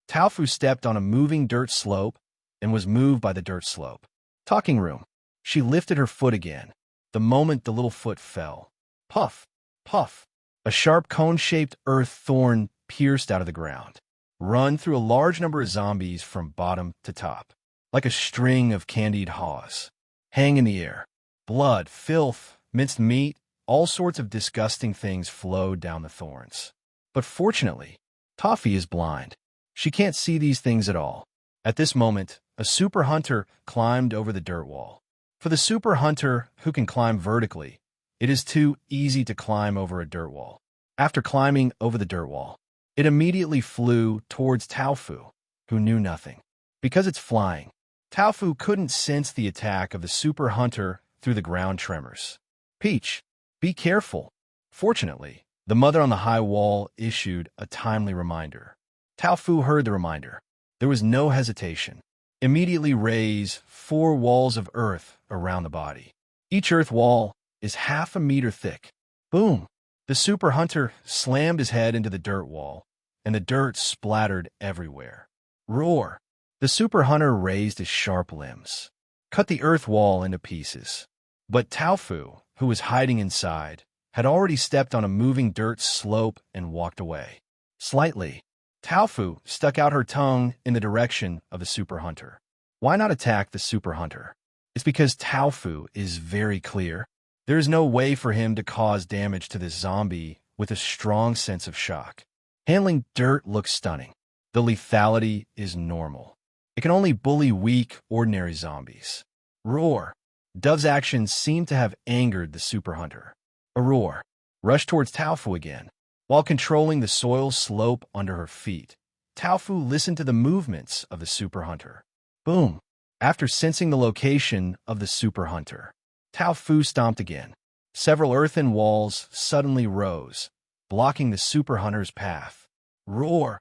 Tao Fu stepped on a moving dirt slope and was moved by the dirt slope. Talking room. She lifted her foot again. The moment the little foot fell. Puff, puff. A sharp cone-shaped earth thorn pierced out of the ground. Run through a large number of zombies from bottom to top. Like a string of candied haws. Hang in the air. Blood, filth, minced meat, all sorts of disgusting things flowed down the thorns. But fortunately, Toffee is blind. She can't see these things at all. At this moment, a super hunter climbed over the dirt wall. For the super hunter who can climb vertically, it is too easy to climb over a dirt wall. After climbing over the dirt wall, it immediately flew towards Tao Fu, who knew nothing. Because it's flying, Tao Fu couldn't sense the attack of the super hunter through the ground tremors. Peach, be careful. Fortunately, the mother on the high wall issued a timely reminder. Tao Fu heard the reminder. There was no hesitation. Immediately raise 4 walls of earth around the body. Each earth wall is half a meter thick. Boom! The super hunter slammed his head into the dirt wall, and the dirt splattered everywhere. Roar! The super hunter raised his sharp limbs. cut the earth wall into pieces. But Taofu, who was hiding inside, had already stepped on a moving dirt slope and walked away. Slightly, Taofu stuck out her tongue in the direction of the super hunter. Why not attack the super hunter? It's because Taofu is very clear. There is no way for him to cause damage to this zombie with a strong sense of shock. Handling dirt looks stunning. The lethality is normal. It can only bully weak, ordinary zombies. Roar. Dove's actions seem to have angered the super hunter. A roar. Rush towards Taofu again. While controlling the soil slope under her feet, Taofu listened to the movements of the super hunter. Boom. After sensing the location of the super hunter, Taofu stomped again. Several earthen walls suddenly rose, blocking the super hunter's path. Roar!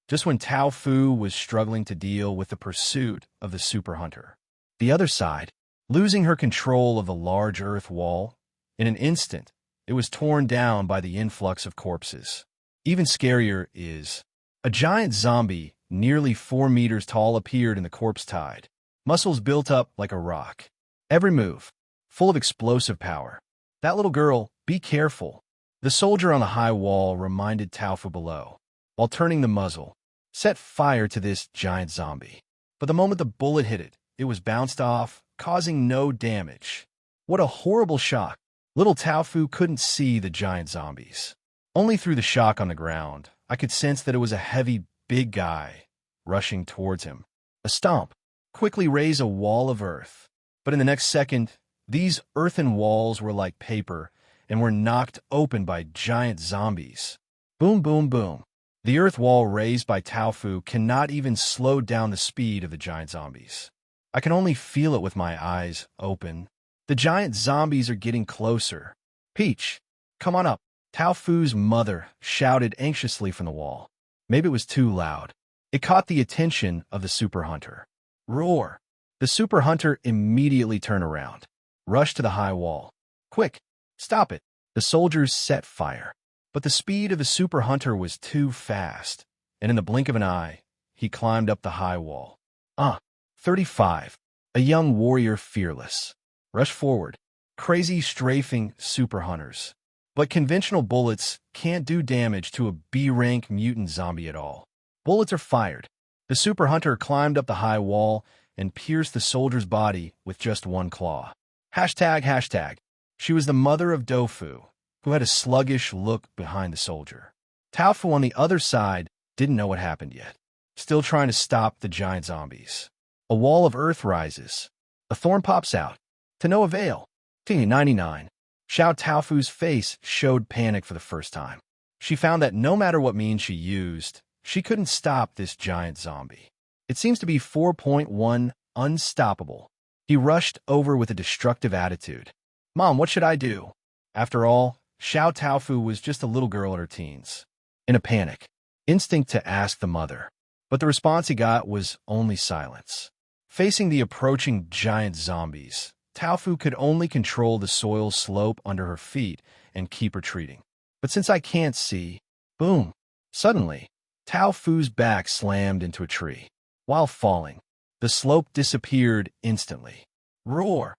Just when Taofu was struggling to deal with the pursuit of the super hunter. The other side, losing her control of the large earth wall, in an instant, it was torn down by the influx of corpses. Even scarier is, a giant zombie, nearly 4 meters tall, appeared in the corpse tide. Muscles built up like a rock. Every move, full of explosive power. That little girl, be careful. The soldier on the high wall reminded Taofu below, while turning the muzzle, set fire to this giant zombie. But the moment the bullet hit it, it was bounced off, causing no damage. What a horrible shock. Little Taofu couldn't see the giant zombies. Only through the shock on the ground, I could sense that it was a heavy, big guy rushing towards him. A stomp quickly raised a wall of earth. But in the next second, these earthen walls were like paper and were knocked open by giant zombies. Boom, boom, boom. The earth wall raised by Taofu cannot even slow down the speed of the giant zombies. I can only feel it with my eyes open. The giant zombies are getting closer. Peach, come on up. Taofu's mother shouted anxiously from the wall. Maybe it was too loud. It caught the attention of the super hunter. Roar! The super hunter immediately turned around, rushed to the high wall. Quick! Stop it! The soldiers set fire. But the speed of the super hunter was too fast, and in the blink of an eye, he climbed up the high wall. 35. A young warrior fearless. Rush forward. Crazy strafing super hunters. But conventional bullets can't do damage to a B-rank mutant zombie at all. Bullets are fired. The super hunter climbed up the high wall and pierced the soldier's body with just one claw. Hashtag. She was the mother of Dofu, who had a sluggish look behind the soldier. Taofu on the other side didn't know what happened yet, still trying to stop the giant zombies. A wall of earth rises. A thorn pops out. To no avail. T99. Xiao Taofu's face showed panic for the first time. She found that no matter what means she used, she couldn't stop this giant zombie. It seems to be 4.1 unstoppable. He rushed over with a destructive attitude. Mom, what should I do? After all, Xiao Taofu was just a little girl in her teens. In a panic, instinct to ask the mother. But the response he got was only silence. Facing the approaching giant zombies, Taofu could only control the soil slope under her feet and keep retreating. But since I can't see, boom! Suddenly, Taofu's back slammed into a tree. While falling, the slope disappeared instantly. Roar!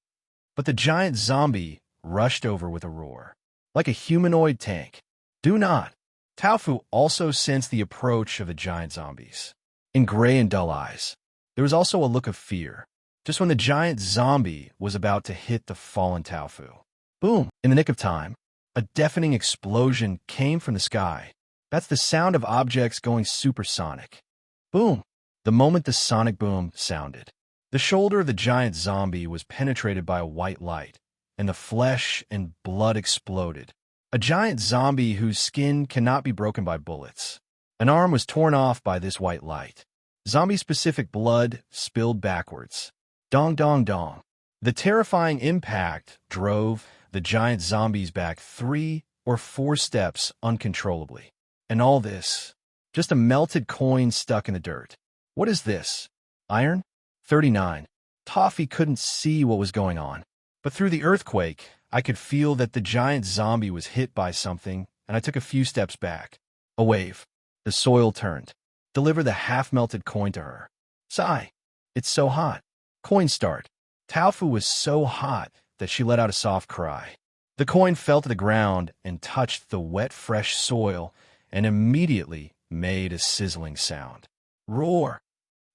But the giant zombie rushed over with a roar. Like a humanoid tank. Do not! Taofu also sensed the approach of the giant zombies. In gray and dull eyes, there was also a look of fear. Just when the giant zombie was about to hit the fallen Taofu. Boom! In the nick of time, a deafening explosion came from the sky. That's the sound of objects going supersonic. Boom! The moment the sonic boom sounded, the shoulder of the giant zombie was penetrated by a white light, and the flesh and blood exploded. A giant zombie whose skin cannot be broken by bullets. An arm was torn off by this white light. Zombie-specific blood spilled backwards. Dong, dong, dong. The terrifying impact drove the giant zombies back 3 or 4 steps uncontrollably. And all this, just a melted coin stuck in the dirt. What is this? Iron? 39. Toffee couldn't see what was going on. But through the earthquake, I could feel that the giant zombie was hit by something, and I took a few steps back. A wave. The soil turned. Deliver the half-melted coin to her. Sigh. It's so hot. Coin start. Taofu was so hot that she let out a soft cry. The coin fell to the ground and touched the wet, fresh soil and immediately made a sizzling sound. Roar!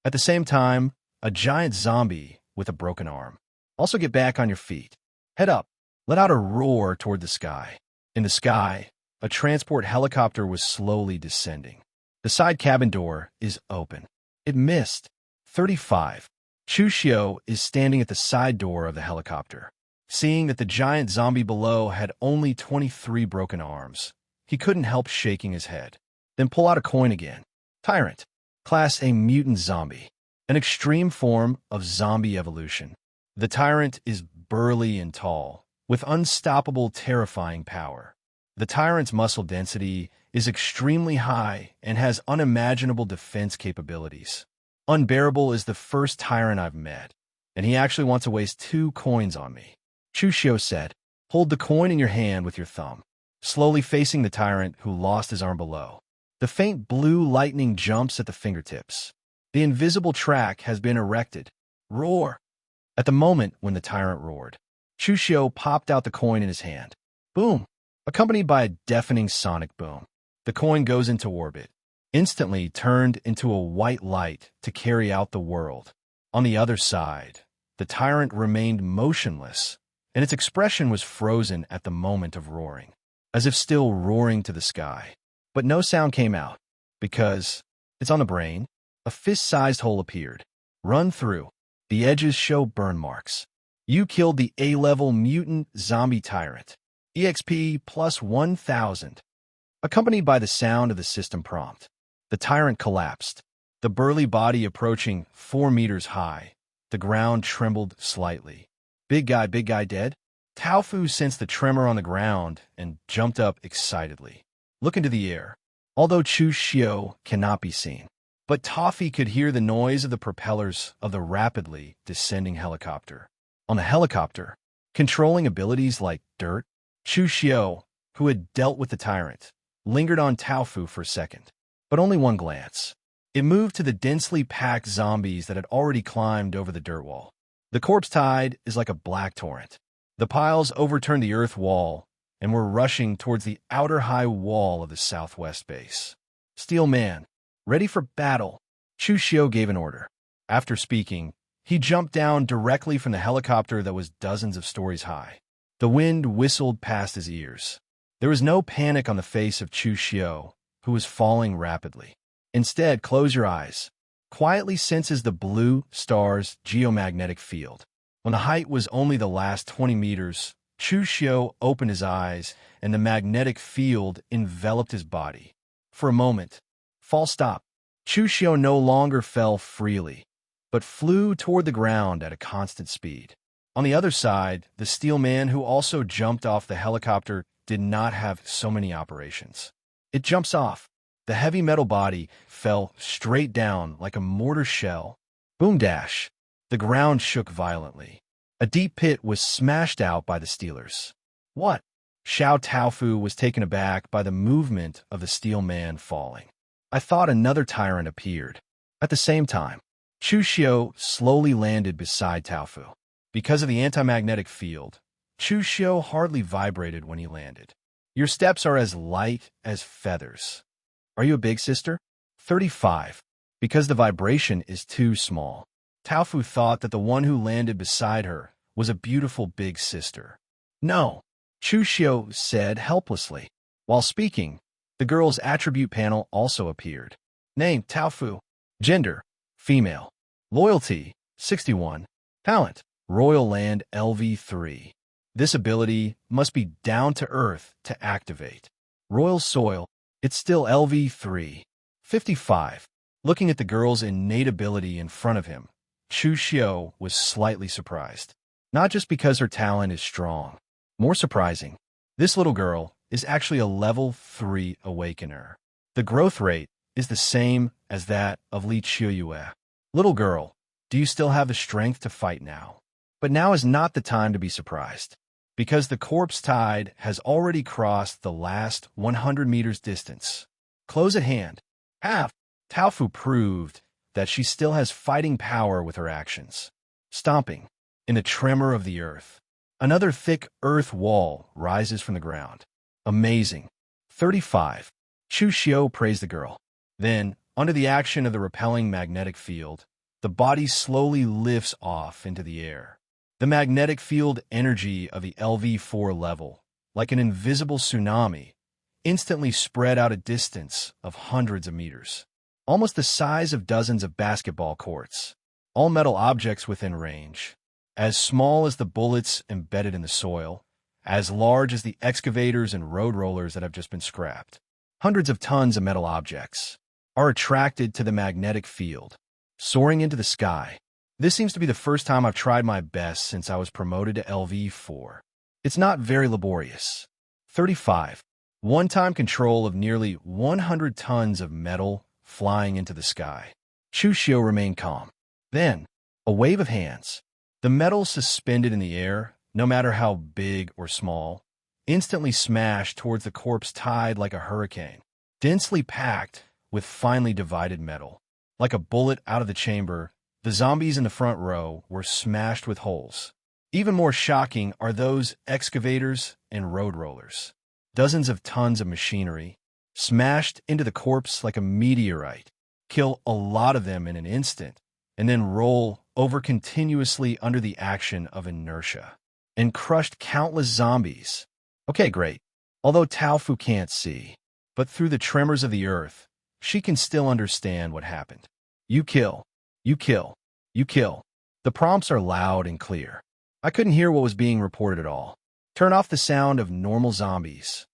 At the same time, a giant zombie with a broken arm. Also get back on your feet. Head up. Let out a roar toward the sky. In the sky, a transport helicopter was slowly descending. The side cabin door is open. It missed. 35. Chu Xiu is standing at the side door of the helicopter. Seeing that the giant zombie below had only 23 broken arms, he couldn't help shaking his head. Then pull out a coin again. Tyrant. Class A mutant zombie. An extreme form of zombie evolution. The tyrant is burly and tall, with unstoppable, terrifying power. The tyrant's muscle density is extremely high and has unimaginable defense capabilities. Unbearable is the first tyrant I've met, and he actually wants to waste 2 coins on me. Chu Xiu said, hold the coin in your hand with your thumb, slowly facing the tyrant who lost his arm below. The faint blue lightning jumps at the fingertips. The invisible track has been erected. Roar! At the moment when the tyrant roared, Chu Xiu popped out the coin in his hand. Boom! Accompanied by a deafening sonic boom. The coin goes into orbit, instantly turned into a white light to carry out the world. On the other side, the tyrant remained motionless, and its expression was frozen at the moment of roaring, as if still roaring to the sky. But no sound came out, because it's on the brain. A fist-sized hole appeared. Run through. The edges show burn marks. You killed the A-level mutant zombie tyrant. EXP plus 1,000. Accompanied by the sound of the system prompt, the tyrant collapsed, the burly body approaching 4 meters high. The ground trembled slightly. Big guy dead? Taofu sensed the tremor on the ground and jumped up excitedly. Look into the air. Although Chu Xiu cannot be seen, but Toffee could hear the noise of the propellers of the rapidly descending helicopter. On the helicopter, controlling abilities like dirt, Chu Xiu, who had dealt with the tyrant, lingered on Taofu for a second, but only one glance. It moved to the densely packed zombies that had already climbed over the dirt wall. The corpse tide is like a black torrent. The piles overturned the earth wall and were rushing towards the outer high wall of the southwest base. Steel Man, ready for battle. Chu Xiu gave an order. After speaking, he jumped down directly from the helicopter that was dozens of stories high. The wind whistled past his ears. There was no panic on the face of Chu Xiu, who was falling rapidly. Instead, close your eyes. Quietly senses the blue star's geomagnetic field. When the height was only the last 20 meters, Chu Xiu opened his eyes, and the magnetic field enveloped his body. For a moment, false stop. Chu Xiu no longer fell freely, but flew toward the ground at a constant speed. On the other side, the Steel Man, who also jumped off the helicopter, did not have so many operations. It jumps off. The heavy metal body fell straight down like a mortar shell. Boom dash. The ground shook violently. A deep pit was smashed out by the Steelers. What? Xiao Taofu was taken aback by the movement of the Steel Man falling. I thought another tyrant appeared. At the same time, Chu Xiu slowly landed beside Taofu. Because of the anti-magnetic field, Chu Xiu hardly vibrated when he landed. Your steps are as light as feathers. Are you a big sister? 35. Because the vibration is too small. Taofu thought that the one who landed beside her was a beautiful big sister. No, Chu Xiu said helplessly. While speaking, the girl's attribute panel also appeared. Name, Taofu. Gender, female. Loyalty, 61. Talent, Royal Land LV3. This ability must be down to earth to activate. Royal Soil, it's still LV3. 55. Looking at the girl's innate ability in front of him, Chu Xiu was slightly surprised. Not just because her talent is strong. More surprising, this little girl is actually a level 3 awakener. The growth rate is the same as that of Li Qiuyue. Little girl, do you still have the strength to fight now? But now is not the time to be surprised, because the corpse tide has already crossed the last 100 meters distance. Close at hand. Have. Taofu proved that she still has fighting power with her actions. Stomping. In a tremor of the earth, another thick earth wall rises from the ground. Amazing. 35. Chu Xiu praised the girl. Then, under the action of the repelling magnetic field, the body slowly lifts off into the air. The magnetic field energy of the LV4 level, like an invisible tsunami, instantly spread out a distance of hundreds of meters, almost the size of dozens of basketball courts. All metal objects within range, as small as the bullets embedded in the soil, as large as the excavators and road rollers that have just been scrapped. Hundreds of tons of metal objects are attracted to the magnetic field, soaring into the sky. This seems to be the first time I've tried my best since I was promoted to LV4. It's not very laborious. 35. One-time control of nearly 100 tons of metal flying into the sky. Chu Xiu remained calm. Then, a wave of hands. The metal suspended in the air, no matter how big or small, instantly smashed towards the corpse tide like a hurricane, densely packed with finely divided metal. Like a bullet out of the chamber, the zombies in the front row were smashed with holes. Even more shocking are those excavators and road rollers. Dozens of tons of machinery, smashed into the corpse like a meteorite, kill a lot of them in an instant, and then roll over continuously under the action of inertia, and crushed countless zombies. Okay, great. Although Taofu can't see, but through the tremors of the earth, she can still understand what happened. You kill. You kill. You kill. The prompts are loud and clear. I couldn't hear what was being reported at all. Turn off the sound of normal zombies.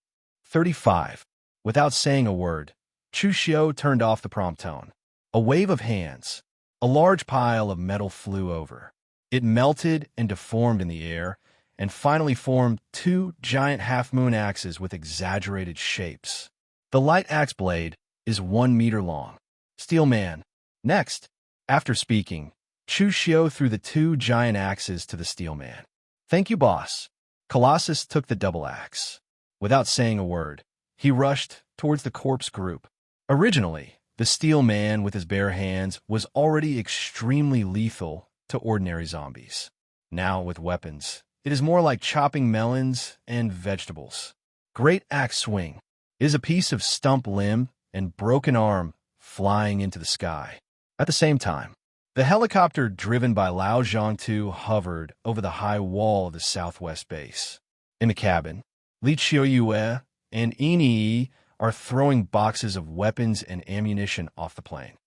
35. Without saying a word, Chu Xiu turned off the prompt tone. A wave of hands. A large pile of metal flew over. It melted and deformed in the air, and finally formed two giant half-moon axes with exaggerated shapes. The light axe blade is 1 meter long. Steel Man. Next. After speaking, Chu Xiu threw the two giant axes to the Steel Man. Thank you, boss. Colossus took the double axe. Without saying a word, he rushed towards the corpse group. Originally, the Steel Man with his bare hands was already extremely lethal to ordinary zombies. Now, with weapons, it is more like chopping melons and vegetables. Great axe swing is a piece of stump limb and broken arm flying into the sky. At the same time, the helicopter driven by Lao Zhangtu hovered over the high wall of the southwest base. In the cabin, Li Qiuyue and Ini are throwing boxes of weapons and ammunition off the plane.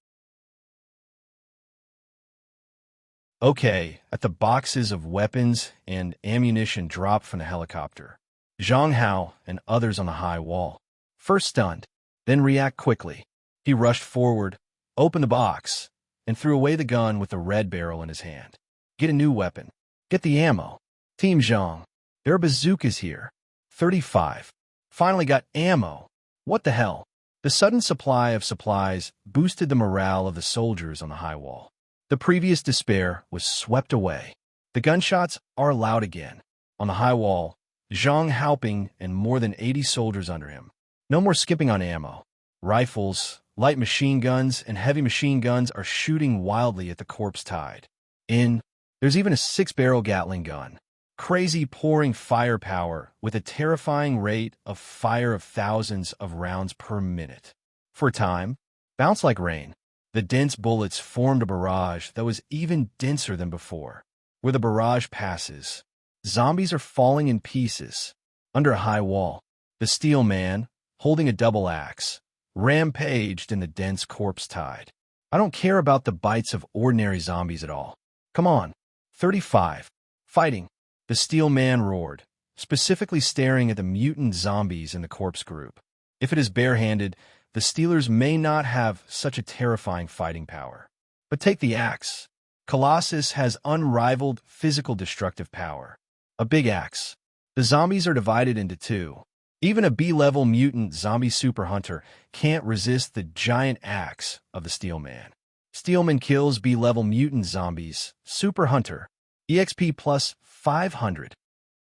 Okay, at the boxes of weapons and ammunition drop from the helicopter, Zhang Hao and others on the high wall, first stunned, then react quickly. He rushed forward, opened the box, and threw away the gun with the red barrel in his hand. Get a new weapon. Get the ammo. Team Zhang, there are bazookas here. 35. Finally got ammo. What the hell? The sudden supply of supplies boosted the morale of the soldiers on the high wall. The previous despair was swept away. The gunshots are loud again. On the high wall, Zhang Haoping and more than 80 soldiers under him. No more skipping on ammo. Rifles, light machine guns, and heavy machine guns are shooting wildly at the corpse tide. There's even a 6-barrel Gatling gun. Crazy pouring firepower with a terrifying rate of fire of thousands of rounds per minute. For a time, bounced like rain. The dense bullets formed a barrage that was even denser than before. Where the barrage passes, zombies are falling in pieces. Under a high wall, the Steel Man, holding a double axe, rampaged in the dense corpse tide. I don't care about the bites of ordinary zombies at all. Come on. 35. Fighting. The Steel Man roared, specifically staring at the mutant zombies in the corpse group. If it is barehanded, the Steelers may not have such a terrifying fighting power. But take the axe. Colossus has unrivaled physical destructive power. A big axe. The zombies are divided into two. Even a B-level mutant zombie super hunter can't resist the giant axe of the Steel Man. Steelman kills B-level mutant zombies. Super hunter. EXP plus 500.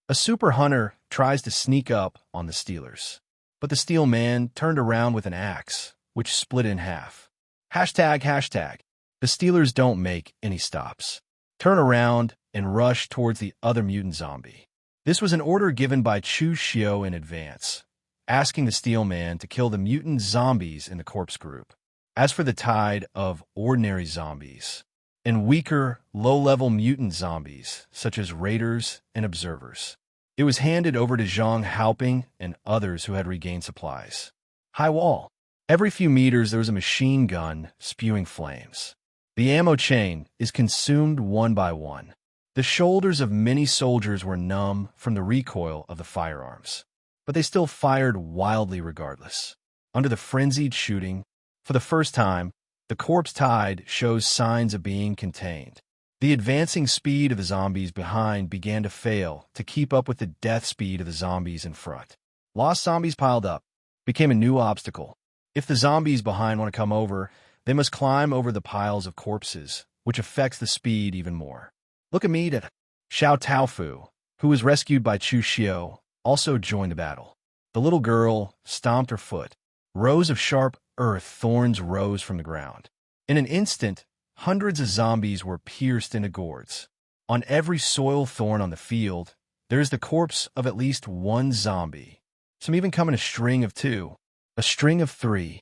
A super hunter tries to sneak up on the Steelers. But the Steel Man turned around with an axe, which split in half. Hashtag. The Steelers don't make any stops. turn around, and rush towards the other mutant zombie. This was an order given by Chu Xiu in advance, asking the Steel Man to kill the mutant zombies in the corpse group. As for the tide of ordinary zombies and weaker, low-level mutant zombies, such as raiders and observers, it was handed over to Zhang Haoping and others who had regained supplies. High wall. Every few meters there was a machine gun spewing flames. The ammo chain is consumed one by one. The shoulders of many soldiers were numb from the recoil of the firearms, but they still fired wildly regardless. Under the frenzied shooting, for the first time, the corpse tide shows signs of being contained. The advancing speed of the zombies behind began to fail to keep up with the death speed of the zombies in front. Lost zombies piled up, became a new obstacle. If the zombies behind want to come over, they must climb over the piles of corpses, which affects the speed even more. Look at Xiao Taofu, who was rescued by Chu Xiu, also joined the battle. The little girl stomped her foot. Rows of sharp earth thorns rose from the ground. In an instant, hundreds of zombies were pierced into gourds. On every soil thorn on the field, there is the corpse of at least one zombie. Some even come in a string of 2, a string of 3.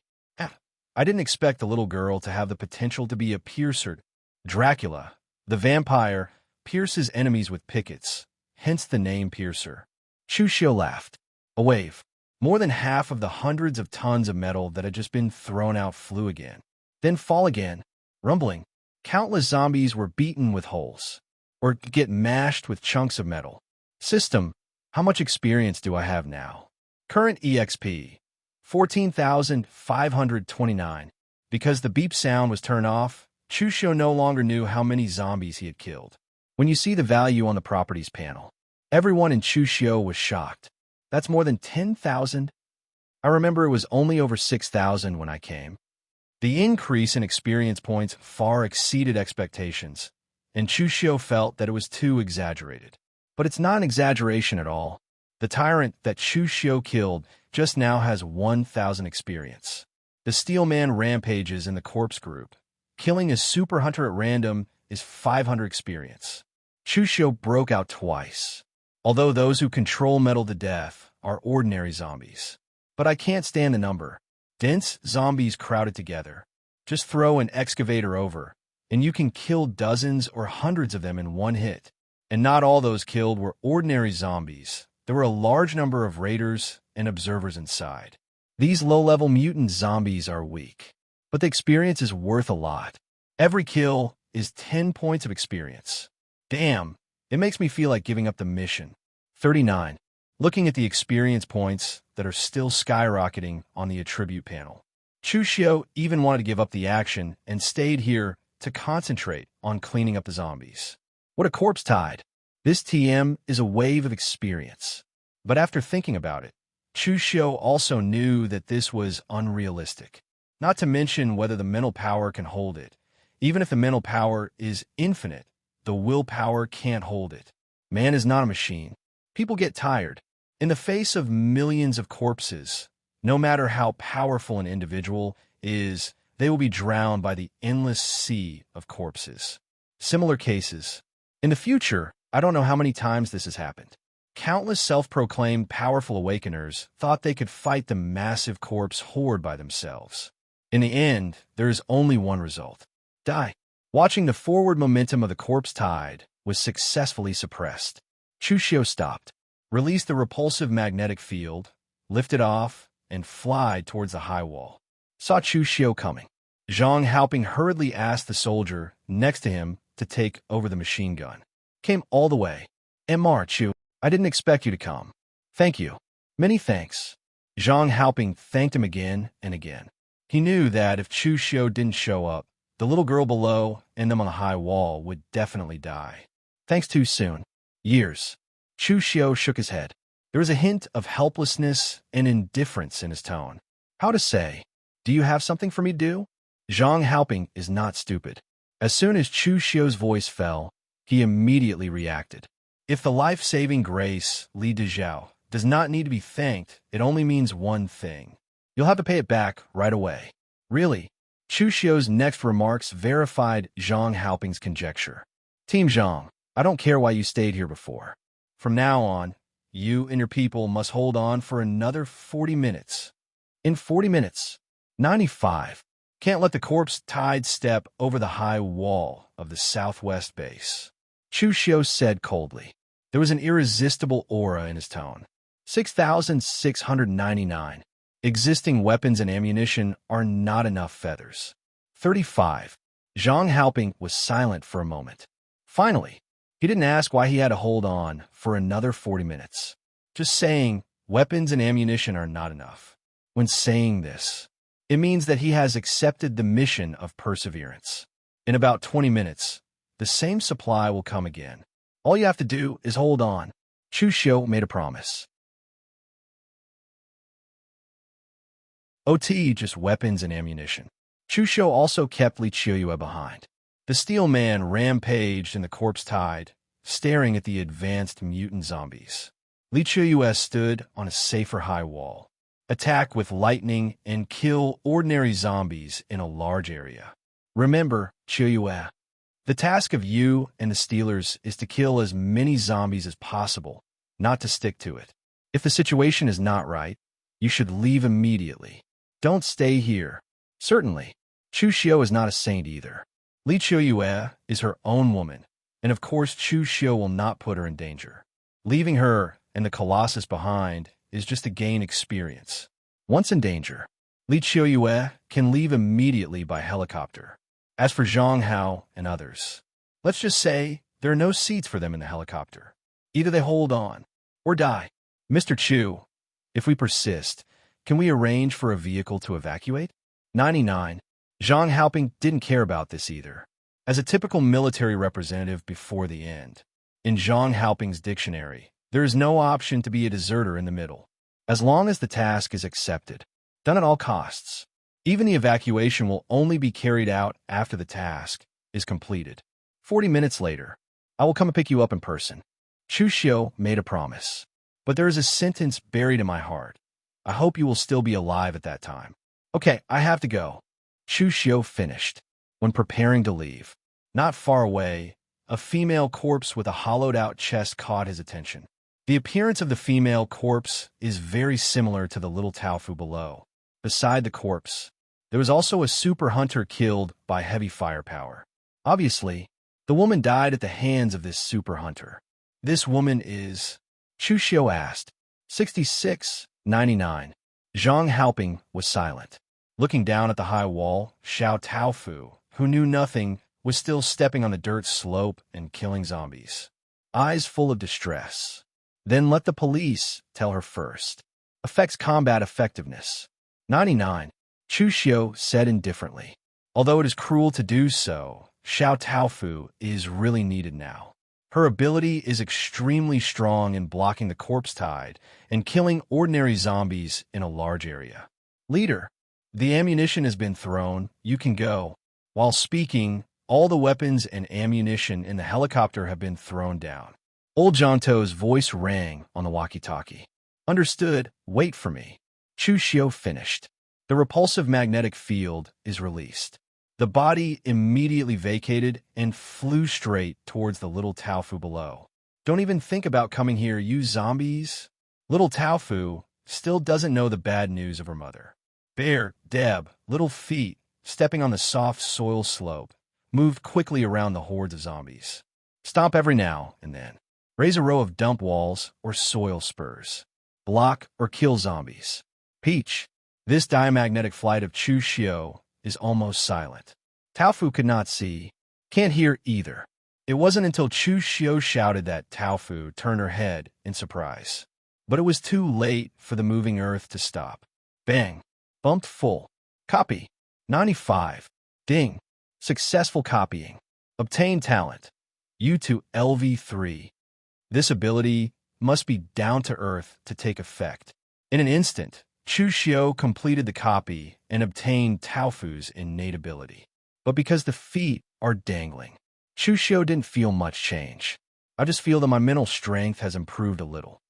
I didn't expect the little girl to have the potential to be a piercer. Dracula, the vampire, pierces enemies with pickets, hence the name Piercer. Chu Xiu laughed. A wave. More than half of the hundreds of tons of metal that had just been thrown out flew again, then fall again, rumbling. Countless zombies were beaten with holes, or get mashed with chunks of metal. System, how much experience do I have now? Current EXP, 14,529. Because the beep sound was turned off, Chu Xiu no longer knew how many zombies he had killed. When you see the value on the properties panel, everyone in Chu Xiu was shocked. That's more than 10,000. I remember it was only over 6,000 when I came. The increase in experience points far exceeded expectations, and Chu Xiu felt that it was too exaggerated. But it's not an exaggeration at all. The tyrant that Chu Xiu killed just now has 1,000 experience. The Steel Man rampages in the corpse group. Killing a super hunter at random is 500 experience. Chu Xiu broke out twice. Although those who control metal to death are ordinary zombies. But I can't stand the number. Dense zombies crowded together. Just throw an excavator over, and you can kill dozens or hundreds of them in one hit. And not all those killed were ordinary zombies. There were a large number of raiders and observers inside. These low-level mutant zombies are weak, but the experience is worth a lot. Every kill is 10 points of experience. Damn. It makes me feel like giving up the mission. 39. Looking at the experience points that are still skyrocketing on the attribute panel. Chu Xiu even wanted to give up the action and stayed here to concentrate on cleaning up the zombies. What a corpse tide. This TM is a wave of experience. But after thinking about it, Chu Xiu also knew that this was unrealistic. Not to mention whether the mental power can hold it. Even if the mental power is infinite, the willpower can't hold it. Man is not a machine. People get tired. In the face of millions of corpses, no matter how powerful an individual is, they will be drowned by the endless sea of corpses. Similar cases. In the future, I don't know how many times this has happened. Countless self-proclaimed powerful awakeners thought they could fight the massive corpse horde by themselves. In the end, there is only one result. Die. Watching the forward momentum of the corpse tide was successfully suppressed. Chu Xiu stopped, released the repulsive magnetic field, lifted off, and flied towards the high wall. Saw Chu Xiu coming. Zhang Haoping hurriedly asked the soldier next to him to take over the machine gun. Came all the way. Mr. Chu, I didn't expect you to come. Thank you. Many thanks. Zhang Haoping thanked him again and again. He knew that if Chu Xiu didn't show up, the little girl below and them on the high wall would definitely die. Thanks too soon. Years. Chu Xiu shook his head. There was a hint of helplessness and indifference in his tone. How to say, do you have something for me to do? Zhang Haoping is not stupid. As soon as Chu Xiu's voice fell, he immediately reacted. If the life-saving grace, Li Dejiao, does not need to be thanked, it only means one thing. You'll have to pay it back right away. Really? Chu Xiu's next remarks verified Zhang Haoping's conjecture. Team Zhang, I don't care why you stayed here before. From now on, you and your people must hold on for another 40 minutes. In 40 minutes, 95. Can't let the corpse tide step over the high wall of the southwest base. Chu Xiu said coldly. There was an irresistible aura in his tone. 6,699. Existing weapons and ammunition are not enough feathers. 35. Zhang Haoping was silent for a moment. Finally, he didn't ask why he had to hold on for another 40 minutes. Just saying, weapons and ammunition are not enough. When saying this, it means that he has accepted the mission of perseverance. In about 20 minutes, the same supply will come again. All you have to do is hold on. Chu Xiu made a promise. OT, just weapons and ammunition. Chu Xiu also kept Li Qiuyue behind. The Steel Man rampaged in the corpse tide, staring at the advanced mutant zombies. Li Qiuyue stood on a safer high wall. Attack with lightning and kill ordinary zombies in a large area. Remember, Qiuyue, the task of you and the Steelers is to kill as many zombies as possible, not to stick to it. If the situation is not right, you should leave immediately. Don't stay here. Certainly, Chu Xiu is not a saint either. Li Qiuyue is her own woman, and of course Chu Xiu will not put her in danger. Leaving her and the Colossus behind is just to gain experience. Once in danger, Li Qiuyue can leave immediately by helicopter. As for Zhang Hao and others, let's just say there are no seats for them in the helicopter. Either they hold on or die. Mr. Chu, if we persist, can we arrange for a vehicle to evacuate? 99. Zhang Haoping didn't care about this either. As a typical military representative before the end, in Zhang Haoping's dictionary, there is no option to be a deserter in the middle. As long as the task is accepted, done at all costs, even the evacuation will only be carried out after the task is completed. 40 minutes later, I will come and pick you up in person. Chu Xiu made a promise. But there is a sentence buried in my heart. I hope you will still be alive at that time. Okay, I have to go. Chu Xiu finished. When preparing to leave, not far away, a female corpse with a hollowed-out chest caught his attention. The appearance of the female corpse is very similar to the little Taofu below. Beside the corpse, there was also a super hunter killed by heavy firepower. Obviously, the woman died at the hands of this super hunter. This woman is... Chu Xiu asked. 6699. Zhang Haoping was silent. Looking down at the high wall, Xiao Taofu, who knew nothing, was still stepping on the dirt slope and killing zombies. Eyes full of distress. Then let the police tell her first. Affects combat effectiveness. 99. Chu Xiu said indifferently. Although it is cruel to do so, Xiao Taofu is really needed now. Her ability is extremely strong in blocking the corpse tide and killing ordinary zombies in a large area. Leader, the ammunition has been thrown. You can go. While speaking, all the weapons and ammunition in the helicopter have been thrown down. Old Zhangto's voice rang on the walkie-talkie. Understood. Wait for me. Chu Xiu finished. The repulsive magnetic field is released. The body immediately vacated and flew straight towards the little Taofu below. Don't even think about coming here, you zombies. Little Taofu still doesn't know the bad news of her mother. Bear, Deb, little feet, stepping on the soft soil slope, moved quickly around the hordes of zombies. Stomp every now and then. Raise a row of dump walls or soil spurs. Block or kill zombies. Peach, this diamagnetic flight of Chu Xiu is almost silent. Taofu could not see, can't hear either. It wasn't until Chu Xiu shouted that Taofu turned her head in surprise. But it was too late for the moving earth to stop. Bang. Bumped full. Copy. 95. Ding. Successful copying. Obtain talent. U to LV3. This ability must be down to earth to take effect. In an instant, Chu Xiu completed the copy and obtained Taofu's innate ability. But because the feet are dangling, Chu Xiu didn't feel much change. I just feel that my mental strength has improved a little.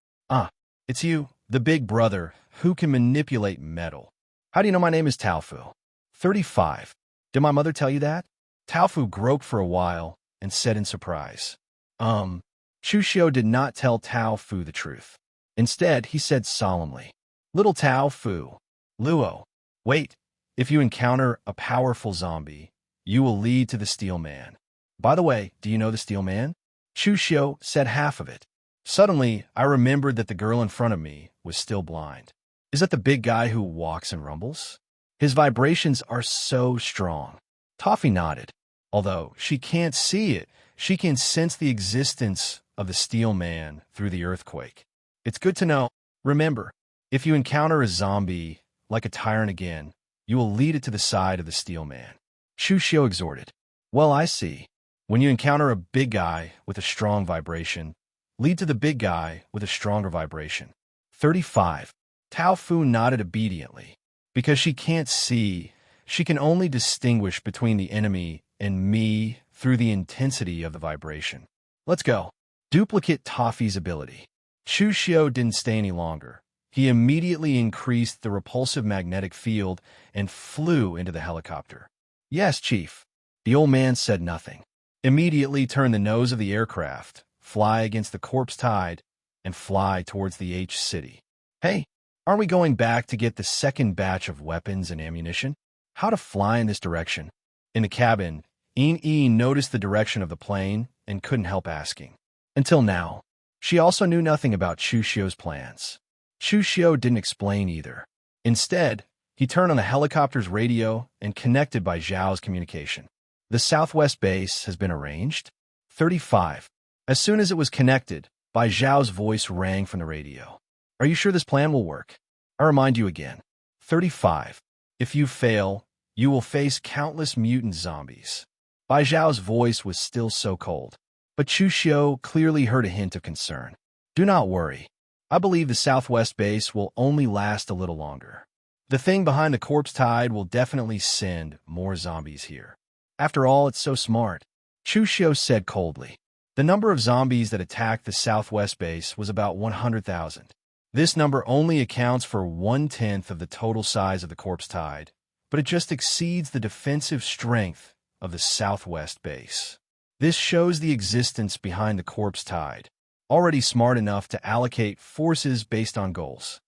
It's you, the big brother, who can manipulate metal. How do you know my name is Taofu? 35. Did my mother tell you that? Taofu groped for a while, and said in surprise. Chu Xiu did not tell Tao Fu the truth. Instead, he said solemnly, "Little Tao Fu, Luo, wait. If you encounter a powerful zombie, you will lead to the Steel Man. By the way, do you know the Steel Man?" Chu Xiu said half of it. Suddenly, I remembered that the girl in front of me was still blind. Is that the big guy who walks and rumbles? His vibrations are so strong. Toffee nodded. Although she can't see it, she can sense the existence of the Steel Man through the earthquake. It's good to know. Remember, if you encounter a zombie like a tyrant again, you will lead it to the side of the Steel Man. Chu Xiu exhorted. Well, I see. When you encounter a big guy with a strong vibration, lead to the big guy with a stronger vibration. 35. Tao Fu nodded obediently. Because she can't see, she can only distinguish between the enemy and me through the intensity of the vibration. Let's go. Duplicate Toffee's ability. Chu Xiu didn't stay any longer. He immediately increased the repulsive magnetic field and flew into the helicopter. Yes, Chief. The old man said nothing. Immediately turned the nose of the aircraft, fly against the corpse tide, and fly towards the H-City. Hey, aren't we going back to get the second batch of weapons and ammunition? How to fly in this direction? In the cabin, Yi noticed the direction of the plane and couldn't help asking. Until now, she also knew nothing about Chu Xiu's plans. Chu Xiu didn't explain either. Instead, he turned on the helicopter's radio and connected by Zhao's communication. The Southwest base has been arranged. 35. As soon as it was connected, Bai Zhao's voice rang from the radio. Are you sure this plan will work? I remind you again. 35. If you fail, you will face countless mutant zombies. Bai Zhao's voice was still so cold, but Chu Xiu clearly heard a hint of concern. Do not worry. I believe the Southwest base will only last a little longer. The thing behind the corpse tide will definitely send more zombies here. After all, it's so smart. Chu Xiu said coldly. The number of zombies that attacked the Southwest base was about 100,000. This number only accounts for 1/10 of the total size of the corpse tide, but it just exceeds the defensive strength of the Southwest base. This shows the existence behind the corpse tide, already smart enough to allocate forces based on goals.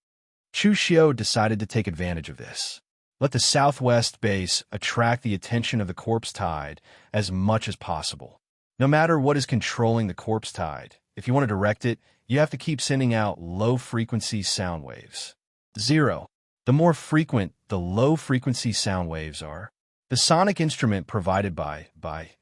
Chu Xiu decided to take advantage of this. Let the Southwest base attract the attention of the corpse tide as much as possible. No matter what is controlling the corpse tide, if you want to direct it, you have to keep sending out low-frequency sound waves. 0. The more frequent the low-frequency sound waves are, the sonic instrument provided by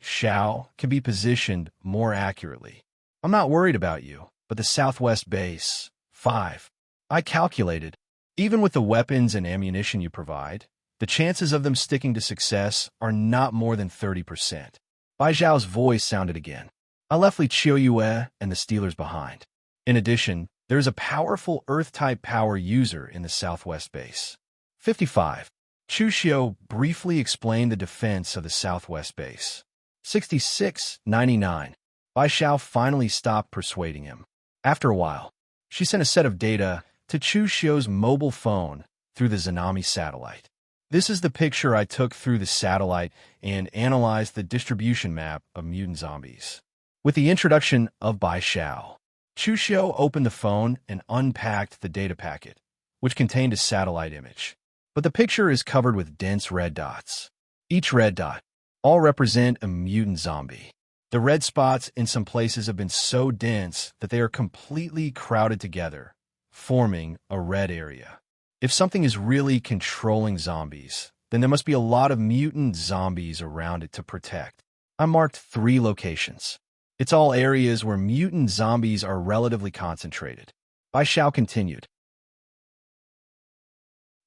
Xiao can be positioned more accurately. I'm not worried about you, but the Southwest base. 5. I calculated, even with the weapons and ammunition you provide, the chances of them sticking to success are not more than 30%. Bai Zhao's voice sounded again. I left Li Qiuyue and the Steelers behind. In addition, there is a powerful Earth-type power user in the Southwest base. 55. Chu Xiu briefly explained the defense of the Southwest base. 66-99. Bai Zhao finally stopped persuading him. After a while, she sent a set of data to Chu Xiu's mobile phone through the Zanami satellite. This is the picture I took through the satellite and analyzed the distribution map of mutant zombies. With the introduction of Bai Zhao, Chu Xiu opened the phone and unpacked the data packet, which contained a satellite image. But the picture is covered with dense red dots. Each red dot all represent a mutant zombie. The red spots in some places have been so dense that they are completely crowded together, forming a red area. If something is really controlling zombies, then there must be a lot of mutant zombies around it to protect. I marked 3 locations. It's all areas where mutant zombies are relatively concentrated. Bai Zhao continued.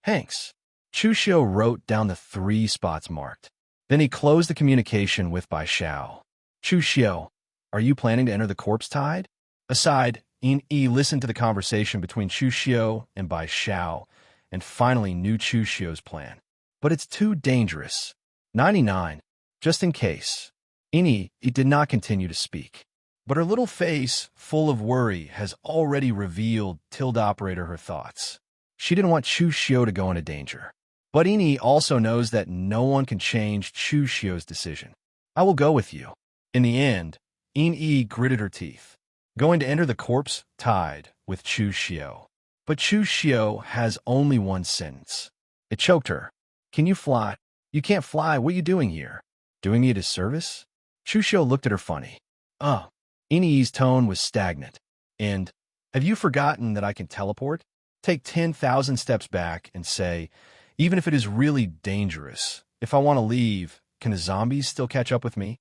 Hanks. Chu Xiu wrote down the 3 spots marked. Then he closed the communication with Bai Zhao. Chu Xiu, are you planning to enter the corpse tide? Aside, Yi listened to the conversation between Chu Xiu and Bai Zhao, and finally knew Chu Xiu's plan. But it's too dangerous. 99. Just in case. Yi did not continue to speak. But her little face, full of worry, has already revealed Tilde Operator her thoughts. She didn't want Chu Xiu to go into danger. But Yi also knows that no one can change Chu Xiu's decision. I will go with you. In the end, In gritted her teeth, going to enter the corpse tide with Chu Xiu. But Chu Xiu has only one sentence. It choked her. Can you fly? You can't fly. What are you doing here? Doing me a disservice? Chu Xiu looked at her funny. In's tone was stagnant. And, have you forgotten that I can teleport? Take 10,000 steps back and say, even if it is really dangerous, if I want to leave, can the zombies still catch up with me?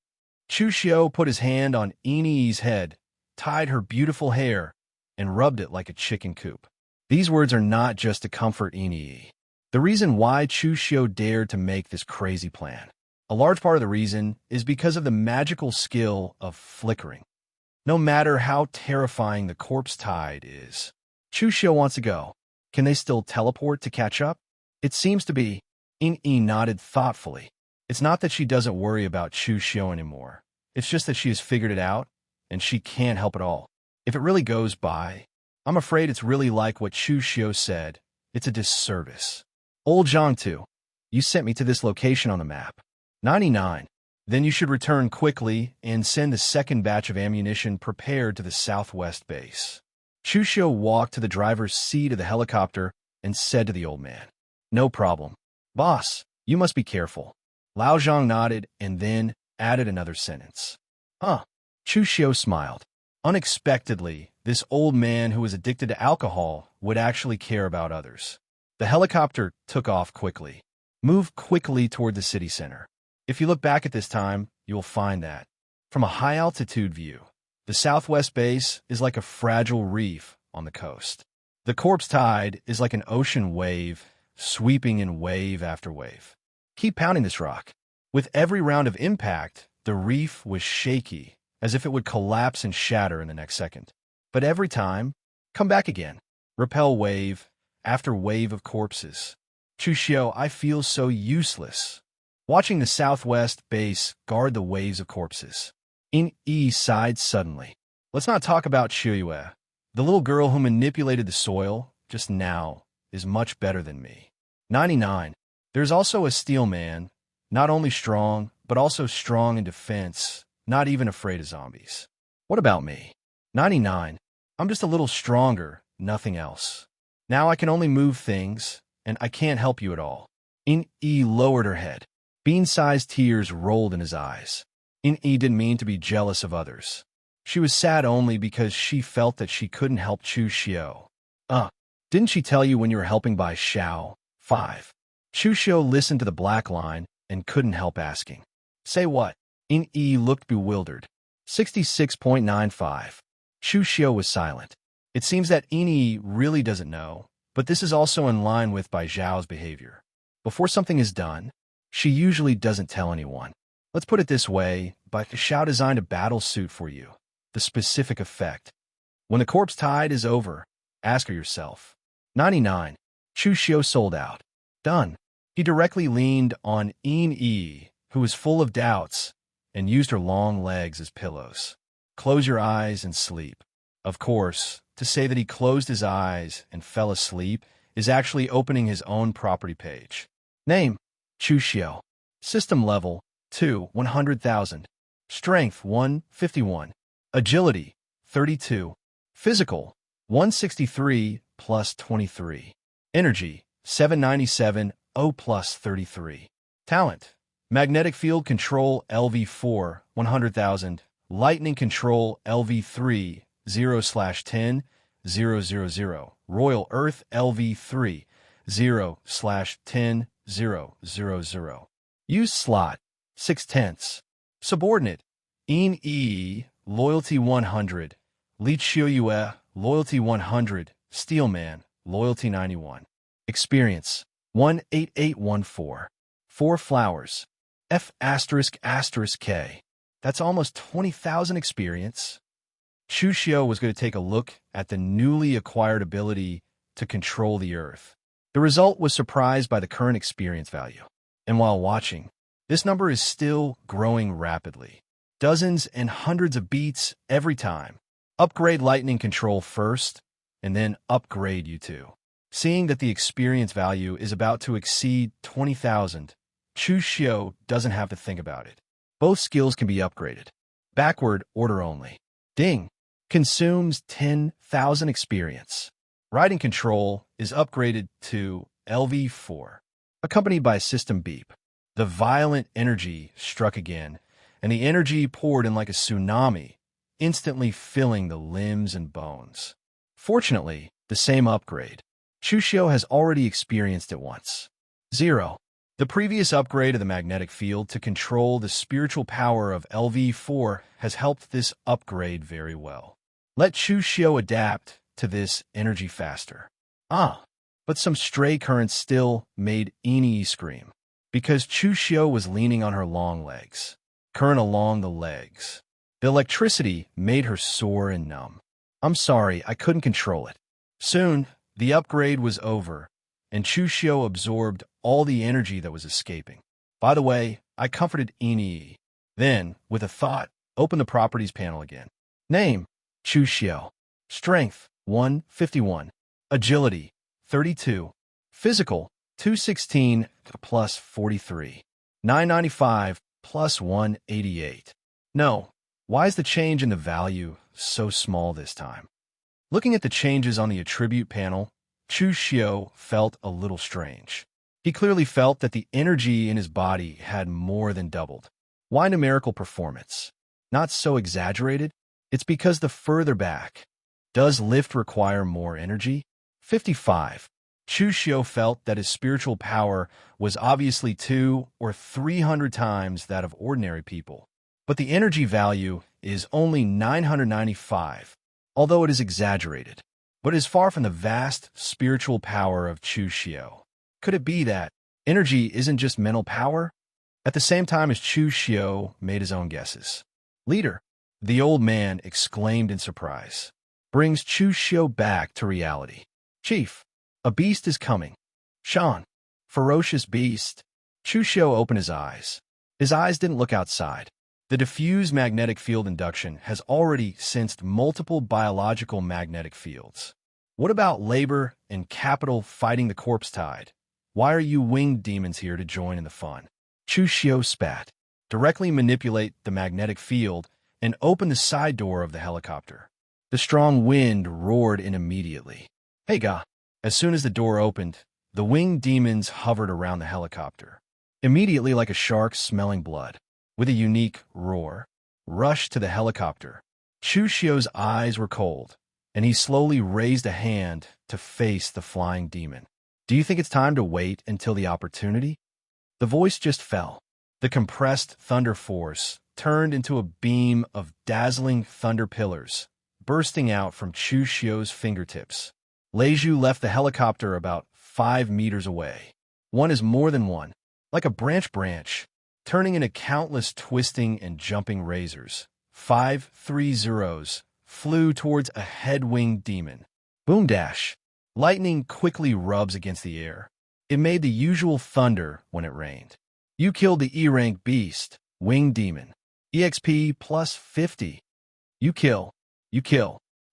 Chu Xiu put his hand on In's head, tied her beautiful hair, and rubbed it like a chicken coop. These words are not just to comfort In. The reason why Chu Xiu dared to make this crazy plan. A large part of the reason is because of the magical skill of flickering. No matter how terrifying the corpse tide is, Chu Xiu wants to go. Can they still teleport to catch up? It seems to be. In nodded thoughtfully. It's not that she doesn't worry about Chu Xiu anymore. It's just that she has figured it out, and she can't help it all. If it really goes by, I'm afraid it's really like what Chu Xiu said. It's a disservice. Old Zhang too. You sent me to this location on the map. 99. Then you should return quickly and send the second batch of ammunition prepared to the southwest base. Chu Xiu walked to the driver's seat of the helicopter and said to the old man, No problem. Boss, you must be careful. Lao Zhang nodded and then added another sentence. Chu Xiu smiled. Unexpectedly, this old man who was addicted to alcohol would actually care about others. The helicopter took off quickly, moved quickly toward the city center. If you look back at this time, you will find that, from a high-altitude view, the southwest base is like a fragile reef on the coast. The corpse tide is like an ocean wave, sweeping in wave after wave. Keep pounding this rock. With every round of impact, the reef was shaky, as if it would collapse and shatter in the next second. But every time, come back again. Repel wave after wave of corpses. Chu Xiu, I feel so useless. Watching the southwest base guard the waves of corpses. In sighed suddenly. Let's not talk about Chu Xiu. The little girl who manipulated the soil just now is much better than me. 99. There's also a steel man, not only strong, but also strong in defense, not even afraid of zombies. What about me? 99. I'm just a little stronger, nothing else. Now I can only move things, and I can't help you at all. In lowered her head. Bean-sized tears rolled in his eyes. In didn't mean to be jealous of others. She was sad only because she felt that she couldn't help Chu Xiu. Didn't she tell you when you were helping by Xiao? 5. Chu Xiu listened to the black line and couldn't help asking. Say what? In looked bewildered. 66.95. Chu Xiu was silent. It seems that In really doesn't know, but this is also in line with Bai Zhao's behavior. Before something is done, she usually doesn't tell anyone. Let's put it this way, Bai Zhao designed a battle suit for you. The specific effect. When the corpse tide is over, ask her yourself. 99. Chu Xiu sold out. Done. He directly leaned on In, who was full of doubts, and used her long legs as pillows. Close your eyes and sleep. Of course, to say that he closed his eyes and fell asleep is actually opening his own property page. Name, Chu Xiu. System level, 2, 100,000. Strength, 151. Agility, 32. Physical, 163 plus 23. Energy, 797, 0 plus 33. Talent, Magnetic Field Control LV4, 100,000. Lightning Control LV3, 0/10, 000. Royal Earth LV3, 0/10, 000. Use slot, 6/10. Subordinate, In Loyalty 100. Li Qiuyue, Loyalty 100. Steelman, Loyalty 91. Experience, 18814. 4 flowers. F***K. That's almost 20,000 experience. Chu Xiu was going to take a look at the newly acquired ability to control the earth. The result was surprised by the current experience value. And while watching, this number is still growing rapidly. Dozens and hundreds of beats every time. Upgrade lightning control first, and then upgrade you two. Seeing that the experience value is about to exceed 20,000, Chu Xiu doesn't have to think about it. Both skills can be upgraded. Backward order only. Ding. Consumes 10,000 experience. Riding control is upgraded to LV4, accompanied by a system beep. The violent energy struck again, and the energy poured in like a tsunami, instantly filling the limbs and bones. Fortunately, the same upgrade. Chu Xiu has already experienced it once. 0. The previous upgrade of the magnetic field to control the spiritual power of LV4 has helped this upgrade very well. Let Chu Xiu adapt to this energy faster. But some stray currents still made Ini scream, because Chu Xiu was leaning on her long legs. Current along the legs. The electricity made her sore and numb. I'm sorry, I couldn't control it. Soon, the upgrade was over, and Chu Xiu absorbed all the energy that was escaping. By the way, I comforted Ini. Then, with a thought, opened the properties panel again. Name, Chu Xiu. Strength, 151. Agility, 32. Physical, 216 plus 43. 995 plus 188. No, why is the change in the value so small this time? Looking at the changes on the attribute panel, Chu Xiu felt a little strange. He clearly felt that the energy in his body had more than doubled. Why numerical performance? Not so exaggerated? It's because the further back. Does lift require more energy? 55. Chu Xiu felt that his spiritual power was obviously 200 or 300 times that of ordinary people. But the energy value is only 995, although it is exaggerated. But it is far from the vast spiritual power of Chu Xiu. Could it be that energy isn't just mental power? At the same time as Chu Xiu made his own guesses. Leader, the old man exclaimed in surprise. Brings Chu Xiu back to reality. Chief, a beast is coming. Shan, ferocious beast. Chu Xiu opened his eyes. His eyes didn't look outside. The diffuse magnetic field induction has already sensed multiple biological magnetic fields. What about labor and capital fighting the corpse tide? Why are you winged demons here to join in the fun? Chu Xiu spat. Directly manipulate the magnetic field and open the side door of the helicopter. The strong wind roared in immediately. Hey, ga. As soon as the door opened, the winged demons hovered around the helicopter. Immediately, like a shark smelling blood, with a unique roar, rushed to the helicopter. Chu Xiu's eyes were cold, and he slowly raised a hand to face the flying demon. Do you think it's time to wait until the opportunity? The voice just fell. The compressed thunder force turned into a beam of dazzling thunder pillars, bursting out from Chu Xiu's fingertips. Leiju left the helicopter about 5 meters away. One is more than one, like a branch, turning into countless twisting and jumping razors. 530s flew towards a head-winged demon. Boom dash. Lightning quickly rubs against the air. It made the usual thunder when it rained. You killed the E-rank beast, winged demon. EXP plus 50. You kill.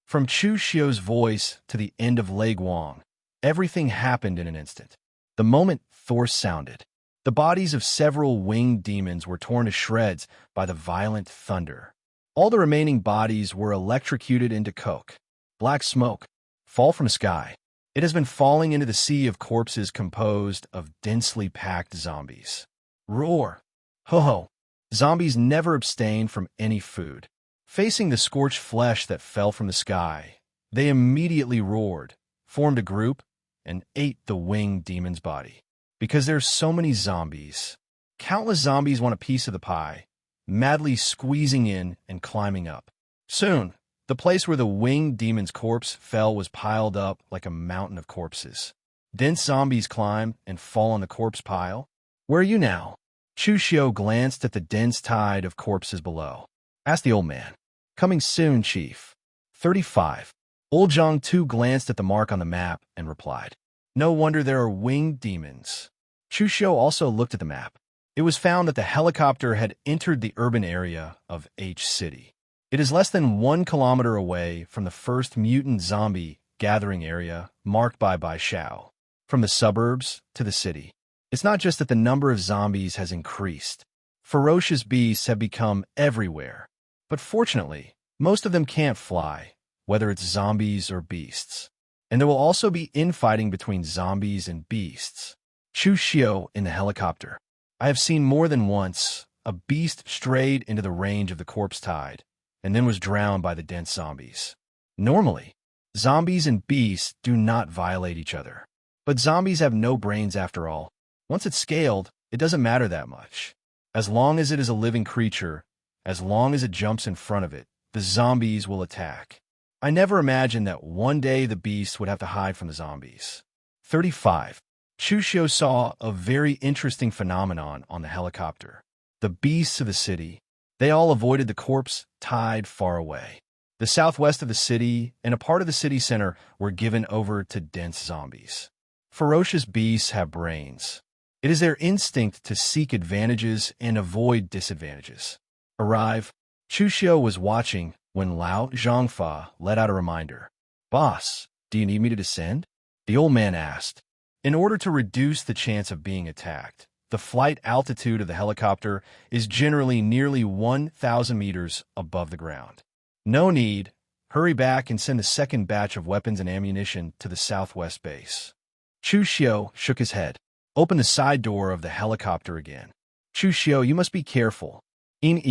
From Chu Xiu's voice to the end of Lei Guang, everything happened in an instant. The moment Thor sounded, the bodies of several winged demons were torn to shreds by the violent thunder. All the remaining bodies were electrocuted into coke. Black smoke, fall from sky. It has been falling into the sea of corpses composed of densely packed zombies. Roar. Ho-ho. Zombies never abstain from any food. Facing the scorched flesh that fell from the sky, they immediately roared, formed a group, and ate the winged demon's body. Because there's so many zombies. Countless zombies want a piece of the pie, madly squeezing in and climbing up. Soon, the place where the winged demon's corpse fell was piled up like a mountain of corpses. Dense zombies climb and fall on the corpse pile. Where are you now? Chu Xiu glanced at the dense tide of corpses below. Asked the old man. Coming soon, Chief. 35. Old Zhang too glanced at the mark on the map and replied. No wonder there are winged demons. Chu Xiu also looked at the map. It was found that the helicopter had entered the urban area of H City. It is less than 1 kilometer away from the first mutant zombie gathering area marked by Shao. From the suburbs to the city. It's not just that the number of zombies has increased. Ferocious beasts have become everywhere. But fortunately, most of them can't fly, whether it's zombies or beasts. And there will also be infighting between zombies and beasts. Chu Xiu in the helicopter. I have seen more than once a beast strayed into the range of the corpse tide and then was drowned by the dense zombies. Normally, zombies and beasts do not violate each other. But zombies have no brains after all. Once it's scaled, it doesn't matter that much. As long as it is a living creature, as long as it jumps in front of it, the zombies will attack. I never imagined that one day the beast would have to hide from the zombies. 35. Chu Xiu saw a very interesting phenomenon on the helicopter. The beasts of the city, they all avoided the corpse tide far away. The southwest of the city and a part of the city center were given over to dense zombies. Ferocious beasts have brains. It is their instinct to seek advantages and avoid disadvantages. Arrive. Chu Xiu was watching when Lao Zhangfa let out a reminder. Boss, do you need me to descend? The old man asked. In order to reduce the chance of being attacked, the flight altitude of the helicopter is generally nearly 1,000 meters above the ground. No need. Hurry back and send the second batch of weapons and ammunition to the southwest base. Chu Xiu shook his head. Open the side door of the helicopter again. Chu Xiu, you must be careful. In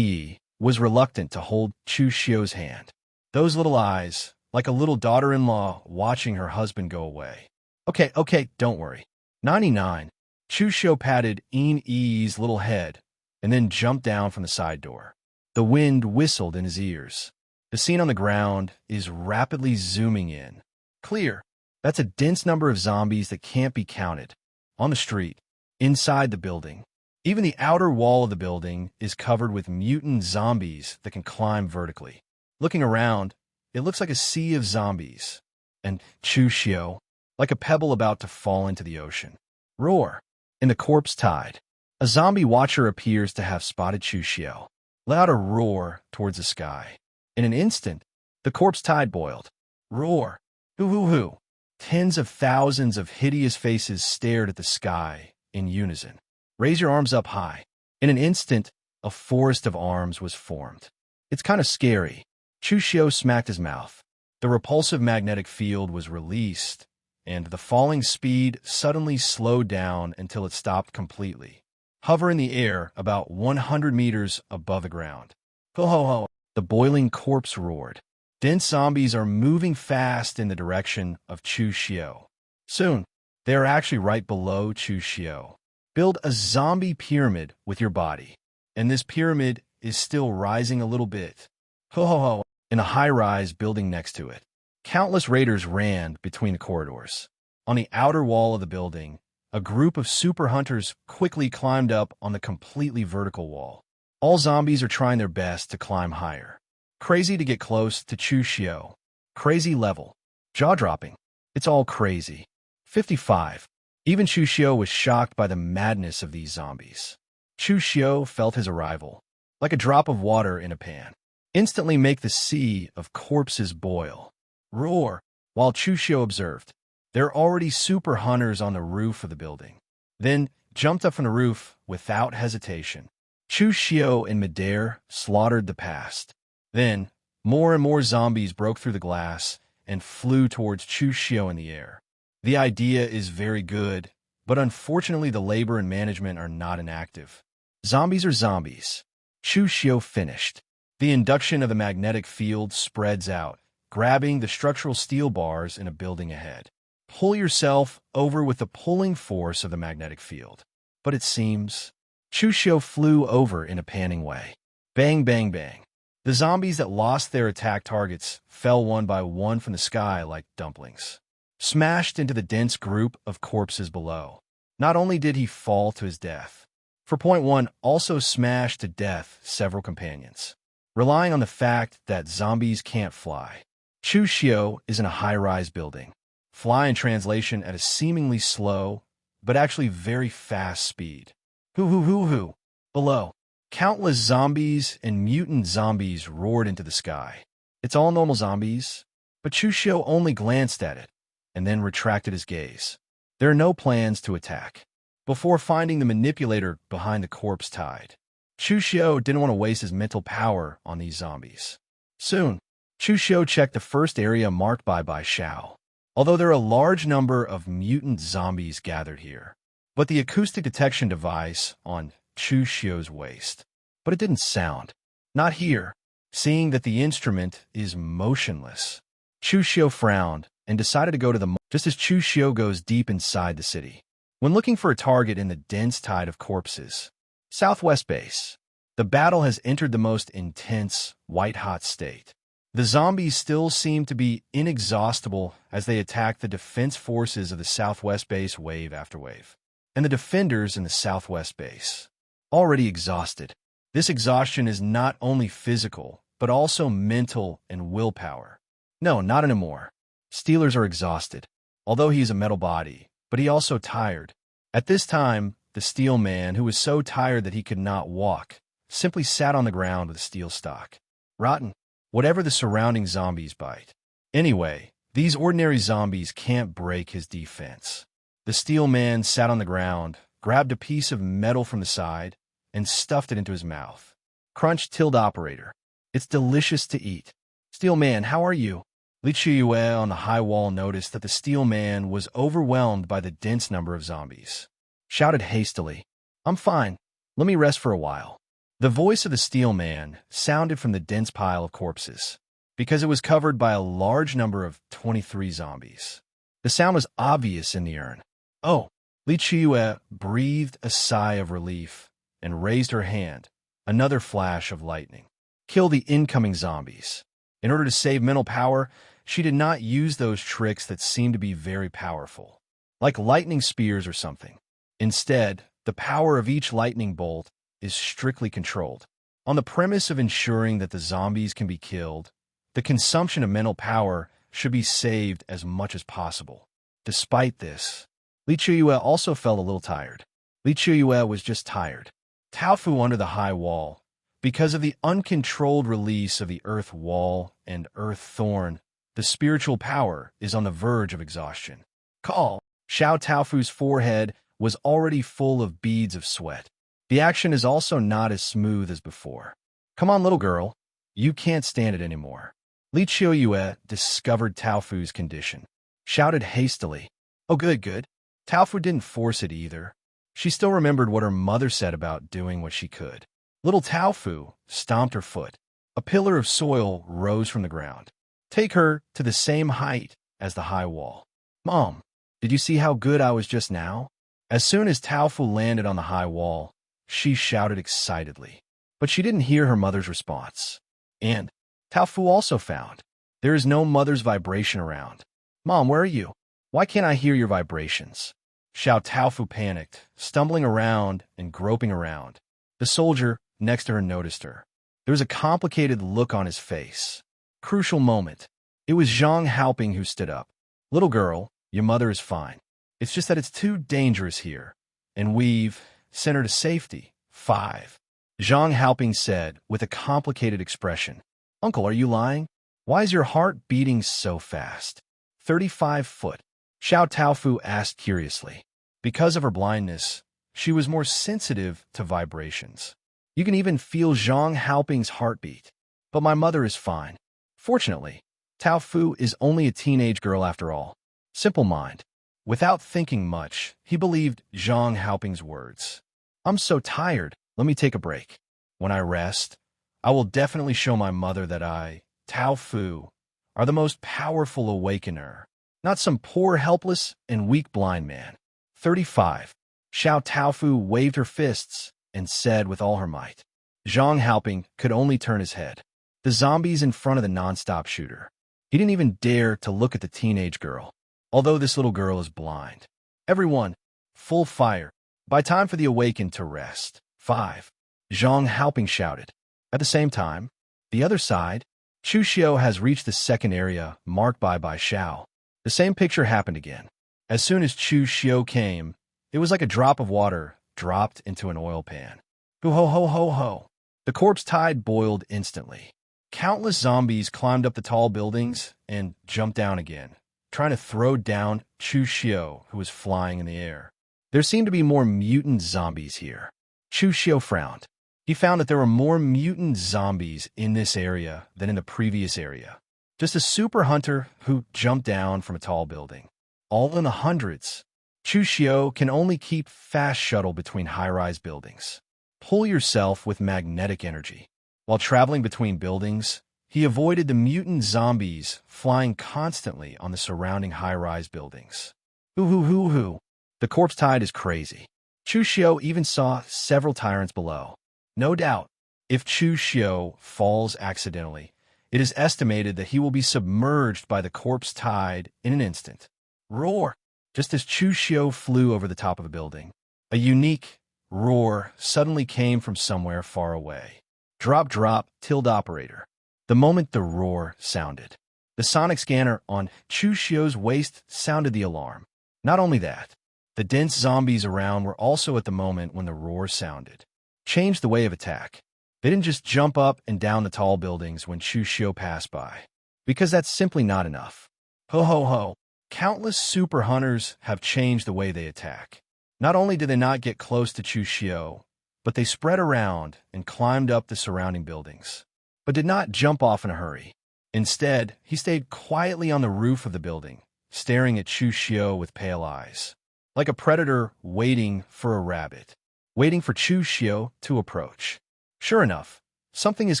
was reluctant to hold Chu Xiu's hand. Those little eyes, like a little daughter-in-law watching her husband go away. Okay, don't worry. 99. Chu Xiu patted In-Yi's little head and then jumped down from the side door. The wind whistled in his ears. The scene on the ground is rapidly zooming in. Clear. That's a dense number of zombies that can't be counted. On the street, inside the building. Even the outer wall of the building is covered with mutant zombies that can climb vertically. Looking around, it looks like a sea of zombies. And Chu Xiu, like a pebble about to fall into the ocean. Roar. In the corpse tide, a zombie watcher appears to have spotted Chu Xiu. Let out a roar towards the sky. In an instant, the corpse tide boiled. Roar. Hoo. Tens of thousands of hideous faces stared at the sky in unison. Raise your arms up high. In an instant, a forest of arms was formed. It's kind of scary. Chu Xiu smacked his mouth. The repulsive magnetic field was released, and the falling speed suddenly slowed down until it stopped completely. Hover in the air about 100 meters above the ground. Ho. The boiling corpse roared. Dense zombies are moving fast in the direction of Chu Xiu. Soon, they are actually right below Chu Xiu. Build a zombie pyramid with your body, and this pyramid is still rising a little bit. Ho, in a high-rise building next to it. Countless raiders ran between the corridors. On the outer wall of the building, a group of super hunters quickly climbed up on the completely vertical wall. All zombies are trying their best to climb higher. Crazy to get close to Chu Xiu. Crazy level. Jaw-dropping. It's all crazy. 55. Even Chu Xiu was shocked by the madness of these zombies. Chu Xiu felt his arrival, like a drop of water in a pan. Instantly make the sea of corpses boil. Roar. While Chu Xiu observed, there are already super hunters on the roof of the building. Then jumped up from the roof without hesitation. Chu Xiu in midair slaughtered the past. Then, more and more zombies broke through the glass and flew towards Chu Xiu in the air. The idea is very good, but unfortunately the labor and management are not inactive. Zombies are zombies. Chu Xiu finished. The induction of the magnetic field spreads out, grabbing the structural steel bars in a building ahead. Pull yourself over with the pulling force of the magnetic field. But it seems Chu Xiu flew over in a panning way. Bang, bang, bang. The zombies that lost their attack targets fell one by one from the sky like dumplings, smashed into the dense group of corpses below. Not only did he fall to his death, for point one also smashed to death several companions. Relying on the fact that zombies can't fly, Chu Xiu is in a high-rise building. Fly in translation at a seemingly slow, but actually very fast speed. Hoo. Below, countless zombies and mutant zombies roared into the sky. It's all normal zombies, but Chu Xiu only glanced at it and then retracted his gaze. There are no plans to attack. Before finding the manipulator behind the corpse tide, Chu Xiu didn't want to waste his mental power on these zombies. Soon, Chu Xiu checked the first area marked by Xiao. Although there are a large number of mutant zombies gathered here, but the acoustic detection device on Chu Xiu's waist. But it didn't sound. Not here. Seeing that the instrument is motionless, Chu Xiu frowned and decided to go to the just as Chu Xiu goes deep inside the city. When looking for a target in the dense tide of corpses, Southwest Base, the battle has entered the most intense, white-hot state. The zombies still seem to be inexhaustible as they attack the defense forces of the Southwest Base wave after wave, and the defenders in the Southwest Base, already exhausted. This exhaustion is not only physical, but also mental and willpower. No, not anymore. Steelers are exhausted, although he is a metal body, but he also tired. At this time, the steel man, who was so tired that he could not walk, simply sat on the ground with a steel stock. Rotten. Whatever the surrounding zombies bite. Anyway, these ordinary zombies can't break his defense. The steel man sat on the ground, grabbed a piece of metal from the side, and stuffed it into his mouth. Crunch tilde operator. It's delicious to eat. Steel man, how are you? Li Qiu on the high wall noticed that the steel man was overwhelmed by the dense number of zombies. Shouted hastily, I'm fine. Let me rest for a while. The voice of the steel man sounded from the dense pile of corpses, because it was covered by a large number of 23 zombies. The sound was obvious in the urn. Oh, Li Qiu breathed a sigh of relief and raised her hand, another flash of lightning. Kill the incoming zombies. In order to save mental power, she did not use those tricks that seemed to be very powerful, like lightning spears or something. Instead, the power of each lightning bolt is strictly controlled. On the premise of ensuring that the zombies can be killed, the consumption of mental power should be saved as much as possible. Despite this, Li Qiu also felt a little tired. Li Qiu was just tired. Taofu under the high wall, because of the uncontrolled release of the earth wall and earth thorn, the spiritual power is on the verge of exhaustion. Call! Xiao Taofu's forehead was already full of beads of sweat. The action is also not as smooth as before. Come on, little girl. You can't stand it anymore. Li Qiu discovered Taofu's condition. Shouted hastily. Oh, good, good. Taofu didn't force it either. She still remembered what her mother said about doing what she could. Little Taofu stomped her foot. A pillar of soil rose from the ground. Take her to the same height as the high wall. Mom, did you see how good I was just now? As soon as Taofu landed on the high wall, she shouted excitedly. But she didn't hear her mother's response. And Taofu also found there is no mother's vibration around. Mom, where are you? Why can't I hear your vibrations? Xiao Taofu panicked, stumbling around and groping around. The soldier next to her noticed her. There was a complicated look on his face. Crucial moment. It was Zhang Haoping who stood up. Little girl, your mother is fine. It's just that it's too dangerous here, and we've sent her to safety. 5. Zhang Haoping said with a complicated expression. Uncle, are you lying? Why is your heart beating so fast? 35 foot. Xiao Taofu asked curiously. Because of her blindness, she was more sensitive to vibrations. You can even feel Zhang Haoping's heartbeat. But my mother is fine. Fortunately, Taofu is only a teenage girl after all. Simple mind. Without thinking much, he believed Zhang Haoping's words. I'm so tired, let me take a break. When I rest, I will definitely show my mother that I, Taofu, are the most powerful awakener, not some poor, helpless, and weak blind man. 35. Xiao Taofu waved her fists and said with all her might. Zhang Haoping could only turn his head. The zombies in front of the non-stop shooter. He didn't even dare to look at the teenage girl. Although this little girl is blind. Everyone, full fire. By time for the awakened to rest. 5. Zhang Haoping shouted. At the same time, the other side, Chu Xiu has reached the second area marked by Xiao. The same picture happened again. As soon as Chu Xiu came, it was like a drop of water dropped into an oil pan. Ho ho ho ho ho. The corpse tide boiled instantly. Countless zombies climbed up the tall buildings and jumped down again, trying to throw down Chu Xiu, who was flying in the air. There seemed to be more mutant zombies here. Chu Xiu frowned. He found that there were more mutant zombies in this area than in the previous area. Just a super hunter who jumped down from a tall building. All in the hundreds. Chu Xiu can only keep fast shuttle between high-rise buildings. Pull yourself with magnetic energy. While traveling between buildings, he avoided the mutant zombies flying constantly on the surrounding high-rise buildings. Hoo. The corpse tide is crazy. Chu Xiu even saw several tyrants below. No doubt, if Chu Xiu falls accidentally, it is estimated that he will be submerged by the corpse tide in an instant. Roar! Just as Chu Xiu flew over the top of a building, a unique roar suddenly came from somewhere far away. Drop, tilde operator. The moment the roar sounded, the sonic scanner on Chu Xiu's waist sounded the alarm. Not only that, the dense zombies around were also at the moment when the roar sounded. Changed the way of attack. They didn't just jump up and down the tall buildings when Chu Xiu passed by, because that's simply not enough. Ho. Countless super hunters have changed the way they attack. Not only did they not get close to Chu Xiu, but they spread around and climbed up the surrounding buildings, but did not jump off in a hurry. Instead, he stayed quietly on the roof of the building, staring at Chu Xiu with pale eyes, like a predator waiting for a rabbit, waiting for Chu Xiu to approach. Sure enough, something is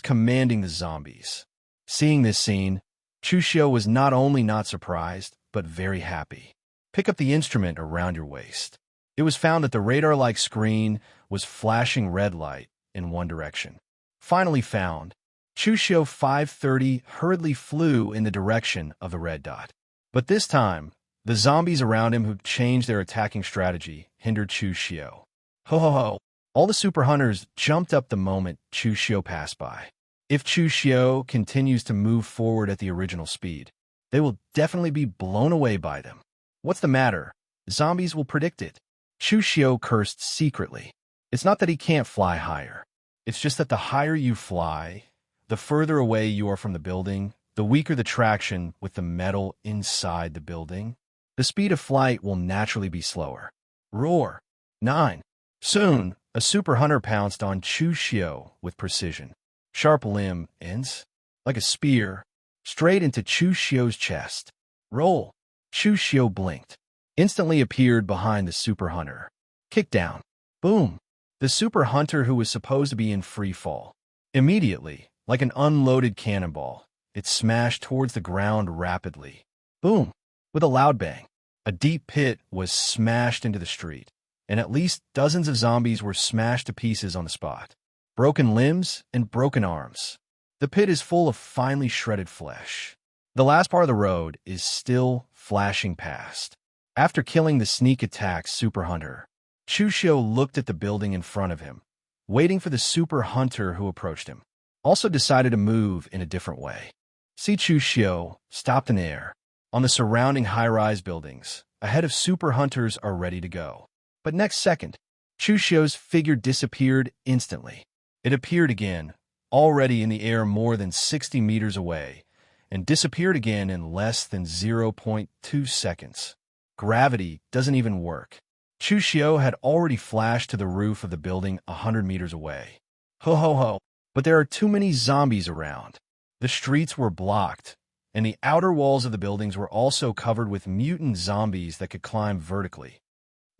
commanding the zombies. Seeing this scene, Chu Xiu was not only not surprised, but very happy. Pick up the instrument around your waist. It was found that the radar-like screen was flashing red light in one direction. Finally found, Chu Xiu 530 hurriedly flew in the direction of the red dot. But this time, the zombies around him who changed their attacking strategy hindered Chu Xiu. Ho. All the super hunters jumped up the moment Chu Xiu passed by. If Chu Xiu continues to move forward at the original speed, they will definitely be blown away by them. What's the matter? Zombies will predict it. Chu Xiu cursed secretly. It's not that he can't fly higher. It's just that the higher you fly, the further away you are from the building, the weaker the traction with the metal inside the building. The speed of flight will naturally be slower. Roar. 9. Soon, a super hunter pounced on Chu Xiu with precision. Sharp limb ends, like a spear, straight into Chu Xiu's chest. Roll. Chu Xiu blinked. Instantly appeared behind the super hunter. Kick down. Boom. The super hunter who was supposed to be in free fall. Immediately, like an unloaded cannonball, it smashed towards the ground rapidly. Boom. With a loud bang, a deep pit was smashed into the street, and at least dozens of zombies were smashed to pieces on the spot. Broken limbs and broken arms. The pit is full of finely shredded flesh. The last part of the road is still flashing past. After killing the sneak attack super hunter, Chu Xiu looked at the building in front of him, waiting for the super hunter who approached him. Also decided to move in a different way. See Chu Xiu stopped in air. On the surrounding high-rise buildings, ahead of super hunters are ready to go. But next second, Chu Xiu's figure disappeared instantly. It appeared again, already in the air more than 60 meters away, and disappeared again in less than 0.2 seconds. Gravity doesn't even work. Chu Xiu had already flashed to the roof of the building 100 meters away. Ho. But there are too many zombies around. The streets were blocked, and the outer walls of the buildings were also covered with mutant zombies that could climb vertically.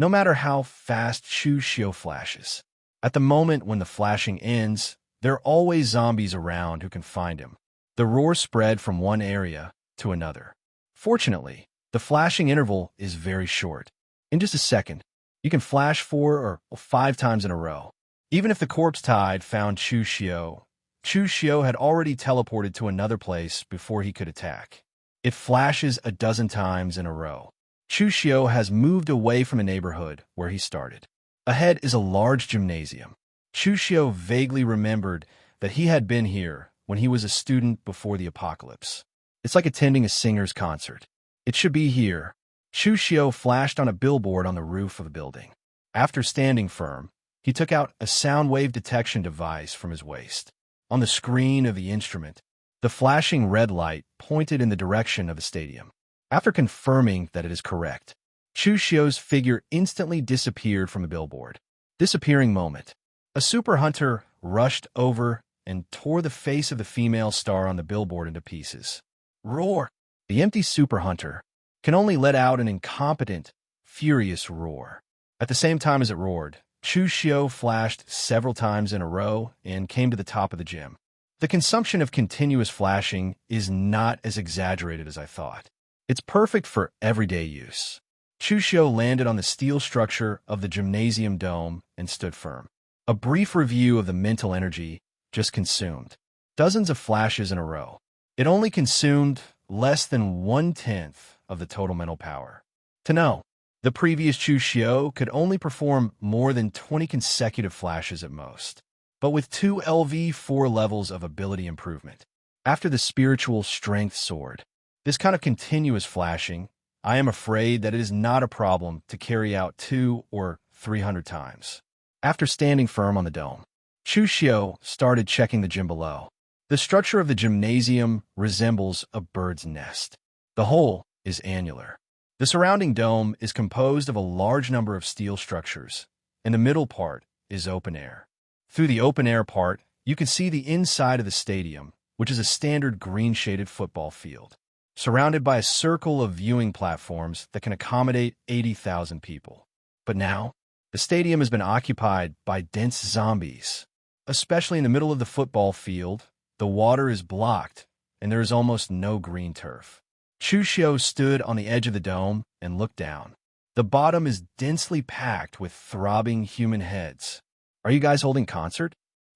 No matter how fast Chu Xiu flashes, at the moment when the flashing ends, there are always zombies around who can find him. The roar spread from one area to another. Fortunately, the flashing interval is very short. In just a second, you can flash 4 or 5 times in a row. Even if the corpse tide found Chu Xiu had already teleported to another place before he could attack. It flashes a dozen times in a row. Chu Xiu has moved away from the neighborhood where he started. Ahead is a large gymnasium. Chu Xiu vaguely remembered that he had been here when he was a student before the apocalypse. It's like attending a singer's concert. It should be here. Chu Xiu flashed on a billboard on the roof of a building. After standing firm, he took out a sound wave detection device from his waist. On the screen of the instrument, the flashing red light pointed in the direction of the stadium. After confirming that it is correct, Chu Xiu's figure instantly disappeared from the billboard. Disappearing moment. A super hunter rushed over and tore the face of the female star on the billboard into pieces. Roar! The empty super hunter can only let out an incompetent, furious roar. At the same time as it roared, Chu Xiu flashed several times in a row and came to the top of the gym. The consumption of continuous flashing is not as exaggerated as I thought. It's perfect for everyday use. Chu Xiu landed on the steel structure of the gymnasium dome and stood firm. A brief review of the mental energy just consumed dozens of flashes in a row. It only consumed less than 1/10 of the total mental power. To know, the previous Chu Xiu could only perform more than 20 consecutive flashes at most, but with 2 LV4 levels of ability improvement. After the spiritual strength sword, this kind of continuous flashing, I am afraid that it is not a problem to carry out 200 or 300 times. After standing firm on the dome, Chu Xiu started checking the gym below. The structure of the gymnasium resembles a bird's nest. The whole is annular. The surrounding dome is composed of a large number of steel structures, and the middle part is open air. Through the open air part, you can see the inside of the stadium, which is a standard green-shaded football field, surrounded by a circle of viewing platforms that can accommodate 80,000 people. But now, the stadium has been occupied by dense zombies. Especially in the middle of the football field, the water is blocked, and there is almost no green turf. Chu Xiu stood on the edge of the dome and looked down. The bottom is densely packed with throbbing human heads. Are you guys holding concert?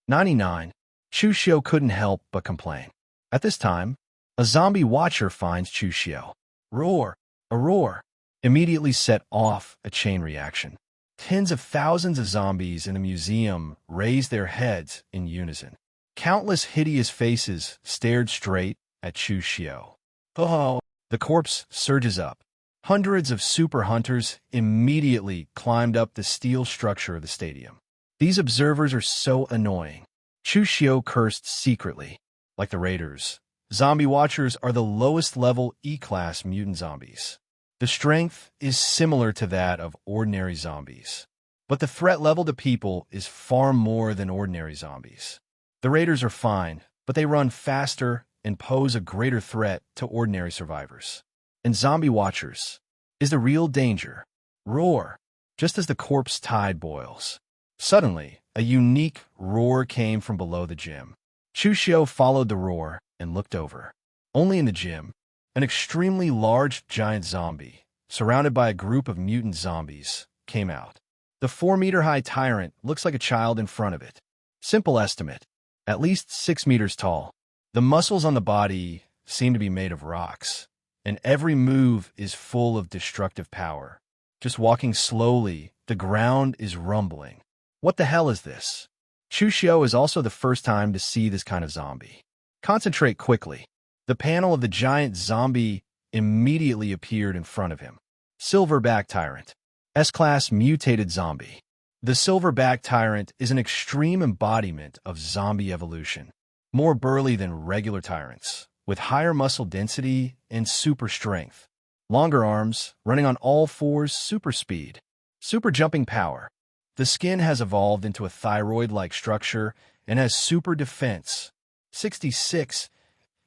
99. Chu Xiu couldn't help but complain. At this time, a zombie watcher finds Chu Xiu. Roar! A roar! Immediately set off a chain reaction. Tens of thousands of zombies in the museum raised their heads in unison. Countless hideous faces stared straight at Chu Xiu. Oh! The corpse surges up. Hundreds of super hunters immediately climbed up the steel structure of the stadium. These observers are so annoying. Chu Xiu cursed secretly. Like the raiders, zombie watchers are the lowest level E-class mutant zombies. The strength is similar to that of ordinary zombies, but the threat level to people is far more than ordinary zombies. The raiders are fine, but they run faster and pose a greater threat to ordinary survivors. And zombie watchers is the real danger. Roar! Just as the corpse tide boils. Suddenly, a unique roar came from below the gym. Chu Xiu followed the roar and looked over. Only in the gym, an extremely large giant zombie, surrounded by a group of mutant zombies, came out. The 4-meter-high tyrant looks like a child in front of it. Simple estimate, at least 6 meters tall. The muscles on the body seem to be made of rocks, and every move is full of destructive power. Just walking slowly, the ground is rumbling. What the hell is this? Chu Xiu is also the first time to see this kind of zombie. Concentrate quickly. The panel of the giant zombie immediately appeared in front of him. Silverback Tyrant. S-class mutated zombie. The Silverback Tyrant is an extreme embodiment of zombie evolution. More burly than regular tyrants, with higher muscle density and super strength. Longer arms, running on all fours, super speed. Super jumping power. The skin has evolved into a thyroid-like structure and has super defense. 66.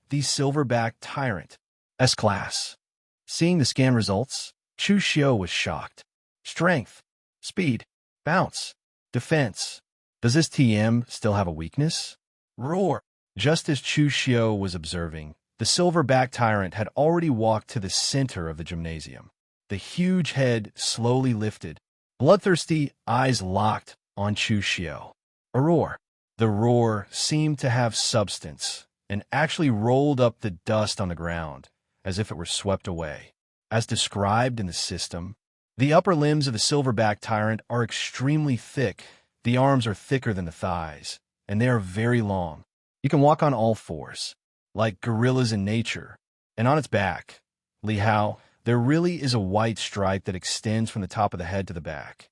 The Silverback Tyrant. S-class. Seeing the scan results, Chu Xiu was shocked. Strength, speed, bounce, defense. Does this TM still have a weakness? Roar! Just as Chu Xiu was observing, the Silverback Tyrant had already walked to the center of the gymnasium. The huge head slowly lifted, bloodthirsty eyes locked on Chu Xiu. A roar. The roar seemed to have substance and actually rolled up the dust on the ground as if it were swept away. As described in the system, the upper limbs of the Silverback Tyrant are extremely thick. The arms are thicker than the thighs, and they are very long. You can walk on all fours, like gorillas in nature. And on its back, Li Hao, there really is a white stripe that extends from the top of the head to the back.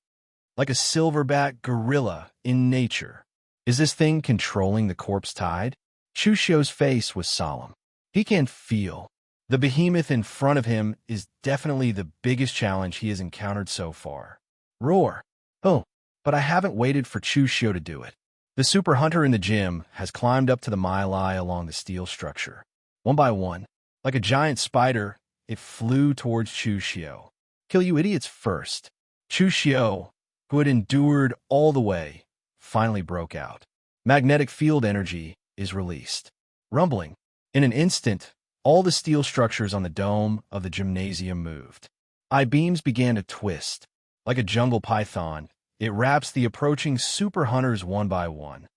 Like a silverback gorilla in nature. Is this thing controlling the corpse tide? Chu Xiu's face was solemn. He can feel. The behemoth in front of him is definitely the biggest challenge he has encountered so far. Roar. Oh, but I haven't waited for Chu Xiu to do it. The super hunter in the gym has climbed up to the mile-eye along the steel structure. One by one, like a giant spider, it flew towards Chu Xiu. Kill you idiots first. Chu Xiu, who had endured all the way, finally broke out. Magnetic field energy is released. Rumbling. In an instant, all the steel structures on the dome of the gymnasium moved. I-beams began to twist. Like a jungle python, it wraps the approaching super hunters one by one.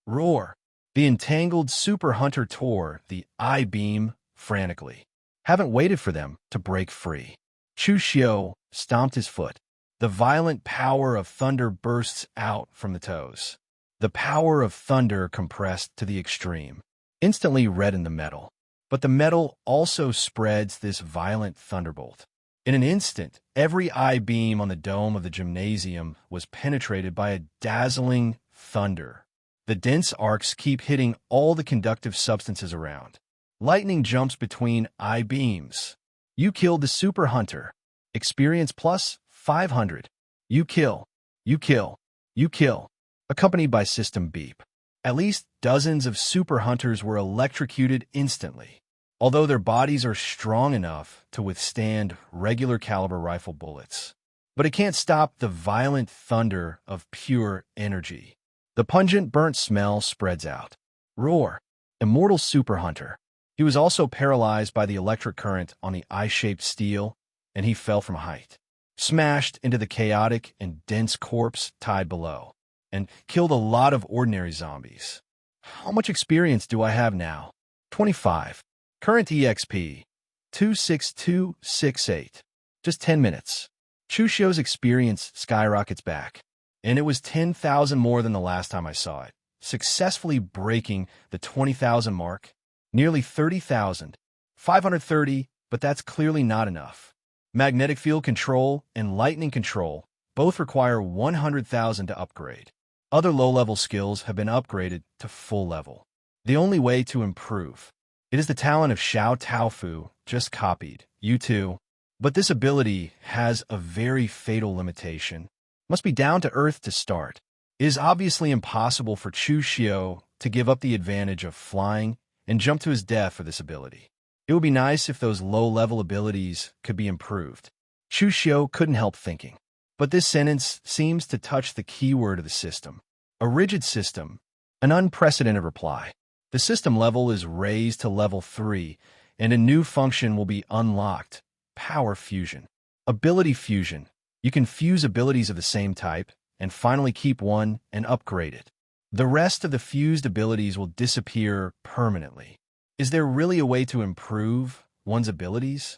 Roar! The entangled super hunter tore the I-beam frantically. Haven't waited for them to break free. Chu Xiu stomped his foot. The violent power of thunder bursts out from the toes. The power of thunder compressed to the extreme, instantly reddened the metal. But the metal also spreads this violent thunderbolt. In an instant, every I-beam on the dome of the gymnasium was penetrated by a dazzling thunder. The dense arcs keep hitting all the conductive substances around. Lightning jumps between I-beams. You killed the super hunter. Experience plus 500. You kill. You kill. You kill. Accompanied by system beep. At least dozens of super hunters were electrocuted instantly, although their bodies are strong enough to withstand regular caliber rifle bullets. But it can't stop the violent thunder of pure energy. The pungent burnt smell spreads out. Roar! Immortal super hunter. He was also paralyzed by the electric current on the eye-shaped steel, and he fell from height, smashed into the chaotic and dense corpse tied below, and killed a lot of ordinary zombies. How much experience do I have now? 25. Current EXP, 26268. Just 10 minutes. Chu Xiu's experience skyrockets back, and it was 10,000 more than the last time I saw it, successfully breaking the 20,000 mark. Nearly 30,000. 530, but that's clearly not enough. Magnetic field control and lightning control both require 100,000 to upgrade. Other low-level skills have been upgraded to full level. The only way to improve. It is the talent of Xiao Taofu, just copied. You too. But this ability has a very fatal limitation. Must be down to earth to start. It is obviously impossible for Chu Xiu to give up the advantage of flying and jump to his death for this ability. It would be nice if those low-level abilities could be improved. Chu Xiu couldn't help thinking. But this sentence seems to touch the key word of the system. A rigid system. An unprecedented reply. The system level is raised to level 3, and a new function will be unlocked. Power fusion. Ability fusion. You can fuse abilities of the same type, and finally keep one and upgrade it. The rest of the fused abilities will disappear permanently. Is there really a way to improve one's abilities?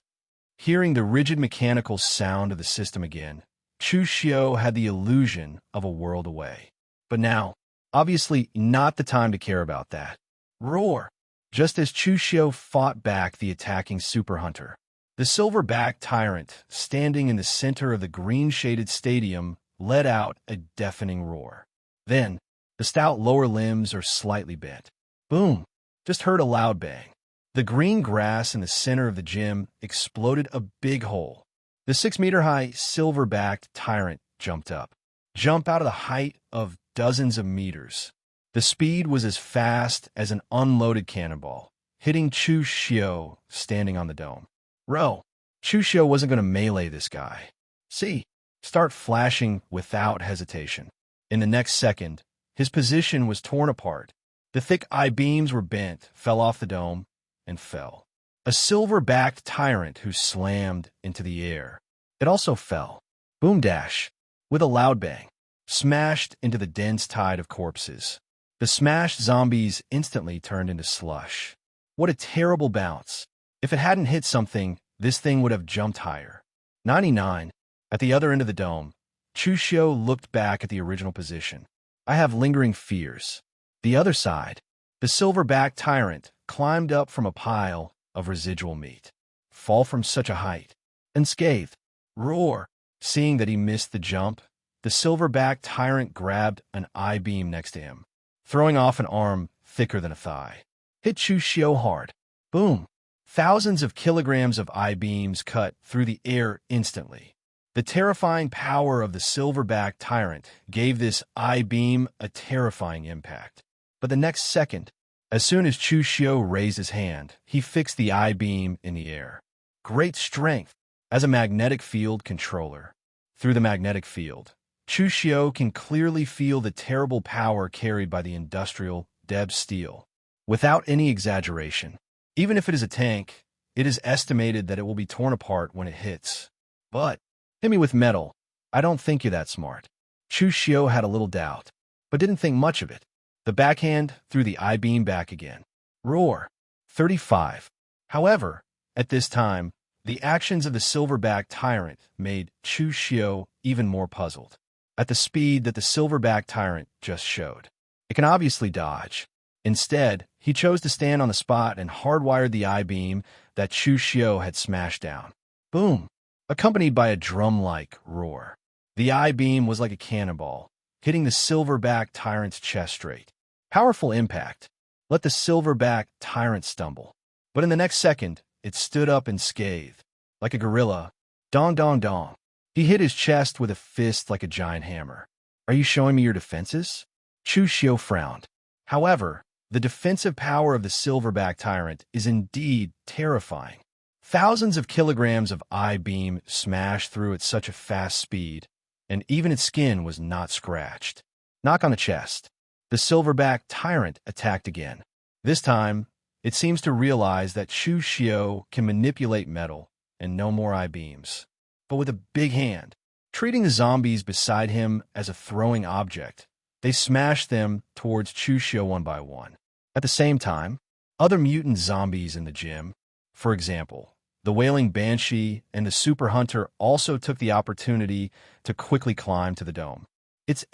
Hearing the rigid mechanical sound of the system again, Chu Xiu had the illusion of a world away. But now, obviously not the time to care about that. Roar! Just as Chu Xiu fought back the attacking super hunter, the silver-backed tyrant, standing in the center of the green-shaded stadium, let out a deafening roar. Then, the stout lower limbs are slightly bent. Boom! Just heard a loud bang. The green grass in the center of the gym exploded a big hole. The 6-meter-high silver-backed tyrant jumped up. Jump out of the height of dozens of meters. The speed was as fast as an unloaded cannonball, hitting Chu Xiu standing on the dome. Row! Chu Xiu wasn't going to melee this guy. See? Start flashing without hesitation. In the next second, his position was torn apart. The thick I-beams were bent, fell off the dome, and fell. A silver-backed tyrant who slammed into the air. It also fell. Boom dash. With a loud bang. Smashed into the dense tide of corpses. The smashed zombies instantly turned into slush. What a terrible bounce. If it hadn't hit something, this thing would have jumped higher. 99. At the other end of the dome, Chu Xiu looked back at the original position. I have lingering fears. The other side, the silver-backed tyrant climbed up from a pile of residual meat. Fall from such a height. Unscathed. Roar! Seeing that he missed the jump, the silver-backed tyrant grabbed an I-beam next to him, throwing off an arm thicker than a thigh. Hit Chu Xiu hard. Boom! Thousands of kilograms of I-beams cut through the air instantly. The terrifying power of the silverback tyrant gave this I-beam a terrifying impact. But the next second, as soon as Chu Xiu raised his hand, he fixed the I-beam in the air. Great strength! As a magnetic field controller. Through the magnetic field, Chu Xiu can clearly feel the terrible power carried by the industrial Deb steel. Without any exaggeration, even if it is a tank, it is estimated that it will be torn apart when it hits. But, hit me with metal. I don't think you're that smart. Chu Xiu had a little doubt, but didn't think much of it. The backhand threw the I-beam back again. Roar. 35. However, at this time, the actions of the silverback tyrant made Chu Xiu even more puzzled. At the speed that the silverback tyrant just showed, it can obviously dodge. Instead, he chose to stand on the spot and hardwired the I-beam that Chu Xiu had smashed down. Boom! Accompanied by a drum-like roar. The I-beam was like a cannonball, hitting the silverback tyrant's chest straight. Powerful impact. Let the silverback tyrant stumble. But in the next second, it stood up and scathed. Like a gorilla. Dong dong dong. He hit his chest with a fist like a giant hammer. Are you showing me your defenses? Chu Xiu frowned. However, the defensive power of the silverback tyrant is indeed terrifying. Thousands of kilograms of I-beam smashed through at such a fast speed, and even its skin was not scratched. Knock on the chest. The silverback tyrant attacked again. This time, it seems to realize that Chu Xiu can manipulate metal and no more I-beams, but with a big hand. Treating the zombies beside him as a throwing object, they smashed them towards Chu Xiu one by one. At the same time, other mutant zombies in the gym, for example, the Wailing Banshee and the Super Hunter, also took the opportunity to quickly climb to the dome. It's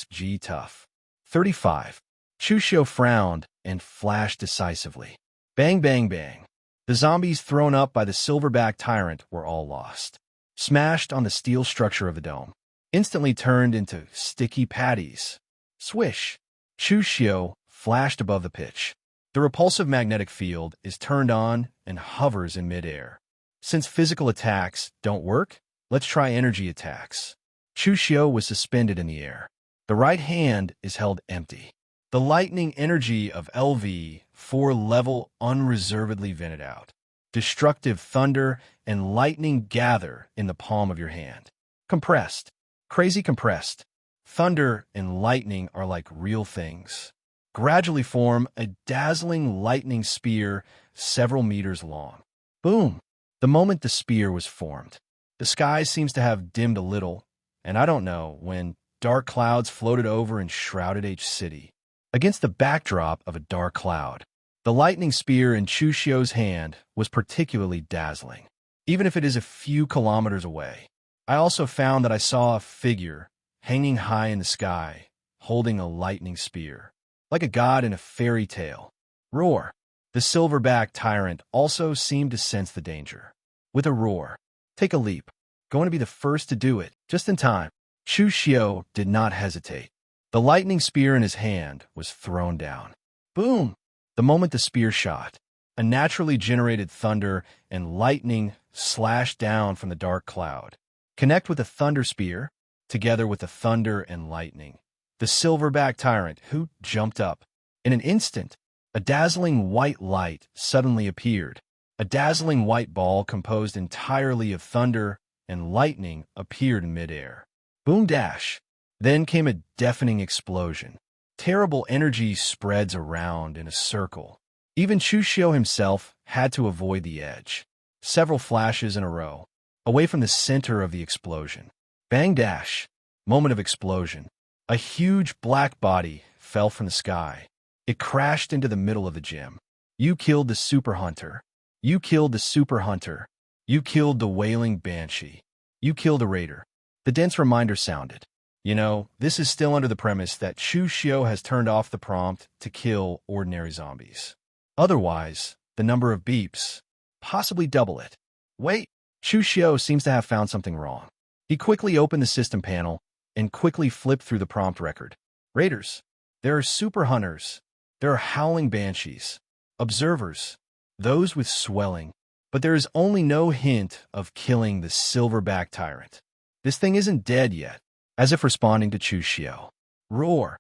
G tough. 35. Chu Xiu frowned and flashed decisively. Bang, bang, bang. The zombies thrown up by the silverback tyrant were all lost. Smashed on the steel structure of the dome. Instantly turned into sticky patties. Swish. Chu Xiu flashed above the pitch. The repulsive magnetic field is turned on and hovers in midair. Since physical attacks don't work, let's try energy attacks. Chu Xiu was suspended in the air. The right hand is held empty. The lightning energy of LV-4 unreservedly vented out. Destructive thunder and lightning gather in the palm of your hand. Compressed. Crazy compressed. Thunder and lightning are like real things. Gradually form a dazzling lightning spear several meters long. Boom! The moment the spear was formed, the sky seems to have dimmed a little, and I don't know when dark clouds floated over and shrouded H City. Against the backdrop of a dark cloud, the lightning spear in Chu Xiu's hand was particularly dazzling, even if it is a few kilometers away. I also found that I saw a figure hanging high in the sky, holding a lightning spear, like a god in a fairy tale. Roar. The silverback tyrant also seemed to sense the danger. With a roar, take a leap. Going to be the first to do it, just in time. Chu Xiu did not hesitate. The lightning spear in his hand was thrown down. Boom! The moment the spear shot, a naturally generated thunder and lightning slashed down from the dark cloud. Connect with the thunder spear, together with the thunder and lightning. The silverback tyrant, who jumped up. In an instant, a dazzling white light suddenly appeared. A dazzling white ball composed entirely of thunder and lightning appeared in midair. Boom dash! Then came a deafening explosion. Terrible energy spreads around in a circle. Even Chu Xiu himself had to avoid the edge. Several flashes in a row, away from the center of the explosion. Bang dash! Moment of explosion. A huge black body fell from the sky. It crashed into the middle of the gym. You killed the Super Hunter. You killed the Super Hunter. You killed the Wailing Banshee. You killed a Raider. The dense reminder sounded. You know, this is still under the premise that Chu Xiu has turned off the prompt to kill ordinary zombies. Otherwise, the number of beeps, possibly double it. Wait, Chu Xiu seems to have found something wrong. He quickly opened the system panel and quickly flipped through the prompt record. Raiders. There are Super Hunters. There are Howling Banshees. Observers. Those with swelling. But there is only no hint of killing the silverback tyrant. This thing isn't dead yet, as if responding to Chu Xiu. Roar!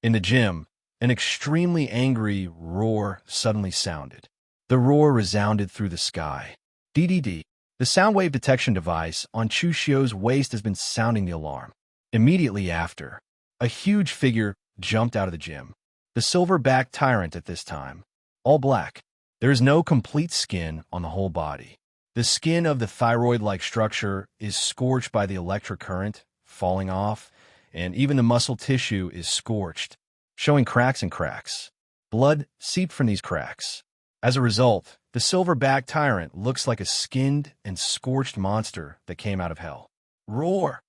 In the gym, an extremely angry roar suddenly sounded. The roar resounded through the sky. DDD. The sound wave detection device on Chu Xiu's waist has been sounding the alarm. Immediately after, a huge figure jumped out of the gym. The silverback tyrant at this time. All black. There is no complete skin on the whole body. The skin of the thyroid-like structure is scorched by the electric current, falling off, and even the muscle tissue is scorched, showing cracks and cracks. Blood seeped from these cracks. As a result, the silverback tyrant looks like a skinned and scorched monster that came out of hell. Roar!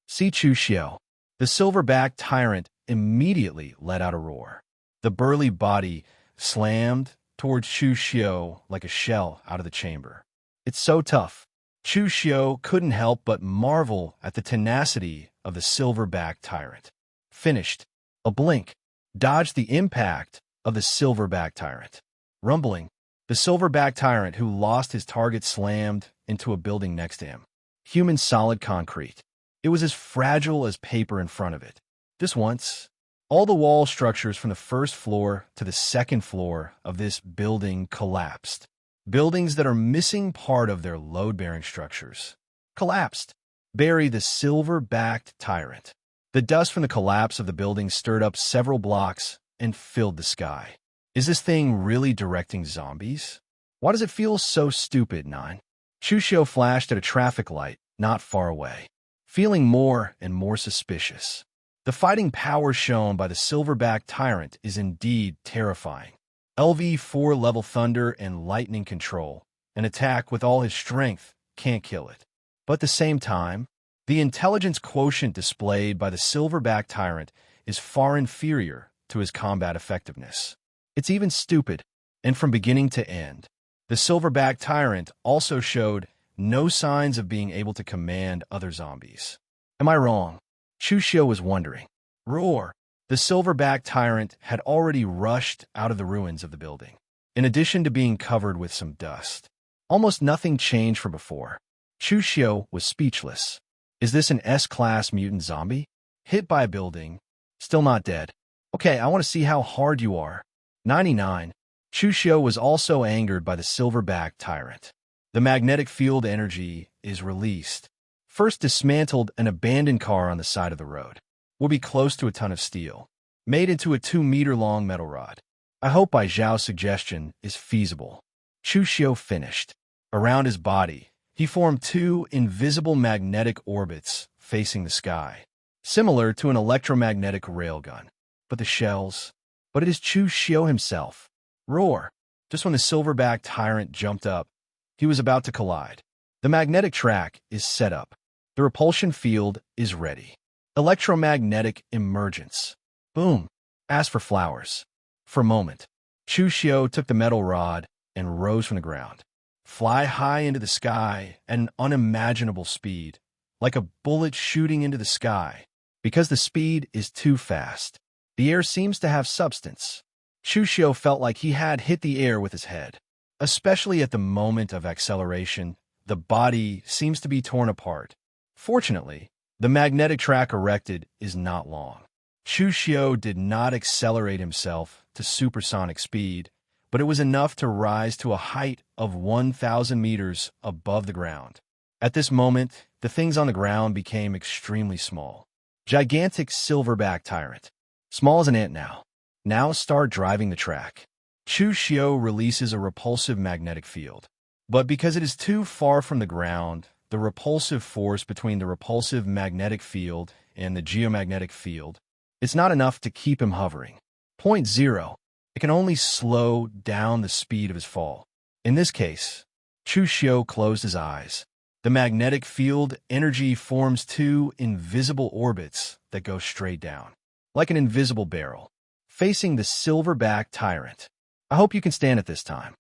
See Chu Xiu. The silverback tyrant immediately let out a roar. The burly body slammed towards Chu Xiu like a shell out of the chamber. It's so tough. Chu Xiu couldn't help but marvel at the tenacity of the silverback tyrant. Finished. A blink. Dodged the impact of the silverback tyrant. Rumbling. The silverback tyrant who lost his target slammed into a building next to him. Human solid concrete. It was as fragile as paper in front of it. This once, all the wall structures from the first floor to the second floor of this building collapsed. Buildings that are missing part of their load-bearing structures. Collapsed. Bury the silver-backed tyrant. The dust from the collapse of the building stirred up several blocks and filled the sky. Is this thing really directing zombies? Why does it feel so stupid, Nine? Chu Xiu flashed at a traffic light not far away, feeling more and more suspicious. The fighting power shown by the silverback tyrant is indeed terrifying. LV4 level thunder and lightning control, an attack with all his strength, can't kill it. But at the same time, the intelligence quotient displayed by the silverback tyrant is far inferior to his combat effectiveness. It's even stupid, and from beginning to end, the silverback tyrant also showed no signs of being able to command other zombies. Am I wrong? Chu Xiu was wondering. Roar! The silverback tyrant had already rushed out of the ruins of the building. In addition to being covered with some dust, almost nothing changed from before. Chu Xiu was speechless. Is this an S-class mutant zombie? Hit by a building, still not dead. Okay, I want to see how hard you are. 99. Chu Xiu was also angered by the silverback tyrant. The magnetic field energy is released. First dismantled an abandoned car on the side of the road. Will be close to a ton of steel, made into a 2-meter-long metal rod. I hope Bai Zhao's suggestion is feasible. Chu Xiu finished. Around his body, he formed 2 invisible magnetic orbits facing the sky, similar to an electromagnetic railgun. But the shells... But it is Chu Xiu himself. Roar! Just when the silverback tyrant jumped up, he was about to collide. The magnetic track is set up. The repulsion field is ready. Electromagnetic emergence. Boom. As for flowers. For a moment, Chu Xiu took the metal rod and rose from the ground. Fly high into the sky at an unimaginable speed, like a bullet shooting into the sky. Because the speed is too fast, the air seems to have substance. Chu Xiu felt like he had hit the air with his head. Especially at the moment of acceleration, the body seems to be torn apart. Fortunately, the magnetic track erected is not long. Chu Xiu did not accelerate himself to supersonic speed, but it was enough to rise to a height of 1,000 meters above the ground. At this moment, the things on the ground became extremely small. Gigantic silverback tyrant. Small as an ant now. Now start driving the track. Chu Xiu releases a repulsive magnetic field. But because it is too far from the ground, the repulsive force between the repulsive magnetic field and the geomagnetic field, it's not enough to keep him hovering. Point 0. It can only slow down the speed of his fall. In this case, Chu Xiu closed his eyes. The magnetic field energy forms 2 invisible orbits that go straight down, like an invisible barrel, facing the silverback tyrant. I hope you can stand it this time.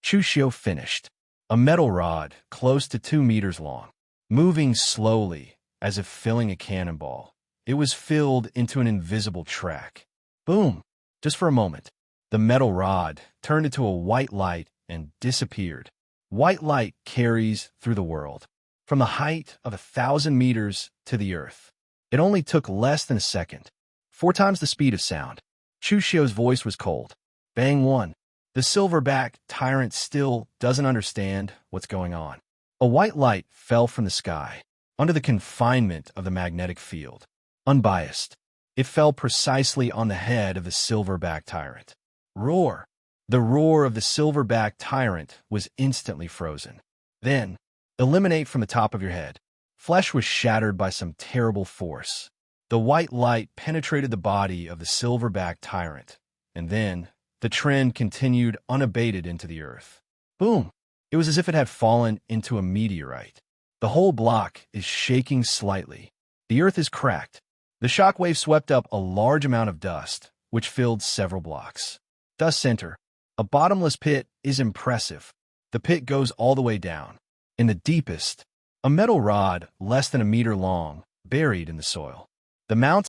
Chu Xiu finished. A metal rod close to 2 meters long, moving slowly as if filling a cannonball. It was filled into an invisible track. Boom! Just for a moment, the metal rod turned into a white light and disappeared. White light carries through the world, from the height of 1,000 meters to the earth. It only took less than a second, 4 times the speed of sound. Chu Xiu's voice was cold. Bang 1. The silverback tyrant still doesn't understand what's going on. A white light fell from the sky, under the confinement of the magnetic field. Unbiased, it fell precisely on the head of the silverback tyrant. Roar! The roar of the silverback tyrant was instantly frozen. Then, eliminate from the top of your head. Flesh was shattered by some terrible force. The white light penetrated the body of the silverback tyrant, and then the trend continued unabated into the earth. Boom! It was as if it had fallen into a meteorite. The whole block is shaking slightly. The earth is cracked. The shockwave swept up a large amount of dust, which filled several blocks. Dust center. A bottomless pit is impressive. The pit goes all the way down. In the deepest, a metal rod less than a meter long, buried in the soil. The mountain